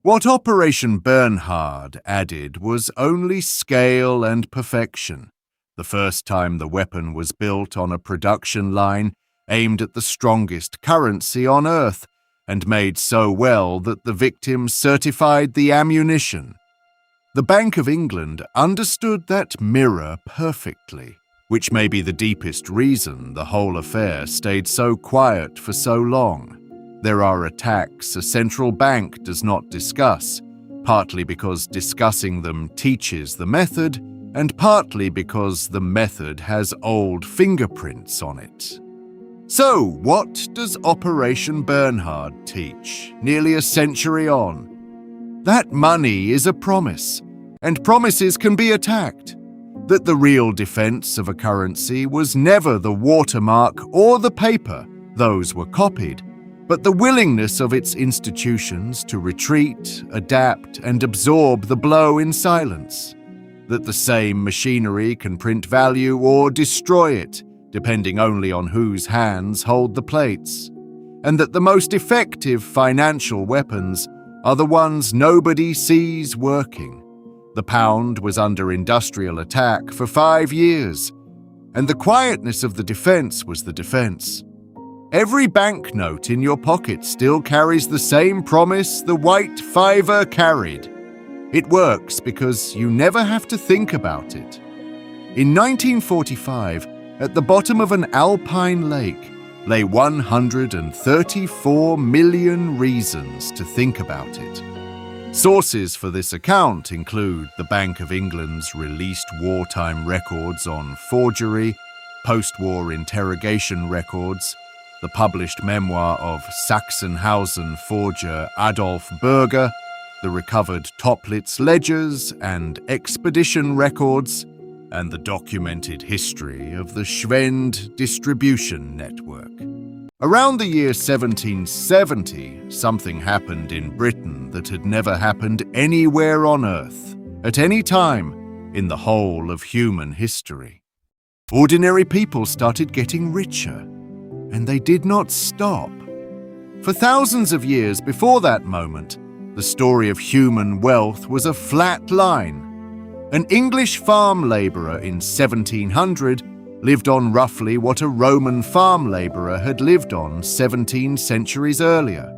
What Operation Bernhard added was only scale and perfection. The first time the weapon was built on a production line aimed at the strongest currency on Earth, and made so well that the victim certified the ammunition. The Bank of England understood that mirror perfectly. which may be the deepest reason the whole affair stayed so quiet for so long. There are attacks a central bank does not discuss, partly because discussing them teaches the method, and partly because the method has old fingerprints on it. So, what does Operation Bernhard teach, nearly a century on? That money is a promise, and promises can be attacked. That the real defense of a currency was never the watermark or the paper, those were copied, but the willingness of its institutions to retreat, adapt, and absorb the blow in silence. That the same machinery can print value or destroy it, depending only on whose hands hold the plates, and that the most effective financial weapons are the ones nobody sees working. The pound was under industrial attack for 5 years, and the quietness of the defense was the defense. Every banknote in your pocket still carries the same promise the white fiver carried. It works because you never have to think about it. In 1945, at the bottom of an alpine lake, lay 134 million reasons to think about it. Sources for this account include the Bank of England's released wartime records on forgery, post-war interrogation records, the published memoir of Sachsenhausen forger Adolf Berger, the recovered Toplitz ledgers and expedition records, and the documented history of the Schwend distribution network. Around the year 1770, something happened in Britain that had never happened anywhere on Earth, at any time, in the whole of human history. Ordinary people started getting richer, and they did not stop. For thousands of years before that moment, the story of human wealth was a flat line. An English farm labourer in 1700 lived on roughly what a Roman farm labourer had lived on 17 centuries earlier.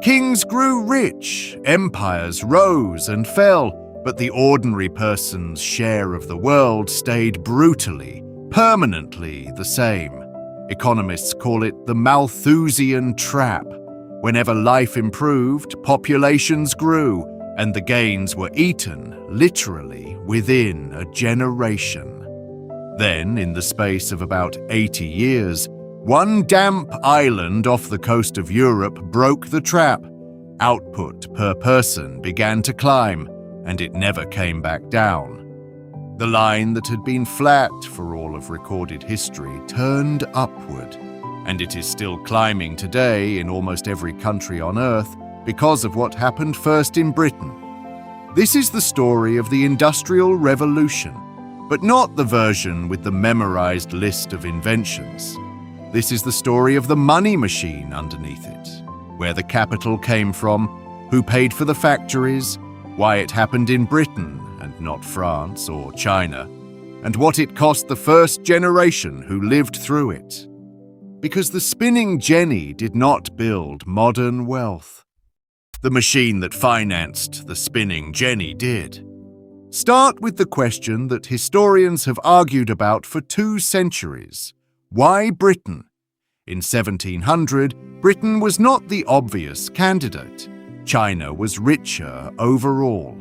Kings grew rich, empires rose and fell, but the ordinary person's share of the world stayed brutally, permanently the same. Economists call it the Malthusian trap. Whenever life improved, populations grew, and the gains were eaten, literally, within a generation. Then, in the space of about 80 years, one damp island off the coast of Europe broke the trap. Output per person began to climb, and it never came back down. The line that had been flat for all of recorded history turned upward, and it is still climbing today in almost every country on Earth because of what happened first in Britain. This is the story of the Industrial Revolution, but not the version with the memorized list of inventions. This is the story of the money machine underneath it, where the capital came from, who paid for the factories, why it happened in Britain and not France or China, and what it cost the first generation who lived through it. Because the spinning jenny did not build modern wealth. The machine that financed the spinning jenny did. Start with the question that historians have argued about for 2 centuries. Why Britain? In 1700, Britain was not the obvious candidate. China was richer overall.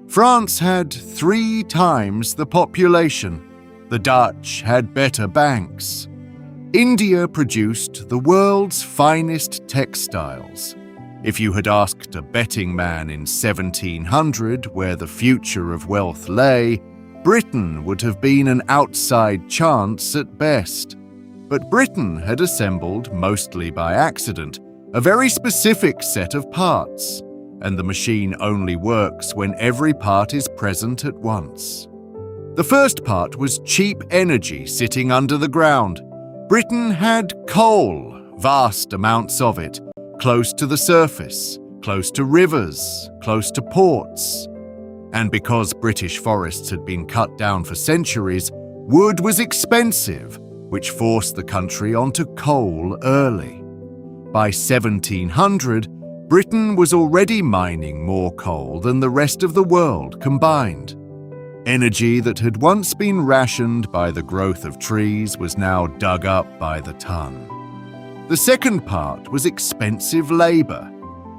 France had 3 times the population. The Dutch had better banks. India produced the world's finest textiles. If you had asked a betting man in 1700 where the future of wealth lay, Britain would have been an outside chance at best. But Britain had assembled, mostly by accident, a very specific set of parts, and the machine only works when every part is present at once. The first part was cheap energy sitting under the ground. Britain had coal, vast amounts of it, close to the surface, close to rivers, close to ports. And because British forests had been cut down for centuries, wood was expensive, which forced the country onto coal early. By 1700, Britain was already mining more coal than the rest of the world combined. Energy that had once been rationed by the growth of trees was now dug up by the ton. The second part was expensive labor.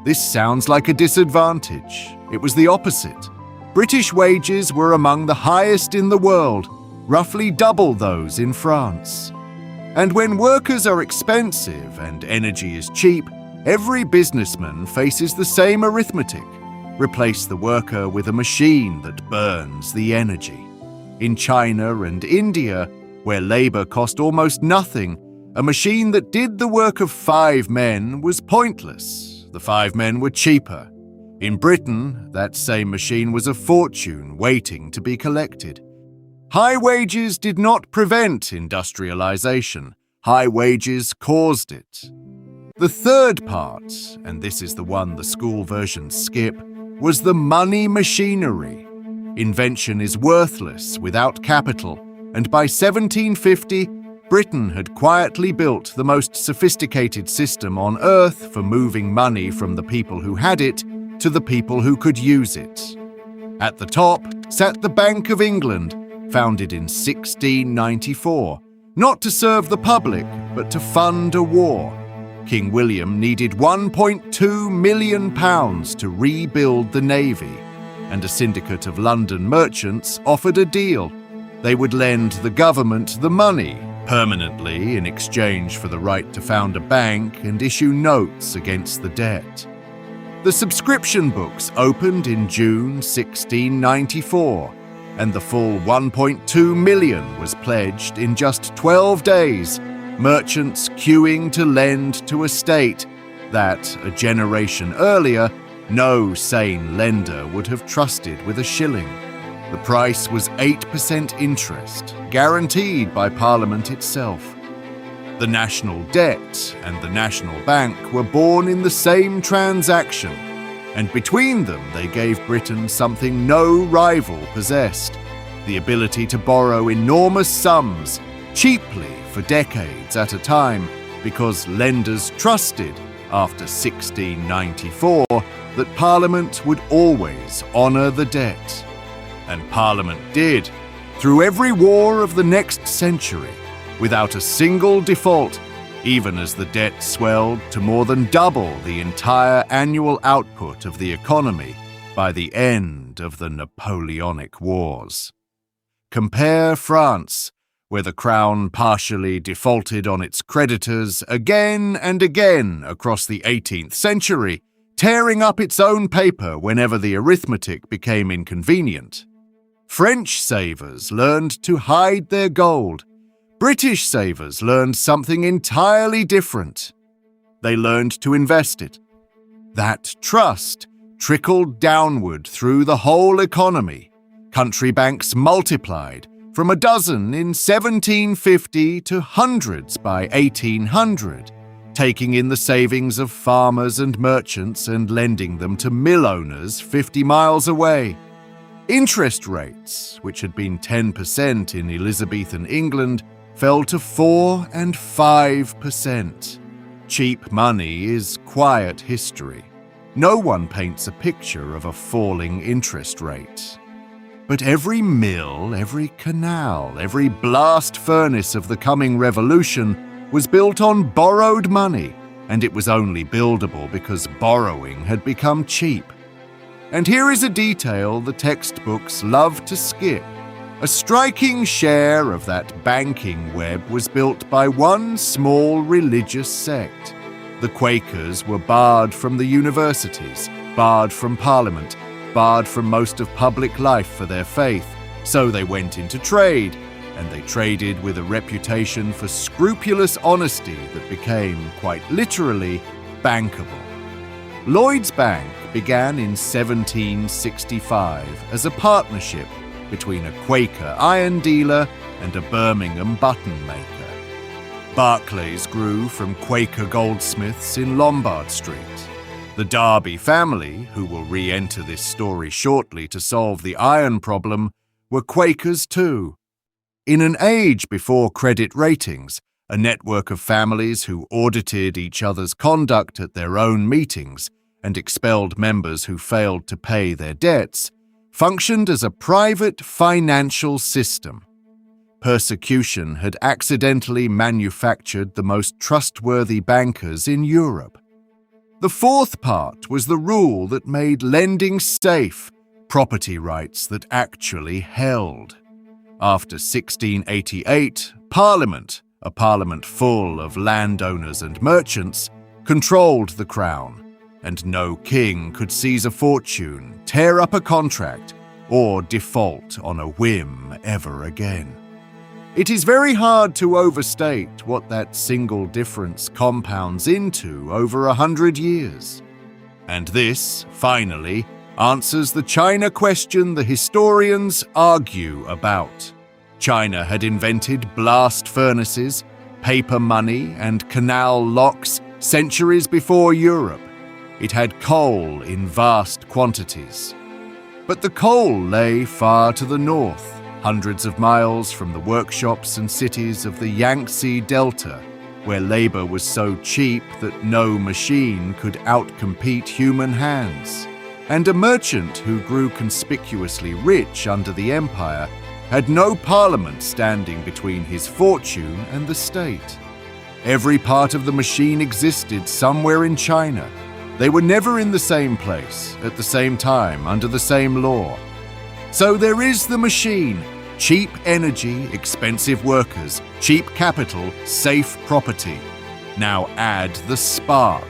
This sounds like a disadvantage. It was the opposite. British wages were among the highest in the world, roughly double those in France. And when workers are expensive and energy is cheap, every businessman faces the same arithmetic. Replace the worker with a machine that burns the energy. In China and India, where labor cost almost nothing, a machine that did the work of 5 men was pointless. The 5 men were cheaper. In Britain, that same machine was a fortune waiting to be collected. High wages did not prevent industrialization. High wages caused it. The third part, and this is the one the school versions skip, was the money machinery. Invention is worthless without capital, and by 1750, Britain had quietly built the most sophisticated system on earth for moving money from the people who had it to the people who could use it. At the top sat the Bank of England, founded in 1694, not to serve the public, but to fund a war. King William needed £1.2 million to rebuild the navy, and a syndicate of London merchants offered a deal. They would lend the government the money permanently in exchange for the right to found a bank and issue notes against the debt. The subscription books opened in June 1694, and the full £1.2 million was pledged in just 12 days, merchants queuing to lend to a state that, a generation earlier, no sane lender would have trusted with a shilling. The price was 8% interest, guaranteed by Parliament itself. The national debt and the National Bank were born in the same transaction, and between them they gave Britain something no rival possessed: the ability to borrow enormous sums, cheaply for decades at a time, because lenders trusted, after 1694, that Parliament would always honour the debt. And Parliament did, through every war of the next century, without a single default, even as the debt swelled to more than double the entire annual output of the economy by the end of the Napoleonic Wars. Compare France, where the Crown partially defaulted on its creditors again and again across the 18th century, tearing up its own paper whenever the arithmetic became inconvenient. French savers learned to hide their gold. British savers learned something entirely different. They learned to invest it. That trust trickled downward through the whole economy. Country banks multiplied from a dozen in 1750 to hundreds by 1800, taking in the savings of farmers and merchants and lending them to mill owners 50 miles away. Interest rates, which had been 10% in Elizabethan England, fell to 4 and 5%. Cheap money is quiet history. No one paints a picture of a falling interest rate. But every mill, every canal, every blast furnace of the coming revolution was built on borrowed money, and it was only buildable because borrowing had become cheap. And here is a detail the textbooks love to skip. A striking share of that banking web was built by one small religious sect. The Quakers were barred from the universities, barred from Parliament, barred from most of public life for their faith, so they went into trade, and they traded with a reputation for scrupulous honesty that became, quite literally, bankable. Lloyd's Bank began in 1765 as a partnership between a Quaker iron dealer and a Birmingham button maker. Barclays grew from Quaker goldsmiths in Lombard Street. The Derby family, who will re-enter this story shortly to solve the iron problem, were Quakers too. In an age before credit ratings, a network of families who audited each other's conduct at their own meetings and expelled members who failed to pay their debts, functioned as a private financial system. Persecution had accidentally manufactured the most trustworthy bankers in Europe. The fourth part was the rule that made lending safe, property rights that actually held. After 1688, Parliament, a parliament full of landowners and merchants, controlled the crown, and no king could seize a fortune, tear up a contract, or default on a whim ever again. It is very hard to overstate what that single difference compounds into over 100 years. And this, finally, answers the China question the historians argue about. China had invented blast furnaces, paper money, and canal locks centuries before Europe. It had coal in vast quantities. But the coal lay far to the north, hundreds of miles from the workshops and cities of the Yangtze Delta, where labor was so cheap that no machine could outcompete human hands. And a merchant who grew conspicuously rich under the empire had no parliament standing between his fortune and the state. Every part of the machine existed somewhere in China. They were never in the same place, at the same time, under the same law. So there is the machine. Cheap energy, expensive workers, cheap capital, safe property. Now add the spark.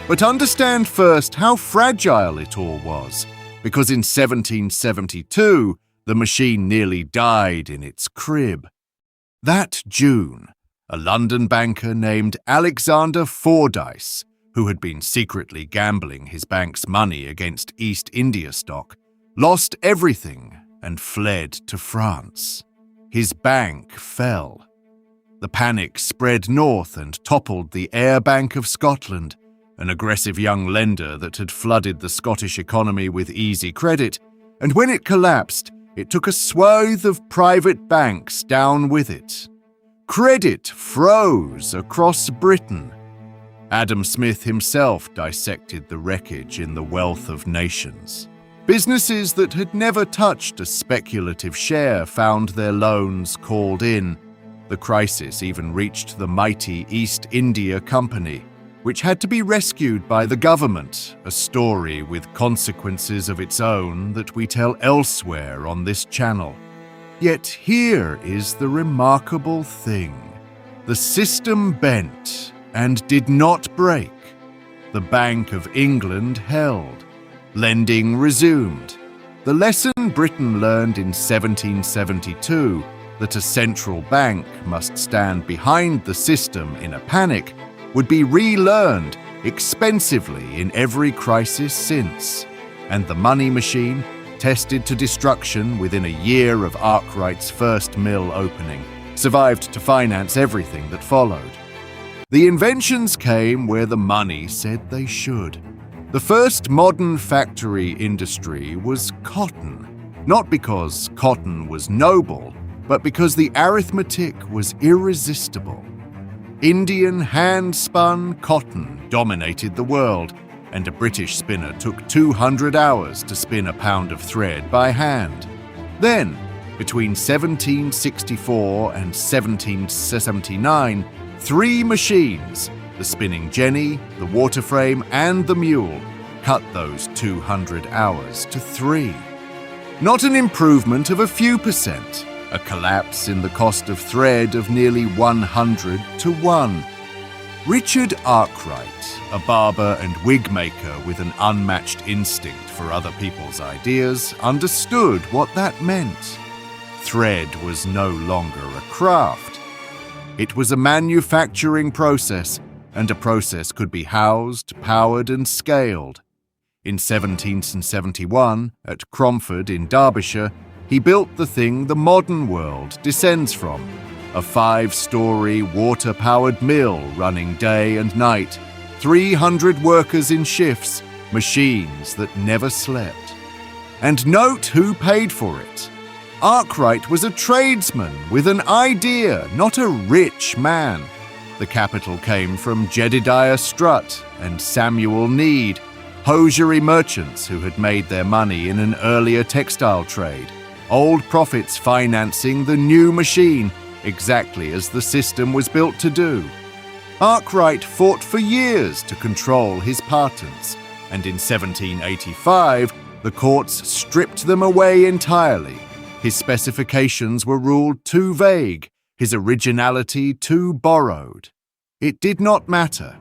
But understand first how fragile it all was, because in 1772, the machine nearly died in its crib. That June, a London banker named Alexander Fordyce, who had been secretly gambling his bank's money against East India stock, lost everything and fled to France. His bank fell. The panic spread north and toppled the Ayr Bank of Scotland, an aggressive young lender that had flooded the Scottish economy with easy credit, and when it collapsed, it took a swathe of private banks down with it. Credit froze across Britain. Adam Smith himself dissected the wreckage in The Wealth of Nations. Businesses that had never touched a speculative share found their loans called in. The crisis even reached the mighty East India Company, which had to be rescued by the government, a story with consequences of its own that we tell elsewhere on this channel. Yet here is the remarkable thing. The system bent and did not break. The Bank of England held. Lending resumed. The lesson Britain learned in 1772, that a central bank must stand behind the system in a panic, would be relearned expensively in every crisis since, and the money machine, tested to destruction within a year of Arkwright's first mill opening, survived to finance everything that followed. The inventions came where the money said they should. The first modern factory industry was cotton, not because cotton was noble, but because the arithmetic was irresistible. Indian hand-spun cotton dominated the world, and a British spinner took 200 hours to spin a pound of thread by hand. Then, between 1764 and 1779, 3 machines, the spinning jenny, the water frame, and the mule, cut those 200 hours to 3. Not an improvement of a few percent, a collapse in the cost of thread of nearly 100 to 1. Richard Arkwright, a barber and wig maker with an unmatched instinct for other people's ideas, understood what that meant. Thread was no longer a craft. It was a manufacturing process, and a process could be housed, powered, and scaled. In 1771, at Cromford in Derbyshire, he built the thing the modern world descends from, a 5-story water-powered mill running day and night, 300 workers in shifts, machines that never slept. And note who paid for it. Arkwright was a tradesman with an idea, not a rich man. The capital came from Jedediah Strutt and Samuel Need, hosiery merchants who had made their money in an earlier textile trade, old profits financing the new machine, exactly as the system was built to do. Arkwright fought for years to control his patents, and in 1785, the courts stripped them away entirely. His specifications were ruled too vague, his originality too borrowed. It did not matter.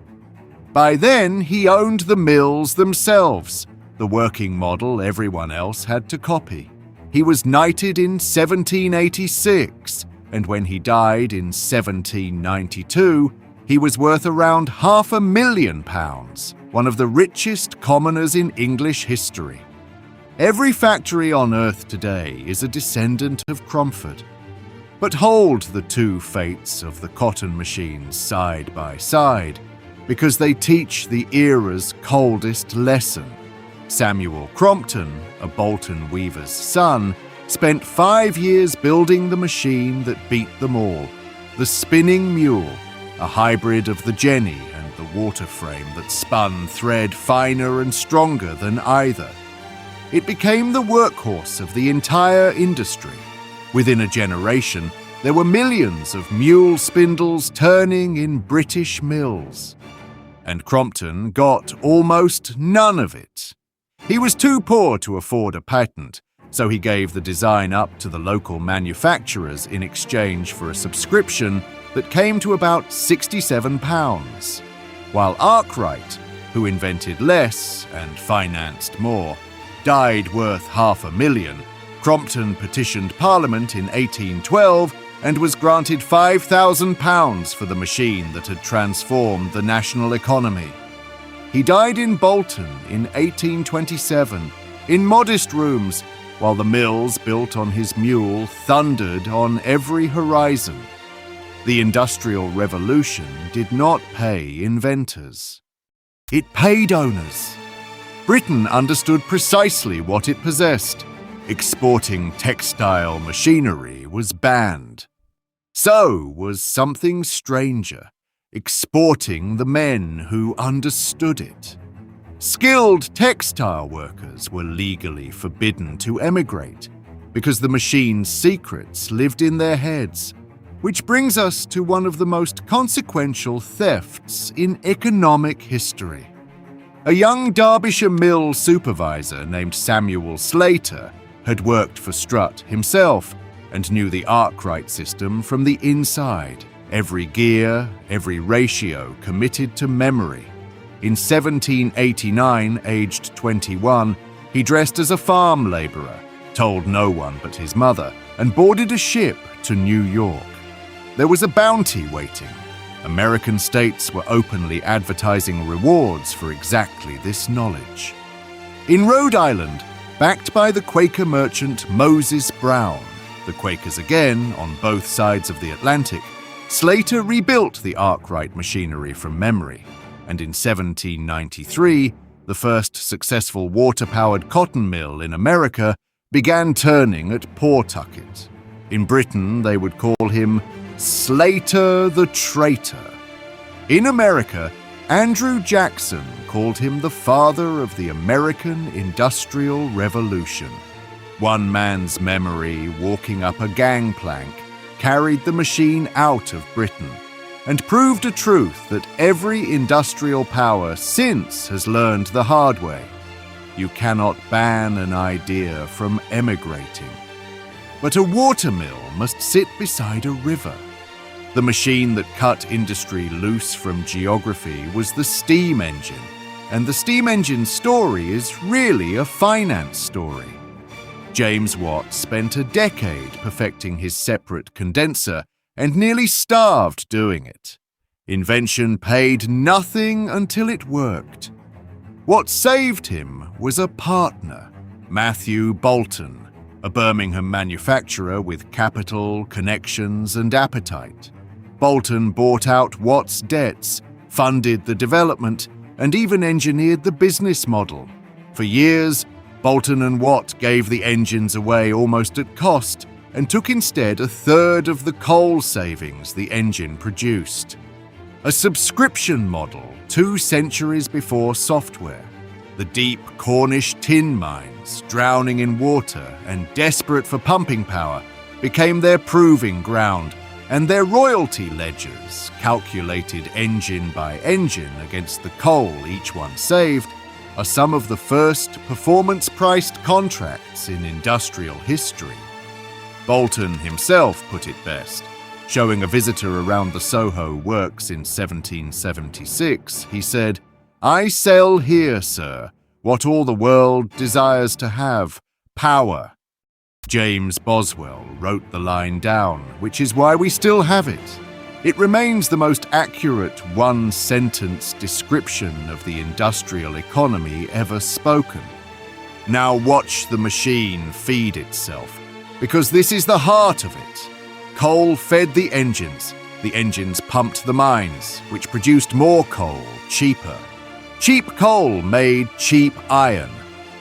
By then, he owned the mills themselves, the working model everyone else had to copy. He was knighted in 1786, and when he died in 1792, he was worth around £500,000, one of the richest commoners in English history. Every factory on Earth today is a descendant of Cromford. But hold the two fates of the cotton machines side by side, because they teach the era's coldest lesson. Samuel Crompton, a Bolton weaver's son, spent 5 years building the machine that beat them all, the spinning mule, a hybrid of the jenny and the water frame that spun thread finer and stronger than either. It became the workhorse of the entire industry. Within a generation, there were millions of mule spindles turning in British mills. And Crompton got almost none of it. He was too poor to afford a patent, so he gave the design up to the local manufacturers in exchange for a subscription that came to about £67, while Arkwright, who invented less and financed more, died worth £500,000. Crompton petitioned Parliament in 1812 and was granted £5,000 for the machine that had transformed the national economy. He died in Bolton in 1827, in modest rooms, while the mills built on his mule thundered on every horizon. The Industrial Revolution did not pay inventors. It paid owners. Britain understood precisely what it possessed. Exporting textile machinery was banned. So was something stranger, exporting the men who understood it. Skilled textile workers were legally forbidden to emigrate because the machine's secrets lived in their heads, which brings us to one of the most consequential thefts in economic history. A young Derbyshire mill supervisor named Samuel Slater had worked for Strutt himself and knew the Arkwright system from the inside, every gear, every ratio committed to memory. In 1789, aged 21, he dressed as a farm labourer, told no one but his mother, and boarded a ship to New York. There was a bounty waiting. American states were openly advertising rewards for exactly this knowledge. In Rhode Island, backed by the Quaker merchant Moses Brown, the Quakers again on both sides of the Atlantic, Slater rebuilt the Arkwright machinery from memory, and in 1793, the first successful water-powered cotton mill in America began turning at Pawtucket. In Britain, they would call him Slater the Traitor. In America, Andrew Jackson called him the father of the American Industrial Revolution. One man's memory walking up a gangplank carried the machine out of Britain and proved a truth that every industrial power since has learned the hard way. You cannot ban an idea from emigrating. But a watermill must sit beside a river. The machine that cut industry loose from geography was the steam engine, and the steam engine's story is really a finance story. James Watt spent a decade perfecting his separate condenser and nearly starved doing it. Invention paid nothing until it worked. What saved him was a partner, Matthew Boulton, a Birmingham manufacturer with capital, connections, and appetite. Boulton bought out Watt's debts, funded the development, and even engineered the business model. For years, Boulton and Watt gave the engines away almost at cost and took instead a third of the coal savings the engine produced. A subscription model 2 centuries before software. The deep Cornish tin mines, drowning in water and desperate for pumping power, became their proving ground, and their royalty ledgers, calculated engine by engine against the coal each one saved, are some of the first performance-priced contracts in industrial history. Bolton himself put it best. Showing a visitor around the Soho works in 1776, he said, "I sell here, sir, what all the world desires to have, power." James Boswell wrote the line down, which is why we still have it. It remains the most accurate one-sentence description of the industrial economy ever spoken. Now watch the machine feed itself, because this is the heart of it. Coal fed the engines pumped the mines, which produced more coal, cheaper. Cheap coal made cheap iron.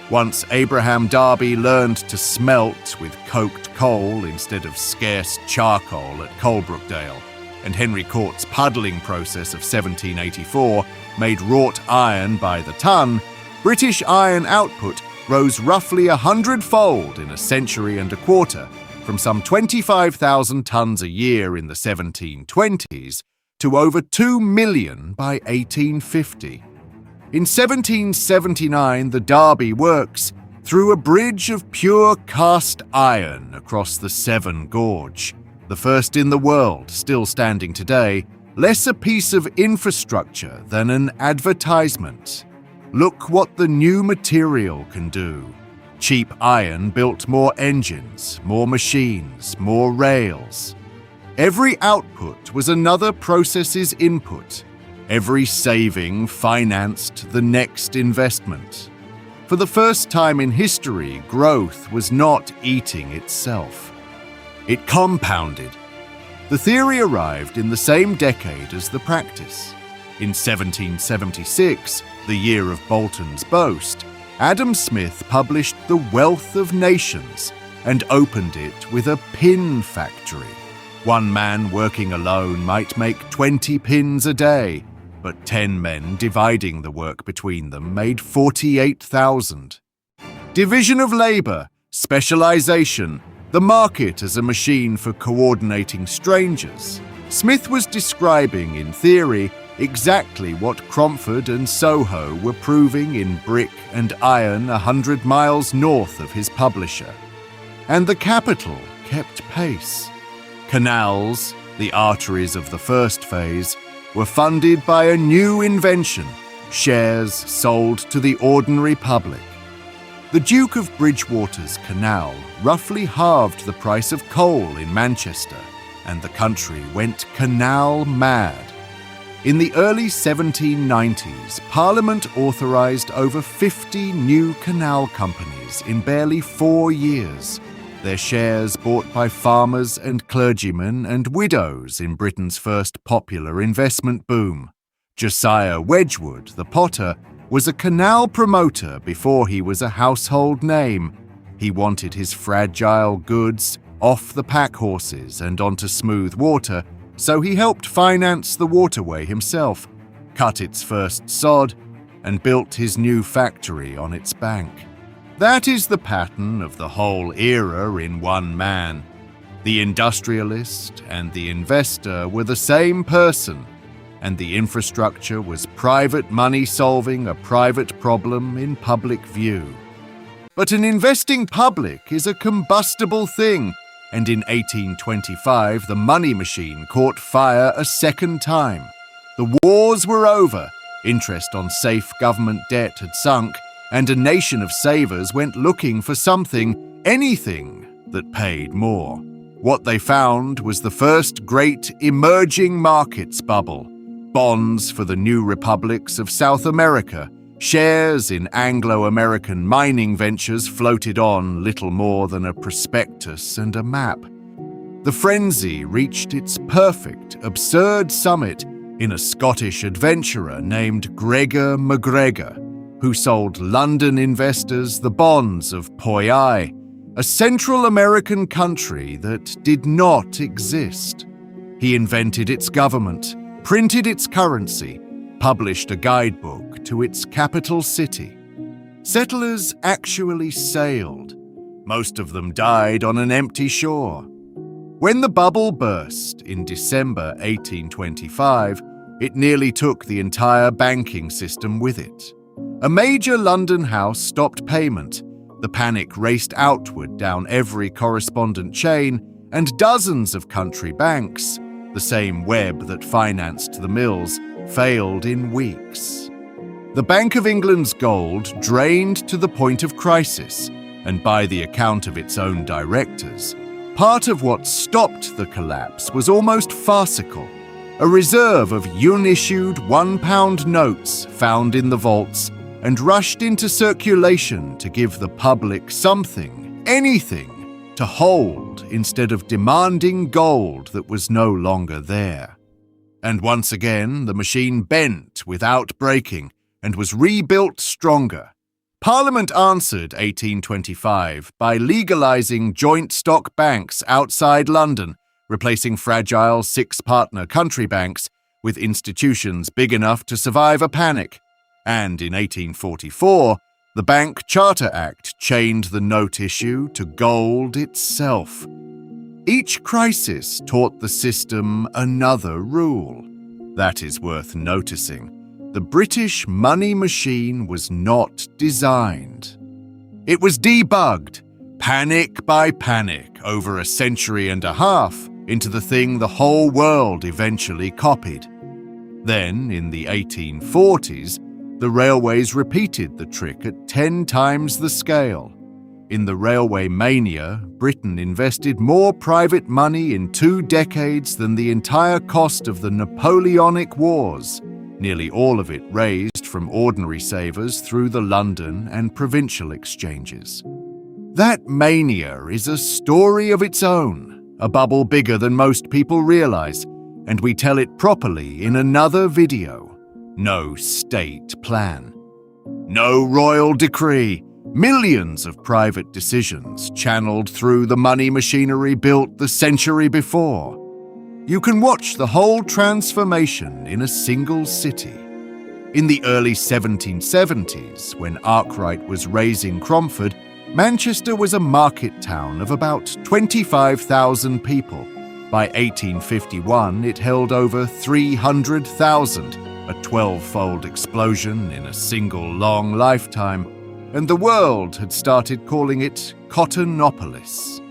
Once Abraham Darby learned to smelt with coked coal instead of scarce charcoal at Coalbrookdale, and Henry Court's puddling process of 1784 made wrought iron by the ton, British iron output rose roughly 100-fold in a century and a quarter, from some 25,000 tons a year in the 1720s to over 2 million by 1850. In 1779, the Derby Works threw a bridge of pure cast iron across the Severn Gorge, the first in the world, still standing today, less a piece of infrastructure than an advertisement. Look what the new material can do. Cheap iron built more engines, more machines, more rails. Every output was another process's input. Every saving financed the next investment. For the first time in history, growth was not eating itself. It compounded. The theory arrived in the same decade as the practice. In 1776, the year of Bolton's boast, Adam Smith published The Wealth of Nations and opened it with a pin factory. One man working alone might make 20 pins a day, but 10 men dividing the work between them made 48,000. Division of labor, specialization, the market as a machine for coordinating strangers. Smith was describing, in theory, exactly what Cromford and Soho were proving in brick and iron 100 miles north of his publisher. And the capital kept pace. Canals, the arteries of the first phase, were funded by a new invention, shares sold to the ordinary public. The Duke of Bridgewater's canal roughly halved the price of coal in Manchester, and the country went canal mad. In the early 1790s, Parliament authorised over 50 new canal companies in barely 4 years, their shares bought by farmers and clergymen and widows in Britain's first popular investment boom. Josiah Wedgwood, the potter, was a canal promoter before he was a household name. He wanted his fragile goods off the pack horses and onto smooth water, so he helped finance the waterway himself, cut its first sod, and built his new factory on its bank. That is the pattern of the whole era in one man. The industrialist and the investor were the same person, and the infrastructure was private money solving a private problem in public view. But an investing public is a combustible thing, and in 1825 the money machine caught fire a second time. The wars were over, interest on safe government debt had sunk, and a nation of savers went looking for something, anything, that paid more. What they found was the first great emerging markets bubble, bonds for the new republics of South America, shares in Anglo-American mining ventures floated on little more than a prospectus and a map. The frenzy reached its perfect, absurd summit in a Scottish adventurer named Gregor MacGregor, who sold London investors the bonds of Poyai, a Central American country that did not exist. He invented its government, printed its currency, published a guidebook to its capital city. Settlers actually sailed. Most of them died on an empty shore. When the bubble burst in December 1825, it nearly took the entire banking system with it. A major London house stopped payment. The panic raced outward down every correspondent chain, and dozens of country banks, the same web that financed the mills, failed in weeks. The Bank of England's gold drained to the point of crisis, and by the account of its own directors, part of what stopped the collapse was almost farcical. A reserve of unissued £1 notes found in the vaults and rushed into circulation to give the public something, anything, to hold instead of demanding gold that was no longer there. And once again, the machine bent without breaking and was rebuilt stronger. Parliament answered 1825 by legalising joint stock banks outside London, replacing fragile six-partner country banks with institutions big enough to survive a panic. And in 1844, the Bank Charter Act chained the note issue to gold itself. Each crisis taught the system another rule. That is worth noticing. The British money machine was not designed. It was debugged, panic by panic, over a century and a half, into the thing the whole world eventually copied. Then, in the 1840s, the railways repeated the trick at 10 times the scale. In the railway mania, Britain invested more private money in 2 decades than the entire cost of the Napoleonic Wars, nearly all of it raised from ordinary savers through the London and provincial exchanges. That mania is a story of its own, a bubble bigger than most people realize, and we tell it properly in another video. No state plan. No royal decree. Millions of private decisions channeled through the money machinery built the century before. You can watch the whole transformation in a single city. In the early 1770s, when Arkwright was raising Cromford, Manchester was a market town of about 25,000 people. By 1851, it held over 300,000, a 12-fold explosion in a single long lifetime, and the world had started calling it Cottonopolis.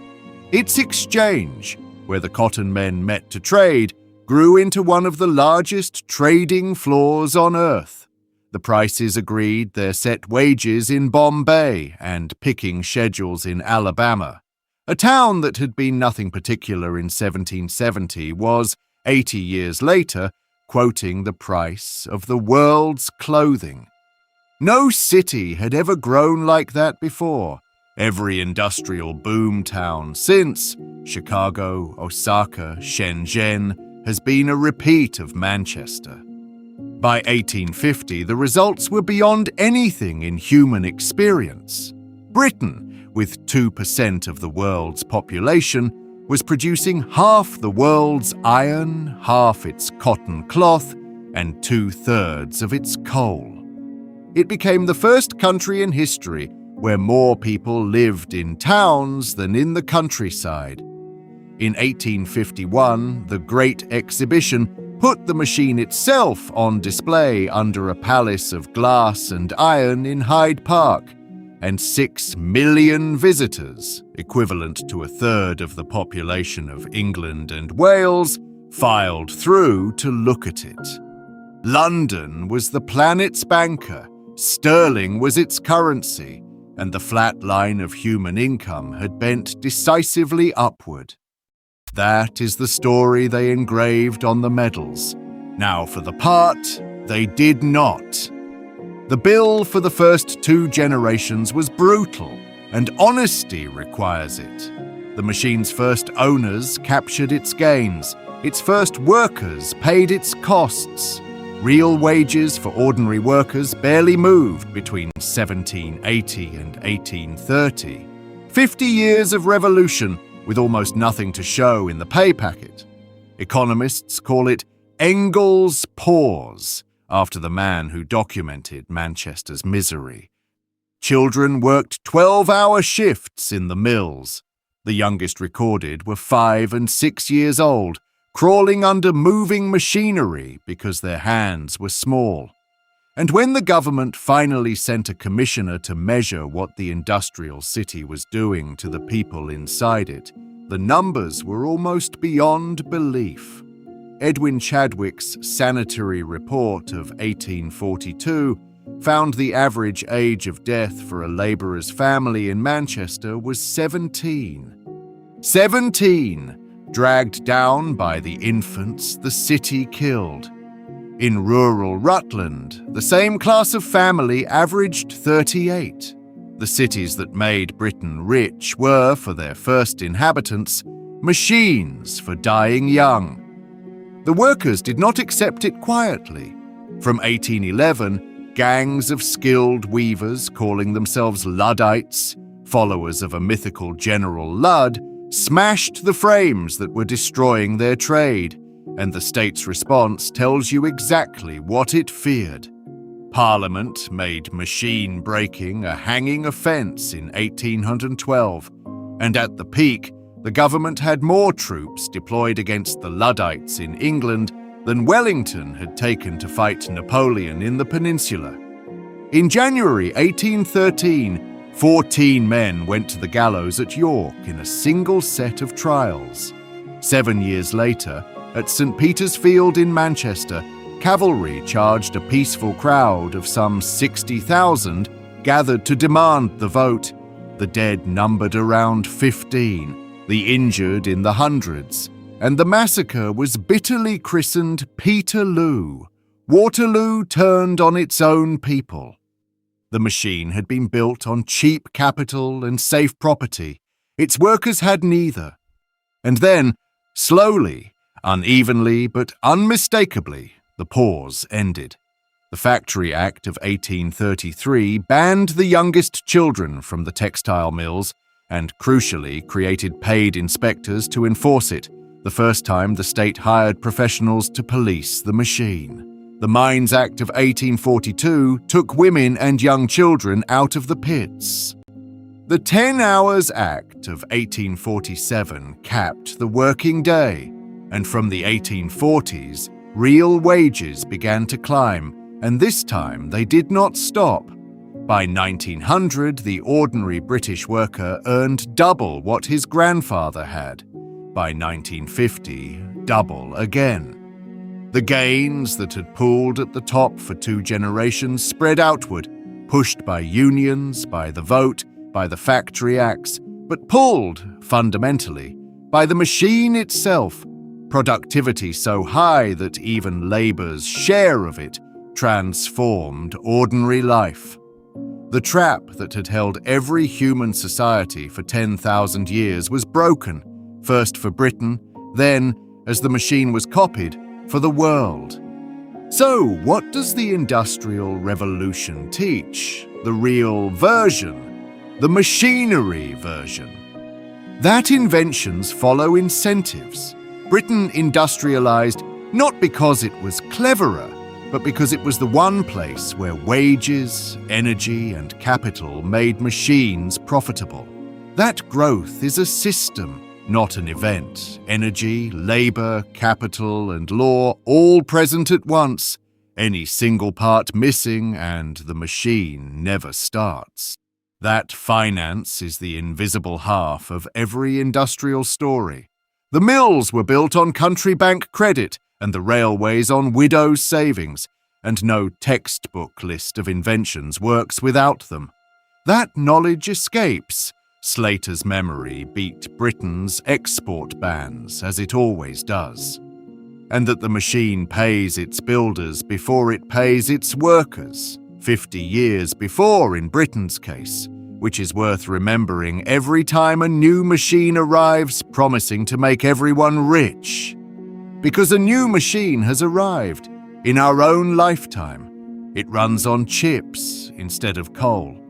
Its exchange, where the cotton men met to trade, grew into one of the largest trading floors on earth. The prices agreed their set wages in Bombay and picking schedules in Alabama. A town that had been nothing particular in 1770 was, 80 years later, quoting the price of the world's clothing. No city had ever grown like that before. Every industrial boom town since, Chicago, Osaka, Shenzhen, has been a repeat of Manchester. By 1850, the results were beyond anything in human experience. Britain, with 2% of the world's population, was producing half the world's iron, half its cotton cloth, and 2/3 of its coal. It became the first country in history where more people lived in towns than in the countryside. In 1851, the Great Exhibition put the machine itself on display under a palace of glass and iron in Hyde Park, and 6 million visitors, equivalent to 1/3 of the population of England and Wales, filed through to look at it. London was the planet's banker, sterling was its currency, and the flat line of human income had bent decisively upward. That is the story they engraved on the medals. Now for the part they did not. The bill for the first 2 generations was brutal, and honesty requires it. The machine's first owners captured its gains. Its first workers paid its costs. Real wages for ordinary workers barely moved between 1780 and 1830. 50 years of revolution with almost nothing to show in the pay packet. Economists call it Engels' pause, after the man who documented Manchester's misery. Children worked 12-hour shifts in the mills. The youngest recorded were 5 and 6 years old, crawling under moving machinery because their hands were small. And when the government finally sent a commissioner to measure what the industrial city was doing to the people inside it, the numbers were almost beyond belief. Edwin Chadwick's Sanitary Report of 1842 found the average age of death for a labourer's family in Manchester was 17. 17, dragged down by the infants the city killed. In rural Rutland, the same class of family averaged 38. The cities that made Britain rich were, for their first inhabitants, machines for dying young. The workers did not accept it quietly. From 1811, gangs of skilled weavers calling themselves Luddites, followers of a mythical General Ludd, smashed the frames that were destroying their trade, and the state's response tells you exactly what it feared. Parliament made machine breaking a hanging offence in 1812, and at the peak, the government had more troops deployed against the Luddites in England than Wellington had taken to fight Napoleon in the Peninsula. In January 1813, 14 men went to the gallows at York in a single set of trials. 7 years later, at St. Peter's Field in Manchester, cavalry charged a peaceful crowd of some 60,000 gathered to demand the vote. The dead numbered around 15, the injured in the hundreds, and the massacre was bitterly christened Peterloo. Waterloo turned on its own people. The machine had been built on cheap capital and safe property. Its workers had neither. And then, slowly, unevenly but unmistakably, the pause ended. The Factory Act of 1833 banned the youngest children from the textile mills and, crucially, created paid inspectors to enforce it, the first time the state hired professionals to police the machine. The Mines Act of 1842 took women and young children out of the pits. The 10 Hours Act of 1847 capped the working day, and from the 1840s, real wages began to climb, and this time they did not stop. By 1900, the ordinary British worker earned double what his grandfather had. By 1950, double again. The gains that had pooled at the top for 2 generations spread outward, pushed by unions, by the vote, by the Factory Acts, but pulled, fundamentally, by the machine itself, productivity so high that even labour's share of it transformed ordinary life. The trap that had held every human society for 10,000 years was broken, first for Britain, then, as the machine was copied, for the world. So, what does the Industrial Revolution teach? The real version, the machinery version. That inventions follow incentives. Britain industrialized not because it was cleverer, but because it was the one place where wages, energy, and capital made machines profitable. That growth is a system, not an event. Energy, labor, capital, and law all present at once, any single part missing, and the machine never starts. That finance is the invisible half of every industrial story. The mills were built on country bank credit, and the railways on widows' savings, and no textbook list of inventions works without them. That knowledge escapes. Slater's memory beat Britain's export bans, as it always does. And that the machine pays its builders before it pays its workers, 50 years before in Britain's case, which is worth remembering every time a new machine arrives promising to make everyone rich. Because a new machine has arrived in our own lifetime. It runs on chips instead of coal.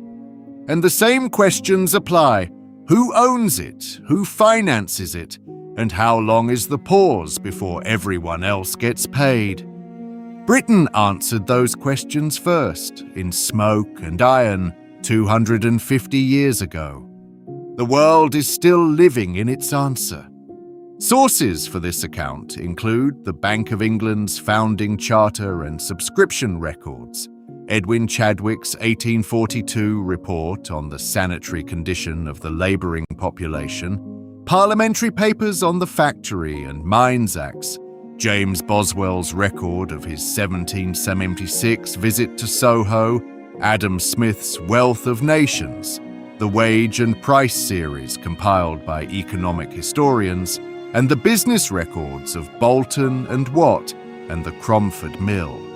And the same questions apply. Who owns it? Who finances it? And how long is the pause before everyone else gets paid? Britain answered those questions first, in smoke and iron, 250 years ago. The world is still living in its answer. Sources for this account include the Bank of England's founding charter and subscription records, Edwin Chadwick's 1842 report on the sanitary condition of the labouring population, parliamentary papers on the Factory and Mines Acts, James Boswell's record of his 1776 visit to Soho, Adam Smith's Wealth of Nations, the Wage and Price series compiled by economic historians, and the business records of Bolton and Watt and the Cromford Mill.